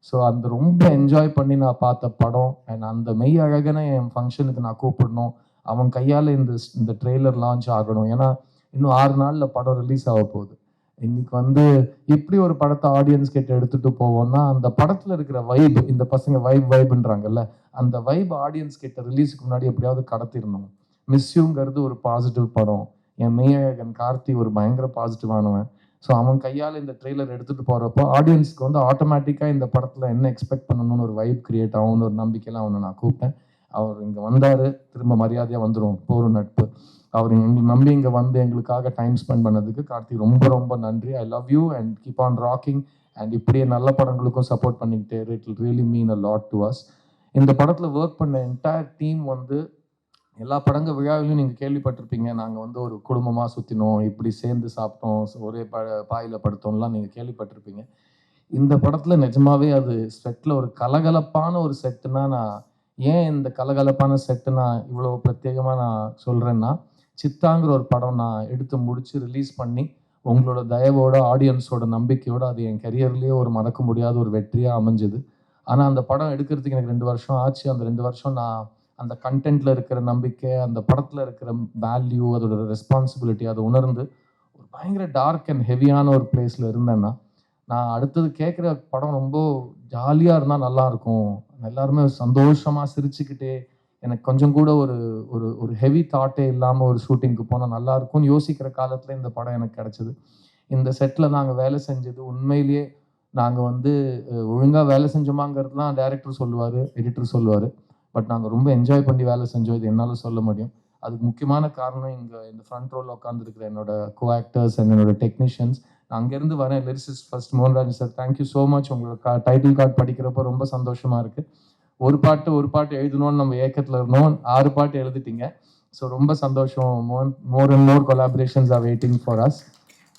ஸோ அந்த ரொம்ப என்ஜாய் பண்ணி நான் பார்த்த படம். அண்ட் அந்த மெய் அழகனை என் ஃபங்க்ஷனுக்கு நான் கூப்பிடணும், அவன் கையால் இந்த ட்ரெய்லர் லான்ச் ஆகணும். ஏன்னா இன்னும் 6 நாளில் படம் ரிலீஸ் ஆக போகுது. இன்னைக்கு வந்து எப்படி ஒரு படத்தை ஆடியன்ஸ் கிட்ட எடுத்துட்டு போவோம்னா, அந்த படத்துல இருக்கிற வைப், இந்த பசங்க வைப்ன்றாங்கல்ல, அந்த வைப் ஆடியன்ஸ் கிட்ட ரிலீஸுக்கு முன்னாடி எப்படியாவது கடத்திடணும். மிஸ்யூங்கிறது ஒரு பாசிட்டிவ் படம். என் மெய்யழகன் கார்த்தி ஒரு பயங்கர பாசிட்டிவானவன். ஸோ அவன் கையால் இந்த ட்ரெய்லர் எடுத்துட்டு போறப்போ ஆடியன்ஸ்க்கு வந்து ஆட்டோமேட்டிக்காக இந்த படத்துல என்ன எக்ஸ்பெக்ட் பண்ணணும்னு ஒரு வைப் கிரியேட் ஆகும்னு ஒரு நம்பிக்கையெல்லாம் அவனை நான் கூப்பிட்டேன். அவர் இங்கே வந்தார், திரும்ப மரியாதையாக வந்துடும், போர் நட்பு. அவர் எங்களுக்கு நம்பி இங்கே வந்து எங்களுக்காக டைம் ஸ்பெண்ட் பண்ணதுக்கு கார்த்தி ரொம்ப ரொம்ப நன்றி. ஐ love you and keep on rocking. And இப்படியே நல்ல படங்களுக்கும் சப்போர்ட் பண்ணிக்கிட்டே, it will really mean a lot to us. இந்த படத்தில் ஒர்க் பண்ண என்டையர் டீம் வந்து எல்லா படங்க விழாவிலையும் நீங்கள் கேள்விப்பட்டிருப்பீங்க, நாங்கள் வந்து ஒரு குடும்பமாக சுற்றினோம், இப்படி சேர்ந்து சாப்பிட்டோம், ஒரே பாயில் படுத்தோம்லாம் நீங்கள் கேள்விப்பட்டிருப்பீங்க. இந்த படத்தில் நிஜமாவே அது செட்டில் ஒரு கலகலப்பான ஒரு செட்டுனா, நான் ஏன் இந்த கலகலப்பான செட்டு நான் இவ்வளோ பிரத்யேகமாக நான் சொல்கிறேன்னா, சித்தாங்கிற ஒரு படம் நான் எடுத்து முடித்து ரிலீஸ் பண்ணி உங்களோட தயவோட ஆடியன்ஸோட நம்பிக்கையோடு அது என் கரியர்லேயே ஒரு மறக்க முடியாத ஒரு வெற்றியாக அமைஞ்சுது. ஆனால் அந்த படம் எடுக்கிறதுக்கு எனக்கு 2 வருஷம் ஆச்சு. அந்த 2 வருஷம் நான் அந்த கண்டென்ட்டில் இருக்கிற நம்பிக்கை, அந்த படத்தில் இருக்கிற வேல்யூ, அதோட ரெஸ்பான்சிபிலிட்டி அதை உணர்ந்து ஒரு பயங்கர டார்க் அண்ட் ஹெவியான ஒரு பிளேஸில் இருந்தேன்னா நான் அடுத்தது கேட்குற படம் ரொம்ப ஜாலியாக இருந்தால் நல்லாயிருக்கும், எல்லாருமே சந்தோஷமாக சிரிச்சுக்கிட்டே எனக்கு கொஞ்சம் கூட ஒரு ஒரு ஒரு ஹெவி தாட்டே இல்லாமல் ஒரு ஷூட்டிங்க்கு போனால் நல்லாயிருக்கும்னு யோசிக்கிற காலத்தில் இந்த படம் எனக்கு கிடச்சிது. இந்த செட்டில் நாங்கள் வேலை செஞ்சது உண்மையிலேயே நாங்கள் வந்து ஒழுங்காக வேலை செஞ்சோமாங்கிறதுலாம் டைரக்டர் சொல்லுவார், எடிட்டர் சொல்லுவார். பட் நாங்கள் ரொம்ப என்ஜாய் பண்ணி வேலை செஞ்சோம், இது என்னால் சொல்ல முடியும். அதுக்கு முக்கியமான காரணம் இங்கே இந்த ஃப்ரண்ட் ரோலில் உட்காந்துருக்கிற என்னோட கோ ஆக்டர்ஸ் அண்ட் என்னோட டெக்னீஷியன்ஸ். நான் அங்கேருந்து வரேன் lyricist first Mohanraj sir, thank you so much. உங்களோட டைட்டில் கார்டு படிக்கிறப்போ ரொம்ப சந்தோஷமாக இருக்குது. ஒரு பாட்டு எழுதணும்னு நம்ம ஏக்கத்தில் இருந்தோம், 6 பாட்டு எழுதிட்டீங்க. ஸோ ரொம்ப சந்தோஷம். More and more collaborations are waiting for us.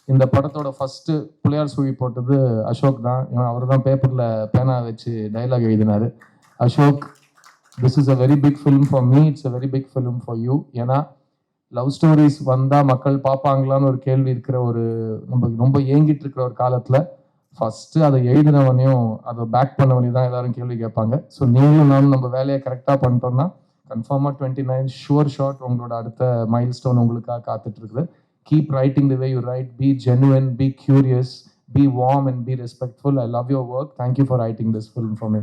இந்த படத்தோட ஃபஸ்ட்டு புள்ளையார் சுழி போட்டது அசோக் தான். ஏன்னா அவர் தான் பேப்பரில் பேனா வச்சு டைலாக் எழுதினார். Ashok, this is a very big film for me, it's a very big film for you. ஏன்னா லவ் ஸ்டோரிஸ் வந்தால் மக்கள் பார்ப்பாங்களான்னு ஒரு கேள்வி இருக்கிற ஒரு நம்ம ரொம்ப ஏங்கிட்டு இருக்கிற ஒரு காலத்தில் ஃபஸ்ட்டு அதை எழுதினவனையும் அதை பேக் பண்ணவனையும் தான் எல்லாரும் கேள்வி கேட்பாங்க. ஸோ நீங்களும் நானும் நம்ம வேலையை கரெக்டாக பண்ணிட்டோம்னா கன்ஃபார்மாக 29 ஷுவர் ஷாட் உங்களோட அடுத்த மைல் ஸ்டோன் உங்களுக்காக காத்துட்ருக்குது. Keep writing the way you write. Be genuine, be curious, be warm and be respectful. I love your work. Thank you for writing this film for me.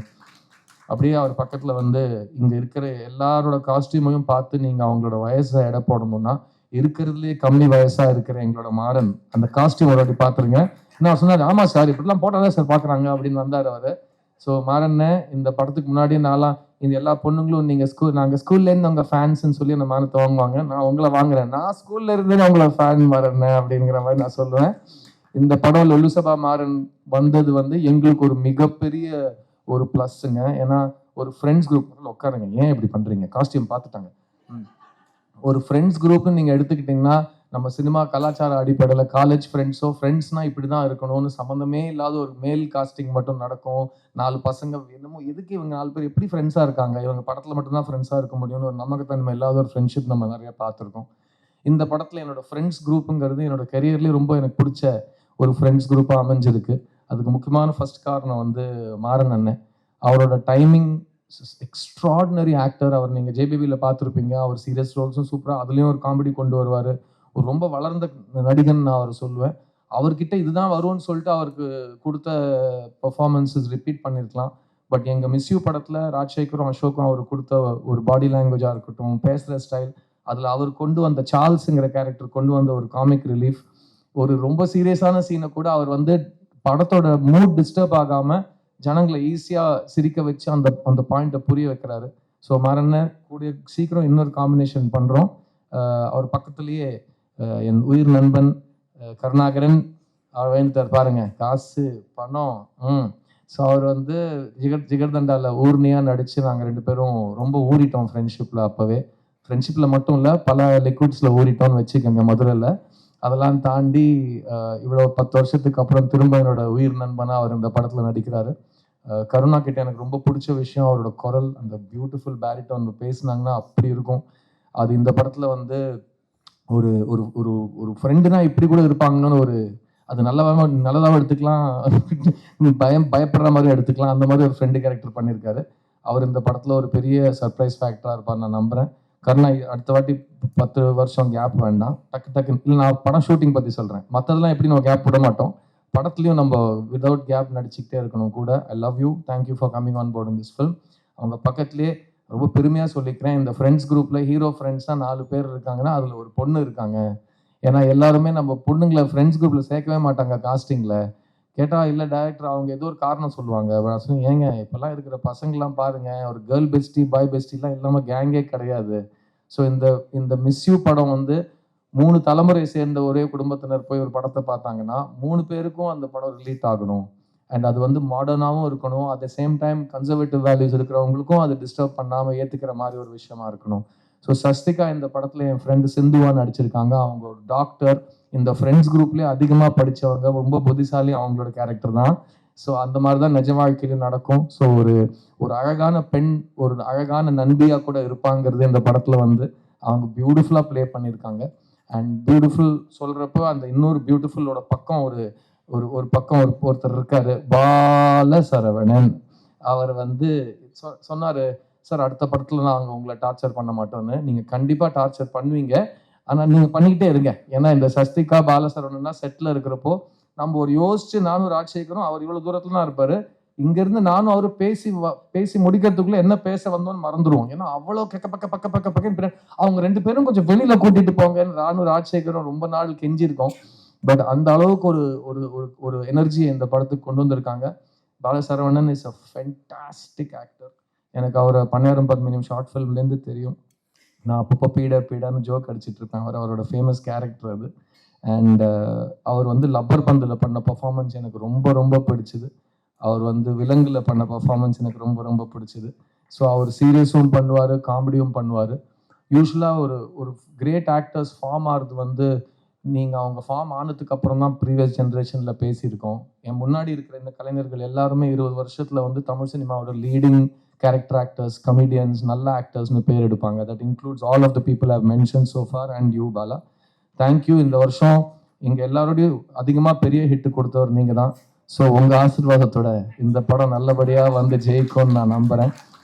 அப்படியே அவர் பக்கத்தில் வந்து இங்கே இருக்கிற எல்லாரோட காஸ்டியூமையும் பார்த்து நீங்கள் அவங்களோட வயசை எடை போடணும்னா இருக்கிறதுலே கம்மி வயசாக இருக்கிற எங்களோட மாறன் அந்த காஸ்டியூம் ஒரு வாட்டி பார்த்துருங்க. நான் சொன்னார், ஆமாம் சார் இப்படிலாம் போட்டால் தான் சார் பார்க்குறாங்க அப்படின்னு வந்தார் அவர். ஸோ மாறன்னு இந்த படத்துக்கு முன்னாடியே நான்லாம் இந்த எல்லா பொண்ணுங்களும் நீங்கள் நாங்கள் ஸ்கூல்லேருந்து உங்கள் ஃபேன்ஸ்ன்னு சொல்லி அந்த மானத்தை வாங்குவாங்க, நான் உங்களை வாங்குறேன், நான் ஸ்கூல்ல இருந்தே உங்களை ஃபேன் மாறன் அப்படிங்கிற மாதிரி நான் சொல்லுவேன். இந்த படம் லொலுசபா மாறன் வந்தது வந்து எங்களுக்கு ஒரு மிகப்பெரிய ஒரு ப்ளஸ்ஸுங்க. ஏன்னா ஒரு ஃப்ரெண்ட்ஸ் குரூப் உட்காருங்க, ஏன் இப்படி பண்ணுறீங்க, காஸ்டியூம் பார்த்துட்டாங்க. ஒரு ஃப்ரெண்ட்ஸ் குரூப்னு நீங்கள் எடுத்துக்கிட்டிங்கன்னா நம்ம சினிமா கலாச்சார அடிப்படையில் காலேஜ் ஃப்ரெண்ட்ஸ்னால் இப்படி தான் இருக்கணும்னு சம்மந்தமே இல்லாத ஒரு மேல் காஸ்டிங் மட்டும் நடக்கும். 4 பசங்க என்னமோ எதுக்கு இவங்க 4 பேர் எப்படி ஃப்ரெண்ட்ஸாக இருக்காங்க, இவங்க படத்தில் மட்டும்தான் ஃப்ரெண்ட்ஸாக இருக்க முடியும்னு ஒரு நமக்குத்தன்மை இல்லாத ஒரு ஃப்ரெண்ட்ஷிப் நம்ம நிறைய பார்த்துருக்கோம். இந்த படத்தில் என்னோடய ஃப்ரெண்ட்ஸ் குரூப்புங்கிறது என்னோட கரியர்லேயே ரொம்ப எனக்கு பிடிச்ச ஒரு ஃப்ரெண்ட்ஸ் குரூப்பாக அமைஞ்சிருக்கு. அதுக்கு முக்கியமான ஃபர்ஸ்ட் காரணம் வந்து மாறன் அண்ணன். அவரோட டைமிங் எக்ஸ்ட்ராடினரி ஆக்டர். அவர் நீங்கள் ஜேபிபியில் பார்த்துருப்பீங்க, அவர் சீரியஸ் ரோல்ஸும் சூப்பராக அதுலேயும் ஒரு காமெடி கொண்டு வருவார். ஒரு ரொம்ப வளர்ந்த நடிகன் நான் அவர் சொல்லுவேன். அவர்கிட்ட இதுதான் வரும்னு சொல்லிட்டு அவருக்கு கொடுத்த பர்ஃபார்மன்ஸஸ் ரிப்பீட் பண்ணியிருக்கலாம். பட் எங்கள் மிஸ்யூ படத்தில் ராஜசேகரும் அசோக்கும் அவர் கொடுத்த ஒரு பாடி லாங்குவேஜாக இருக்கட்டும், பேசுகிற ஸ்டைல், அதில் அவர் கொண்டு வந்த சார்ல்ஸுங்கிற கேரக்டர் கொண்டு வந்த ஒரு காமிக் ரிலீஃப், ஒரு ரொம்ப சீரியஸான சீனை கூட அவர் வந்து படத்தோட மூட் டிஸ்டர்ப் ஆகாமல் ஜனங்களை ஈஸியாக சிரிக்க வச்சு அந்த அந்த பாயிண்ட்டை புரிய வைக்கிறாரு. ஸோ மாறன்ன கூடிய சீக்கிரம் இன்னொரு காம்பினேஷன் பண்ணுறோம். அவர் பக்கத்துலேயே என் உயிர் நண்பன் கருணாகரன் அவர் வேண்டுத்தார் பாருங்க, காசு பணம். ஸோ அவர் வந்து ஜிகர்தண்டாவில் ஊர்னியாக நடித்து நாங்கள் 2 பேரும் ரொம்ப ஊறிட்டோம் ஃப்ரெண்ட்ஷிப்பில். அப்போவே ஃப்ரெண்ட்ஷிப்பில் மட்டும் இல்லை, பல லிக்விட்ஸில் ஊறிட்டோம்னு வச்சுக்கோங்க மதுரையில். அதெல்லாம் தாண்டி இவ்வளோ 10 வருஷத்துக்கு அப்புறம் திரும்ப என்னோட உயிர் நண்பனாக அவர் இந்த படத்தில் நடிக்கிறாரு. கருணா கிட்ட எனக்கு ரொம்ப பிடிச்ச விஷயம் அவரோட குரல், அந்த பியூட்டிஃபுல் பேரிட்டோன் பேசினாங்கன்னா அப்படி இருக்கும். அது இந்த படத்தில் வந்து ஒரு ஒரு ஒரு ஒரு ஃப்ரெண்டுனா இப்படி கூட இருப்பாங்கன்னு ஒரு அது நல்லதாக எடுத்துக்கலாம், பயப்படுற மாதிரி எடுத்துக்கலாம், அந்த மாதிரி ஒரு ஃப்ரெண்டு கேரக்டர் பண்ணியிருக்காரு. அவர் இந்த படத்தில் ஒரு பெரிய சர்ப்ரைஸ் ஃபேக்டராக இருப்பார் நான் நம்புகிறேன். கருணா அடுத்த வாட்டி 10 வருஷம் கேப் வேண்டாம், டக்கு இல்லை நான் படம் ஷூட்டிங் பற்றி சொல்கிறேன், மற்றதெல்லாம் எப்படி நம்ம கேப் விட மாட்டோம், படத்துலையும் நம்ம விதவுட் கேப் நடிச்சுக்கிட்டே இருக்கணும் கூட. I love you, thank you for coming on board in this film. அவங்க பக்கத்துலேயே ரொம்ப பெருமையாக சொல்லிக்கிறேன், இந்த ஃப்ரெண்ட்ஸ் குரூப்பில் ஹீரோ ஃப்ரெண்ட்ஸ்னால் 4 பேர் இருக்காங்கன்னா அதில் ஒரு பொண்ணு இருக்காங்க. ஏன்னா எல்லாருமே நம்ம பொண்ணுங்களை ஃப்ரெண்ட்ஸ் குரூப்பில் சேர்க்கவே மாட்டாங்க காஸ்டிங்கில். கேட்டால் இல்லை டைரக்டர் அவங்க ஏதோ ஒரு காரணம் சொல்லுவாங்க. ஏங்க இப்போல்லாம் இருக்கிற பசங்கள்லாம் பாருங்கள், ஒரு கேர்ள் பெஸ்டி பாய் பெஸ்டிலாம் இல்லாமல் கேங்கே கிடையாது. ஸோ இந்த மிஸ்யூ படம் வந்து 3 தலைமுறை சேர்ந்த ஒரே குடும்பத்தினர் போய் ஒரு படத்தை பார்த்தாங்கன்னா 3 பேருக்கும் அந்த படம் ரிலீட் ஆகணும். அண்ட் அது வந்து மாடர்னாகவும் இருக்கணும், at the same time conservative values இருக்கிறவங்களுக்கும் அது டிஸ்டர்ப் பண்ணாமல் ஏற்றுக்கிற மாதிரி ஒரு விஷயமா இருக்கணும். ஸோ சஸ்திகா இந்த படத்தில் என் ஃப்ரெண்டு சிந்துவா நடிச்சிருக்காங்க. அவங்க ஒரு டாக்டர், இந்த ஃப்ரெண்ட்ஸ் குரூப்லேயே அதிகமாக படித்தவங்க, ரொம்ப புத்திசாலி அவங்களோட கேரக்டர் தான். ஸோ அந்த மாதிரி தான் நிஜ வாழ்க்கையிலும் நடக்கும். ஸோ ஒரு அழகான பெண், ஒரு அழகான நண்பியாக கூட இருப்பாங்கிறது இந்த படத்தில் வந்து அவங்க பியூட்டிஃபுல்லாக ப்ளே பண்ணியிருக்காங்க. அண்ட் பியூட்டிஃபுல் சொல்கிறப்போ அந்த இன்னொரு பியூட்டிஃபுல்லோட பக்கம் ஒரு பக்கம் ஒருத்தர் இருக்காரு, பால சரவணன். அவர் வந்து சொன்னார், சார் அடுத்த படத்தில் நாங்கள் உங்களை டார்ச்சர் பண்ண மாட்டோன்னு. நீங்கள் கண்டிப்பாக டார்ச்சர் பண்ணுவீங்க, ஆனால் நீங்கள் பண்ணிக்கிட்டே இருங்க. ஏன்னா இந்த சஸ்திகா பாலசரவணன்லாம் செட்டில் இருக்கிறப்போ நம்ம ஒரு யோசிச்சு நானும் ராஜசேகரும், அவர் இவ்வளோ தூரத்துல தான் இருப்பார், இங்கேருந்து நானும் அவரும் பேசி முடிக்கிறதுக்குள்ளே என்ன பேச வந்தோன்னு மறந்துடுவோம். ஏன்னா அவ்வளோ பக்க அவங்க 2 பேரும் கொஞ்சம் வெளியில் கூட்டிகிட்டு போங்கன்னு நானும் ராஜசேகரும் ரொம்ப நாள் கெஞ்சிருக்கோம். பட் அந்த அளவுக்கு ஒரு ஒரு ஒரு எனர்ஜி இந்த படத்துக்கு கொண்டு வந்திருக்காங்க. Bala Saravanan is a fantastic actor. எனக்கு அவரை 12 பத்மினியும் ஷார்ட் ஃபிலிம்லேருந்து தெரியும். நான் அப்பப்போ பீடான்னு ஜோக் அடிச்சிட்டு இருப்பேன். அவரோட ஃபேமஸ் கேரக்டர் அது. அண்ட் அவர் வந்து லப்பர் பந்தில் பண்ண பர்ஃபார்மன்ஸ் எனக்கு ரொம்ப ரொம்ப பிடிச்சிது. அவர் வந்து விலங்கில் பண்ண பர்ஃபார்மன்ஸ் எனக்கு ரொம்ப ரொம்ப பிடிச்சிது. ஸோ அவர் சீரியஸும் பண்ணுவார், காமெடியும் பண்ணுவார். யூஸ்வலாக ஒரு கிரேட் ஆக்டர்ஸ் ஃபார்ம் ஆகிறது வந்து நீங்கள் அவங்க ஃபார்ம் ஆனதுக்கு அப்புறம் தான் ப்ரீவியஸ் ஜென்ரேஷனில் பேசியிருக்கோம். என் முன்னாடி இருக்கிற இந்த கலைஞர்கள் எல்லாருமே 20 வருஷத்தில் வந்து தமிழ் சினிமாவோட லீடிங் கேரக்டர் ஆக்டர்ஸ், கமெடியன்ஸ், நல்ல ஆக்டர்ஸ்னு பேர் எடுப்பாங்க. That includes all of the people I've mention so far and you Bala. Thank you. இந்த வருஷம் இங்கே எல்லாரோடையும் அதிகமாக பெரிய ஹிட்டு கொடுத்தவர் நீங்கள் தான். ஸோ உங்கள் ஆசீர்வாதத்தோட இந்த படம் நல்லபடியாக வந்து ஜெயிக்கும்னு நான் நம்புகிறேன்.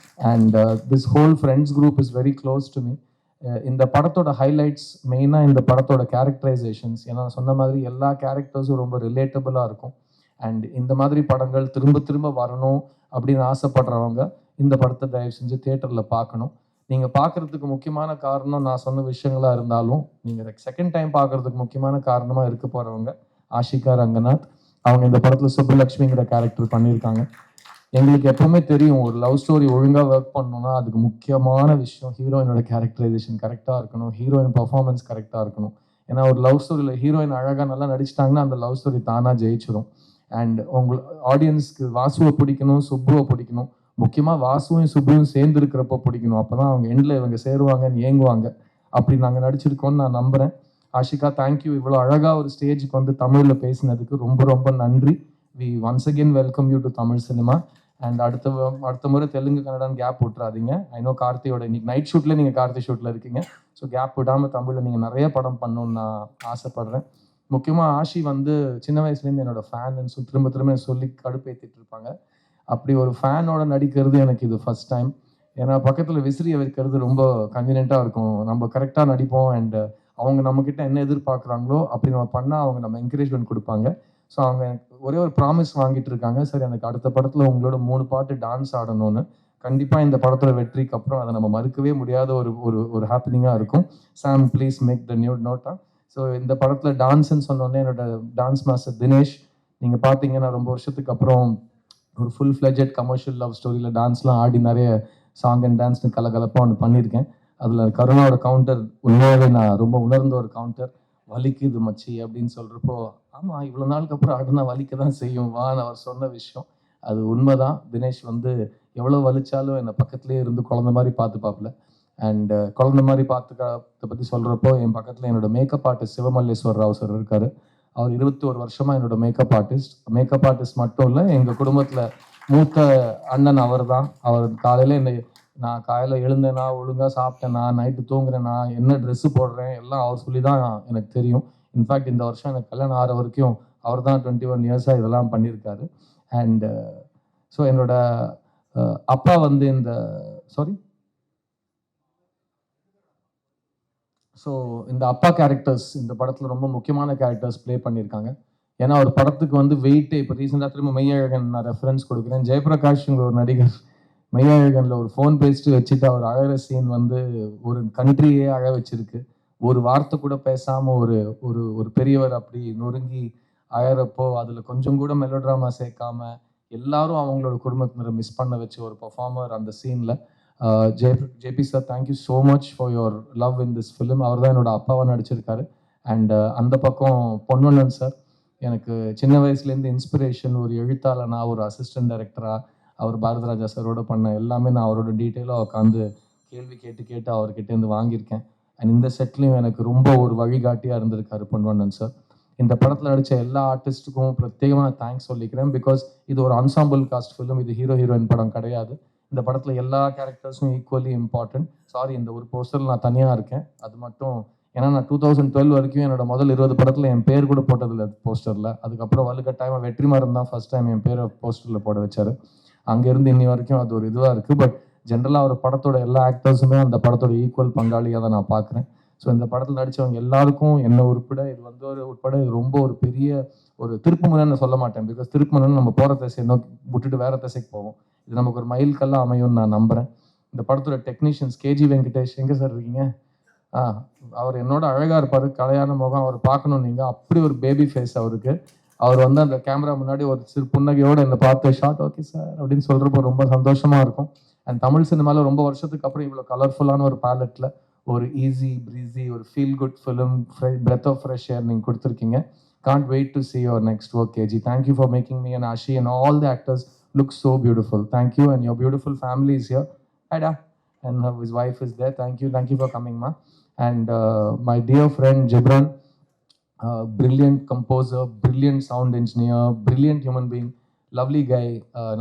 And this whole friends group is very close to me. இந்த படத்தோட ஹைலைட்ஸ் மெயினாக இந்த படத்தோட கேரக்டரைசேஷன்ஸ். ஏன்னா சொன்ன மாதிரி எல்லா கேரக்டர்ஸும் ரொம்ப ரிலேட்டபுளாக இருக்கும். அண்ட் இந்த மாதிரி படங்கள் திரும்ப திரும்ப வரணும் அப்படின்னு ஆசைப்படுறவங்க இந்த படத்தை தயவு செஞ்சு தியேட்டரில் பார்க்கணும். நீங்கள் பார்க்குறதுக்கு முக்கியமான காரணம் நான் சொன்ன விஷயங்களாக இருந்தாலும், நீங்கள் செகண்ட் டைம் பார்க்குறதுக்கு முக்கியமான காரணமாக இருக்க போகிறவங்க ஆஷிகா ரங்கநாத். அவங்க இந்த படத்தில் சுப்புலக்ஷ்மிங்கிற கேரக்டர் பண்ணியிருக்காங்க. எங்களுக்கு எப்பவுமே தெரியும் ஒரு லவ் ஸ்டோரி ஒழுங்காக ஒர்க் பண்ணணும்னா அதுக்கு முக்கியமான விஷயம் ஹீரோயினோட கேரக்டரைசேஷன் கரெக்டாக இருக்கணும், ஹீரோயின் பர்ஃபார்மன்ஸ் கரெக்டாக இருக்கணும். ஏன்னா ஒரு லவ் ஸ்டோரியில் ஹீரோயின் அழகாக நல்லா நடிச்சிட்டாங்கன்னா அந்த லவ் ஸ்டோரி தானாக ஜெயிச்சிடும். அண்ட் ஆடியன்ஸ்க்கு வாசுவை பிடிக்கணும், சுப்புவை பிடிக்கணும். முக்கியமாக வாசுவையும் சுப்புவும் சேர்ந்து இருக்கிறப்போ பிடிக்கணும். அப்போ தான் அவங்க எண்டில் இவங்க சேருவாங்கன்னு ஏங்குவாங்க. அப்படி நாங்கள் நடிச்சிருக்கோன்னு நான் நம்புகிறேன். ஆஷிகா, தேங்க்யூ. இவ்வளோ அழகாக ஒரு ஸ்டேஜுக்கு வந்து தமிழில் பேசினதுக்கு ரொம்ப ரொம்ப நன்றி. We once again welcome you to Tamil cinema. And அடுத்த முறை தெலுங்கு கன்னடான்னு கேப் விட்டுறாதீங்க. ஐநோ கார்த்தியோட இன்னைக்கு நைட் ஷூட்டில் நீங்கள் கார்த்தி ஷூட்டில் இருக்கீங்க. ஸோ கேப் விடாமல் தமிழில் நீங்கள் நிறைய படம் பண்ணணுன்னு நான் ஆசைப்பட்றேன். முக்கியமாக ஆஷி வந்து சின்ன வயசுலேருந்து என்னோட ஃபேன். திரும்ப திரும்ப சொல்லி கடுப்பேற்றிட்டு இருப்பாங்க. அப்படி ஒரு ஃபேனோட நடிக்கிறது எனக்கு இது ஃபர்ஸ்ட் டைம். ஏன்னா பக்கத்தில் விசிறியை வைக்கிறது ரொம்ப கன்வீனியண்ட்டாக இருக்கும். நம்ம கரெக்டாக நடிப்போம். அண்ட் அவங்க நம்மக்கிட்ட என்ன எதிர்பார்க்குறாங்களோ அப்படி நம்ம பண்ணால் அவங்க நம்ம என்கரேஜ்மெண்ட் கொடுப்பாங்க. ஸோ அவங்க எனக்கு ஒரே ஒரு ப்ராமிஸ் வாங்கிட்டு இருக்காங்க, சரி எனக்கு அடுத்த படத்தில் உங்களோட 3 பாட்டு டான்ஸ் ஆடணும்னு. கண்டிப்பாக இந்த படத்தோட வெற்றிக்கு அப்புறம் அதை நம்ம மறுக்கவே முடியாத ஒரு ஹாப்பனிங்காக இருக்கும். Sam please make the new NOTA. So இந்த படத்தில் டான்ஸ்ன்னு சொன்னோடனே என்னோட டான்ஸ் மாஸ்டர் தினேஷ். நீங்கள் பார்த்தீங்கன்னா ரொம்ப வருஷத்துக்கு அப்புறம் ஒரு ஃபுல் ஃப்ளெஜட் கமர்ஷியல் லவ் ஸ்டோரியில் டான்ஸ்லாம் ஆடி நிறைய சாங் அண்ட் டான்ஸ்னு கலகலப்பாக ஒன்று பண்ணியிருக்கேன். அதில் கருணாவோட கவுண்டர் உண்மையாகவே நான் ரொம்ப உணர்ந்த ஒரு கவுண்டர். வலிக்குது மச்சி அப்படின்னு சொல்கிறப்போ, ஆமாம் இவ்வளோ நாளுக்கு அப்புறம் ஆடுனா வலிக்க தான் செய்யும் வான்னு அவர் சொன்ன விஷயம் அது உண்மைதான். தினேஷ் வந்து எவ்வளோ வலிச்சாலும் என்னை பக்கத்துலேயே இருந்து குழந்த மாதிரி பார்த்துப்பாப்புல. அண்ட் குழந்த மாதிரி பார்த்துக்கிறத பற்றி சொல்கிறப்போ என் பக்கத்தில் என்னோட makeup artist Sivamalleswar Rao sir இருக்கார். அவர் 21 வருஷமாக என்னோட மேக்கப் ஆர்டிஸ்ட் மட்டும் இல்லை, எங்கள் குடும்பத்தில் மூத்த அண்ணன் அவர் தான். அவர் காலையில் நான் காலையில் எழுந்தேனா, ஒழுங்காக சாப்பிட்டேனா, நைட்டு தூங்குறேனா, என்ன ட்ரெஸ்ஸு போடுறேன் எல்லாம் அவர் சொல்லி தான் எனக்கு தெரியும். இன்ஃபேக்ட் இந்த வருஷம் எனக்கு கல்யாணம் ஆகிற வரைக்கும் அவர் தான் 21 இயர்ஸாக இதெல்லாம் பண்ணியிருக்காரு. அண்ட் ஸோ என்னோட அப்பா வந்து இந்த அப்பா கேரக்டர்ஸ் இந்த படத்தில் ரொம்ப முக்கியமான கேரக்டர்ஸ் ப்ளே பண்ணியிருக்காங்க. ஏன்னா ஒரு படத்துக்கு வந்து வெயிட்டே இப்போ ரீசெண்டாக திரும்ப மெய்யழகன் நான் ரெஃபரன்ஸ் கொடுக்குறேன். ஜெயபிரகாஷ்ங்கிற ஒரு நடிகர் மெய்யழகனில் ஒரு ஃபோன் பேசிட்டு வச்சுட்டு அவர் அழகிற சீன் வந்து ஒரு கண்ட்ரியே அழ வச்சிருக்கு. ஒரு வார்த்தை கூட பேசாமல் ஒரு பெரியவர் அப்படி நொறுங்கி அழகிறப்போ அதில் கொஞ்சம் கூட மெலோட்ராமா சேர்க்காம எல்லாரும் அவங்களோட குடும்பத்தினரை மிஸ் பண்ண வச்ச ஒரு பர்ஃபார்மர் அந்த சீனில். JP sir, thank you so much for your love in this film. அவர் தான் என்னோட அப்பாவை நடிச்சிருக்காரு. அண்ட் அந்த பக்கம் பொன்வண்ணன் சார் எனக்கு சின்ன வயசுலேருந்து இன்ஸ்பிரேஷன். ஒரு எழுத்தாளனா, ஒரு அசிஸ்டன்ட் டைரக்டராக அவர் பாரதிராஜா சாரோட பண்ண எல்லாமே நான் அவரோட டீட்டெயிலாக உட்காந்து கேள்வி கேட்டு அவர்கிட்டேருந்து வாங்கியிருக்கேன். அண்ட் இந்த செட்லையும் எனக்கு ரொம்ப ஒரு வழிகாட்டியாக இருந்திருக்காரு பொன்வண்ணன் சார். இந்த படத்தில் நடித்த எல்லா ஆர்டிஸ்ட்டுக்கும் பிரத்யேகமாக தேங்க்ஸ் சொல்லிக்கிறேன். பிகாஸ் இது ஒரு அன்சாம்பிள் காஸ்ட் ஃபிலிம், இது ஹீரோ ஹீரோயின் படம் கிடையாது. இந்த படத்தில் எல்லா கேரக்டர்ஸும் ஈக்குவலி இம்பார்ட்டன்ட். சாரி, இந்த ஒரு போஸ்டரில் நான் தனியாக இருக்கேன். அது மட்டும் ஏன்னா நான் 2012 வரைக்கும் என்னோட முதல் 20 படத்தில் என் பேர் கூட போட்டதில்லை போஸ்டரில். அதுக்கப்புறம் வலுக்கட்டாயமாக வெற்றிமாறன் தான் ஃபர்ஸ்ட் டைம் என் பேரை போஸ்டரில் போட வச்சார். அங்கேருந்து இன்னி வரைக்கும் அது ஒரு இதுவாக இருக்குது. பட் ஜென்ரலாக ஒரு படத்தோட எல்லா ஆக்டர்ஸுமே அந்த படத்தோட ஈக்குவல் பங்காளியாக தான் நான் பார்க்குறேன். ஸோ இந்த படத்தில் நடித்தவங்க எல்லாருக்கும் என்ன உட்பட இது வந்து உட்பட இது ரொம்ப ஒரு பெரிய ஒரு திருப்புமுனைன்னு சொல்ல மாட்டேன். பிகாஸ் திருப்புமுனைன்னு நம்ம போகிற திசை நோக்கி விட்டுட்டு வேற திசைக்கு போவோம். இது நமக்கு ஒரு மைல் கல்லாக அமையும்னு நான் நம்புகிறேன். இந்த படத்தோட டெக்னீஷியன்ஸ் கேஜி வெங்கடேஷ் எங்கே சார் இருக்கீங்க? அவர் என்னோட அழகாக இருப்பார், கலையான முகம், அவர் பார்க்கணும் நீங்கள். அப்படி ஒரு பேபி ஃபேஸ் அவருக்கு. அவர் வந்து அந்த கேமரா முன்னாடி ஒரு சிறு புன்னகையோடு என்னை பார்த்து ஷார்ட் ஓகே சார் அப்படின்னு சொல்கிறப்போ ரொம்ப சந்தோஷமாக இருக்கும். அண்ட் தமிழ் சினிமாவில் ரொம்ப வருஷத்துக்கு அப்புறம் இவ்வளோ கலர்ஃபுல்லான ஒரு பேலட்டில் ஒரு ஈஸி ப்ரீஸி ஒரு feel good film breath of fresh air நீங்கள் கொடுத்துருக்கீங்க. Can't wait to see your next work, KG. Thank you for making me and Ashi and all the actors look so beautiful. Thank you, and your beautiful family is here. Ada, and his wife is there. Thank you for coming, ma. And my dear friend Gibran, brilliant composer, brilliant sound engineer, brilliant human being, lovely guy.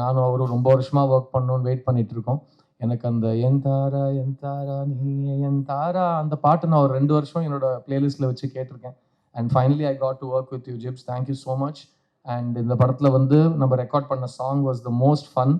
நானும் அவரும் ரொம்ப வருஷமாக work பண்ணணும்னு wait பண்ணிட்டு இருக்கோம். எனக்கு அந்த என் தாரா நீ என் தாரா அந்த பாட்டு நான் ஒரு 2 வருஷம் என்னோட பிளேலிஸ்ட்டில் வச்சு கேட்டிருக்கேன். And finally I got to work with you zips. Thank you so much. And இந்த படத்தில் வந்து நம்ம ரெக்கார்ட் பண்ண song was the most fun.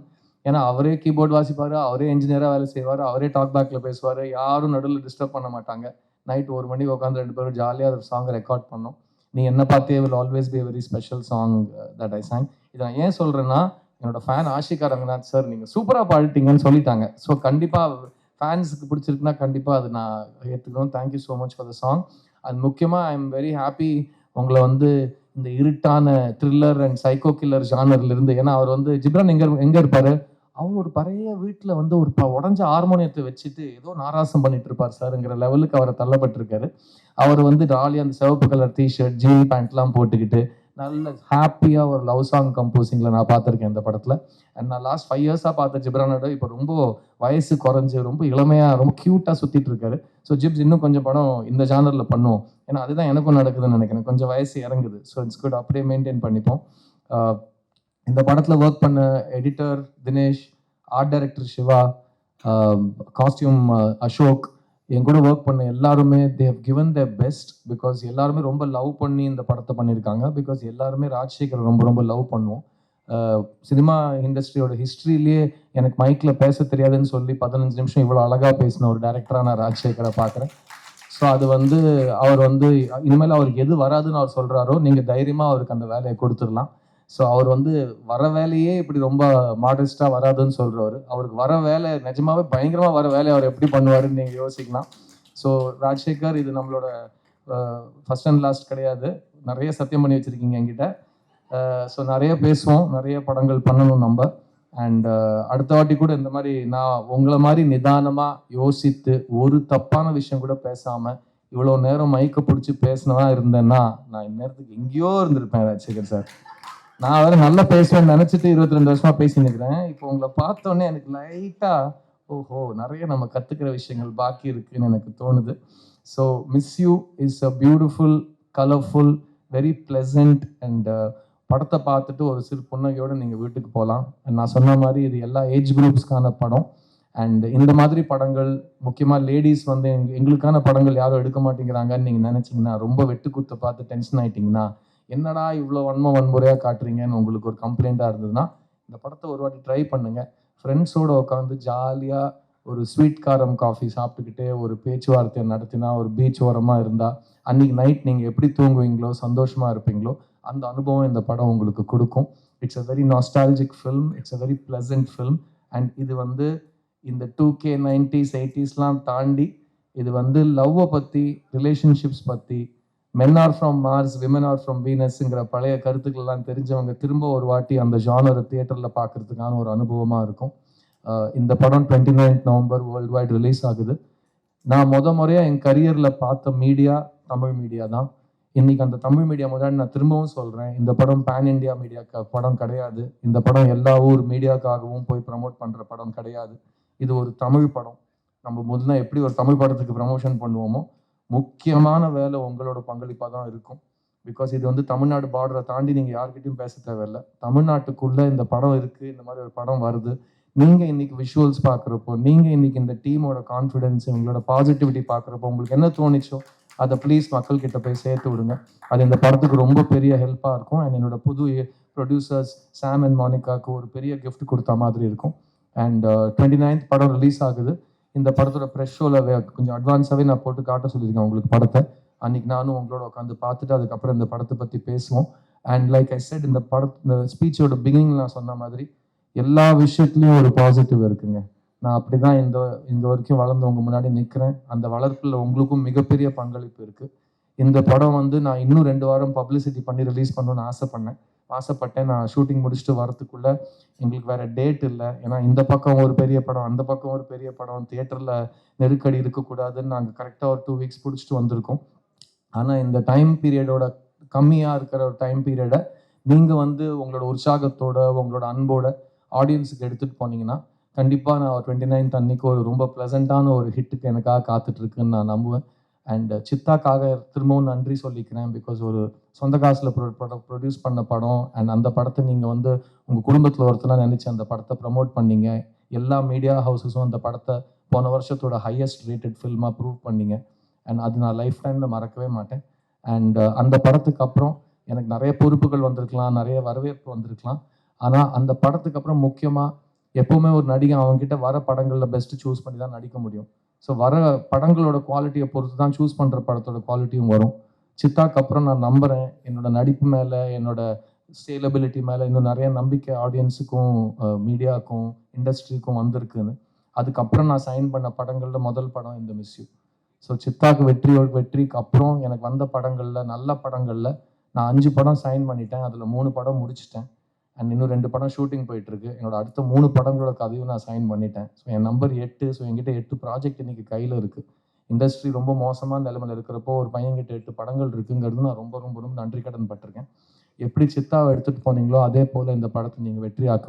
ஏன்னா அவரே கீபோர்ட் வாசிப்பார், அவரே இன்ஜினியராக வேலை செய்வார், அவரே டாக் பேக்கில் பேசுவார், யாரும் நடுவில் டிஸ்டர்ப் பண்ண மாட்டாங்க. நைட் 1 மணிக்கு உட்காந்து 2 பேரும் ஜாலியாக ஒரு சாங்கை ரெக்கார்ட் பண்ணோம். நீ என்ன பார்த்தே will always be very special song that I song. இதை நான் ஏன் சொல்கிறேன்னா, என்னோட ஃபேன் ஆஷிகா ரங்கநாத் சார் நீங்கள் சூப்பராக பாடிட்டீங்கன்னு சொல்லிட்டாங்க. ஸோ கண்டிப்பாக ஃபேன்ஸுக்கு பிடிச்சிருக்குன்னா கண்டிப்பாக அது நான் ஏற்றுக்கணும். Thank you so much for the song. அது முக்கியமாக ஐ எம் வெரி ஹாப்பி உங்களை வந்து இந்த இருட்டான த்ரில்லர் அண்ட் சைக்கோ கில்லர் ஜானர்லேருந்து, ஏன்னா அவர் வந்து ஜிப்ரான் எங்கே இருப்பார், அவர் ஒரு பழைய வீட்டில் வந்து ஒரு உடஞ்ச ஹார்மோனியத்தை வச்சுட்டு ஏதோ நாராசம் பண்ணிட்டு இருப்பார் சார்ங்கிற லெவலுக்கு அவரை தள்ளப்பட்டிருக்காரு. அவர் வந்து ராலியாக அந்த சிவப்பு கலர் டிஷர்ட் ஜீன் பேண்ட்லாம் போட்டுக்கிட்டு நல்ல ஹாப்பியாக ஒரு லவ் சாங் கம்போசிங்கில் நான் பார்த்துருக்கேன் இந்த படத்தில். அண்ட் நான் லாஸ்ட் 5 இயர்ஸாக பார்த்த ஜிப்ரானோட இப்போ ரொம்ப வயசு குறைஞ்சி ரொம்ப இளமையாக ரொம்ப க்யூட்டாக சுற்றிட்டு இருக்காரு. ஸோ ஜிப்ஸ் இன்னும் கொஞ்சம் படம் இந்த ஜானரில் பண்ணுவோம். ஏன்னா அதுதான் எனக்கும் நடக்குதுன்னு நினைக்கிறேன். கொஞ்சம் வயசு இறங்குது. ஸோ இட்ஸ் குட், அப்படியே மெயின்டைன் பண்ணிப்போம். இந்த படத்தில் ஒர்க் பண்ண editor Dinesh, art director Siva, costume Ashok, என் கூட ஒர்க் பண்ண எல்லாருமே they have given the best. Because எல்லாருமே ரொம்ப லவ் பண்ணி இந்த படத்தை பண்ணியிருக்காங்க. பிகாஸ் எல்லாருமே ராஜசேகர் ரொம்ப ரொம்ப லவ் பண்ணுவோம். சினிமா இண்டஸ்ட்ரியோட ஹிஸ்ட்ரியிலேயே எனக்கு மைக்கில் பேச தெரியாதுன்னு சொல்லி 15 நிமிஷம் இவ்வளோ அழகாக பேசின ஒரு டேரக்டராக நான் ராஜசேகரை பார்க்குறேன். ஸோ அது வந்து அவர் வந்து இனிமேல் அவருக்கு எது வராதுன்னு அவர் சொல்கிறாரோ நீங்கள் தைரியமாக அவருக்கு அந்த வேலையை கொடுத்துடலாம். ஸோ அவர் வந்து வர வேலையே இப்படி ரொம்ப மாடஸ்டாக வராதுன்னு சொல்கிறவர். அவருக்கு வர வேலை நிஜமாவே பயங்கரமாக வர வேலையை அவர் எப்படி பண்ணுவாருன்னு நீங்கள் யோசிக்கலாம். ஸோ ராஜசேகர், இது நம்மளோட ஃபர்ஸ்ட் அண்ட் லாஸ்ட் கிடையாது. நிறைய சத்தியம் பண்ணி வச்சுருக்கீங்க என்கிட்ட. ஸோ நிறைய பேசுவோம், நிறைய படங்கள் பண்ணணும் நம்ம. அண்ட் அடுத்த வாட்டி கூட இந்த மாதிரி நான் உங்களை மாதிரி நிதானமாக யோசித்து ஒரு தப்பான விஷயம் கூட பேசாமல் இவ்வளோ நேரம் மைக்கை பிடிச்சி பேசினதா இருந்தேன்னா நான் இந்நேரத்துக்கு எங்கேயோ இருந்திருப்பேன் ராஜசேகர் சார். நான் வேறு நல்லா பேசுவேன்னு நினச்சிட்டு 22 வருஷமாக பேசினுக்கிறேன். இப்போ உங்களை பார்த்தோன்னே எனக்கு லைட்டாக ஓஹோ நிறைய நம்ம கற்றுக்கிற விஷயங்கள் பாக்கி இருக்குன்னு எனக்கு தோணுது. So miss you is a beautiful, colourful, very pleasant. And படத்தை பார்த்துட்டு ஒரு சிறு புன்னகையோடு நீங்கள் வீட்டுக்கு போகலாம். நான் சொன்ன மாதிரி இது எல்லா ஏஜ் குரூப்ஸ்க்கான படம். அண்ட் இந்த மாதிரி படங்கள் முக்கியமாக லேடிஸ் வந்து எங்களுக்கான படங்கள் யாரும் எடுக்க மாட்டேங்கிறாங்கன்னு நீங்கள் நினச்சிங்கன்னா, ரொம்ப வெட்டுக்குத்தை பார்த்து டென்ஷன் ஆகிட்டிங்கன்னா, என்னடா இவ்வளோ வன்முறையாக காட்டுறீங்கன்னு உங்களுக்கு ஒரு கம்ப்ளைண்ட்டாக இருந்ததுன்னா இந்த படத்தை ஒரு வாட்டி ட்ரை பண்ணுங்கள். ஃப்ரெண்ட்ஸோடு உட்காந்து ஜாலியாக ஒரு ஸ்வீட் காரம் காஃபி சாப்பிட்டுக்கிட்டே ஒரு பேச்சுவார்த்தையை நடத்தினா, ஒரு பீச் ஓரமாக இருந்தால் அன்றைக்கி நைட் நீங்கள் எப்படி தூங்குவீங்களோ, சந்தோஷமாக இருப்பீங்களோ, அந்த அனுபவம் இந்த படம் உங்களுக்கு கொடுக்கும். It's a very nostalgic film, it's a very pleasant film. And இது வந்து இந்த 2K 90s 80sலாம் தாண்டி இது வந்து லவ்வை பற்றி, ரிலேஷன்ஷிப்ஸ் பற்றி, men are from Mars women are from வீனஸ்ங்கிற பழைய கருத்துக்கள்லாம் தெரிஞ்சவங்க திரும்ப ஒரு வாட்டி அந்த ஜானரை தியேட்டரில் பார்க்குறதுக்கான ஒரு அனுபவமாக இருக்கும். இந்த படம் 29th November world wide release ஆகுது. நான் முறையாக என் கரியரில் பார்த்த மீடியா தமிழ் மீடியா தான். இன்றைக்கி அந்த தமிழ் மீடியா முன்னாடி நான் திரும்பவும் சொல்கிறேன், இந்த படம் பேன் இண்டியா மீடியா படம் கிடையாது. இந்த படம் எல்லா ஊர் மீடியாக்காகவும் போய் ப்ரமோட் பண்ணுற படம் கிடையாது. இது ஒரு தமிழ் படம். நம்ம முதல்ல எப்படி ஒரு தமிழ் படத்துக்கு ப்ரமோஷன் பண்ணுவோமோ, முக்கியமான வேலை உங்களோட பங்களிப்பாக தான் இருக்கும். பிகாஸ் இது வந்து தமிழ்நாடு பார்டரை தாண்டி நீங்கள் யார்கிட்டையும் பேச தேவையில்லை. தமிழ்நாட்டுக்குள்ளே இந்த படம் இருக்குது, இந்த மாதிரி ஒரு படம் வருது. நீங்கள் இன்றைக்கி விஷுவல்ஸ் பார்க்குறப்போ, நீங்கள் இன்றைக்கி இந்த டீமோட கான்ஃபிடென்ஸ், உங்களோட பாசிட்டிவிட்டி பார்க்குறப்போ உங்களுக்கு என்ன தோணிச்சோ அதை ப்ளீஸ் மக்கள்கிட்ட போய் சேர்த்து விடுங்க. அது இந்த படத்துக்கு ரொம்ப பெரிய ஹெல்ப்பாக இருக்கும். அண்ட் என்னோட புது ப்ரொடியூசர்ஸ் சாம் அண்ட் மானிகாவுக்கு ஒரு பெரிய கிஃப்ட் கொடுத்த மாதிரி இருக்கும். அண்ட் 29th படம் ரிலீஸ் ஆகுது. இந்த படத்தோட ப்ரெஷ் ஷோவில் கொஞ்சம் அட்வான்ஸாகவே நான் போட்டு காட்ட சொல்லியிருக்கேன் உங்களுக்கு படத்தை. அன்றைக்கி நானும் உங்களோட உட்காந்து பார்த்துட்டு அதுக்கப்புறம் இந்த படத்தை பற்றி பேசுவோம். அண்ட் லைக் ஐ செட், இந்த இந்த ஸ்பீச்சோட பிகினிங் நான் சொன்ன மாதிரி எல்லா விஷயத்துலையும் ஒரு பாசிட்டிவ் இருக்குங்க. நான் அப்படி தான் இந்த வரைக்கும் வளர்ந்து உங்கள் முன்னாடி நிற்கிறேன். அந்த வளர்ப்பில் உங்களுக்கும் மிகப்பெரிய பங்களிப்பு இருக்குது. இந்த படம் நான் இன்னும் 2 வாரம் பப்ளிசிட்டி பண்ணி ரிலீஸ் பண்ணணும்னு ஆசைப்பட்டேன். நான் ஷூட்டிங் முடிச்சுட்டு வரத்துக்குள்ளே எங்களுக்கு வேறு டேட் இல்லை. ஏன்னா இந்த பக்கம் ஒரு பெரிய படம், அந்த பக்கம் ஒரு பெரிய படம், தியேட்டரில் நெருக்கடி இருக்கக்கூடாதுன்னு நாங்கள் கரெக்டாக ஒரு 2 வீக்ஸ் பிடிச்சிட்டு வந்திருக்கோம். ஆனால் இந்த டைம் பீரியடோட கம்மியாக இருக்கிற ஒரு டைம் பீரியடை நீங்கள் உங்களோட உற்சாகத்தோட, உங்களோட அன்போட ஆடியன்ஸுக்கு எடுத்துகிட்டு போனீங்கன்னா கண்டிப்பாக நான் 29th அன்னைக்கு ஒரு ரொம்ப ப்ளசண்ட்டான ஒரு ஹிட்டுக்கு எனக்காக காத்துட்ருக்குன்னு நான் நம்புவேன். அண்ட் சித்தாக்காக திரும்பவும் நன்றி சொல்லிக்கிறேன். பிகாஸ் ஒரு சொந்த காசில் ப்ரொடியூஸ் பண்ண படம். அண்ட் அந்த படத்தை நீங்கள் உங்கள் குடும்பத்தில் ஒருத்தராக நினச்சி அந்த படத்தை ப்ரமோட் பண்ணீங்க. எல்லா மீடியா ஹவுஸஸும் அந்த படத்தை போன வருஷத்தோட ஹையஸ்ட் ரேட்டட் ஃபில்மாக ப்ரூவ் பண்ணீங்க. அண்ட் அது நான் லைஃப் டைமில் மறக்கவே மாட்டேன். அண்ட் அந்த படத்துக்கு அப்புறம் எனக்கு நிறைய பொறுப்புகள் வந்திருக்கலாம், நிறைய வரவேற்பு வந்திருக்கலாம். ஆனால் அந்த படத்துக்கு அப்புறம் முக்கியமாக எப்போவுமே ஒரு நடிகை அவங்ககிட்ட வர படங்களில் பெஸ்ட்டு சூஸ் பண்ணி தான் நடிக்க முடியும். ஸோ வர படங்களோட குவாலிட்டியை பொறுத்து தான் சூஸ் பண்ணுற படத்தோட குவாலிட்டியும் வரும். சித்தாக்கு அப்புறம் நான் நம்புகிறேன் என்னோட நடிப்பு மேலே, என்னோட ஸ்டேலபிலிட்டி மேலே இன்னும் நிறைய நம்பிக்கை ஆடியன்ஸுக்கும், மீடியாவுக்கும், இண்டஸ்ட்ரிக்கும் வந்திருக்குன்னு. அதுக்கப்புறம் நான் சைன் பண்ண படங்களில் முதல் படம் இந்த மிஸ் யூ. ஸோ சித்தாக்கு வெற்றிக்கு அப்புறம் எனக்கு வந்த படங்களில், நல்ல படங்களில் நான் 5 படம் சைன் பண்ணிட்டேன். அதில் 3 படம் முடிச்சிட்டேன். அண்ட் இன்னும் 2 படம் ஷூட்டிங் போயிட்டுருக்கு. என்னோட அடுத்த 3 படங்களோட கதையும் நான் சைன் பண்ணிட்டேன். ஸோ என் நம்பர் 8. ஸோ என்கிட்ட 8 ப்ராஜெக்ட் இன்றைக்கி கையில் இருக்குது. இண்டஸ்ட்ரி ரொம்ப மோசமான நிலைமையில் இருக்கிறப்போ ஒரு பையன்கிட்ட 8 படங்கள் இருக்குங்கிறது நான் ரொம்ப ரொம்ப ரொம்ப நன்றி கடன் பட்டிருக்கேன். எப்படி சித்தாவை எடுத்துகிட்டு போனீங்களோ அதே போல் இந்த படத்தை நீங்கள் வெற்றி ஆக்கு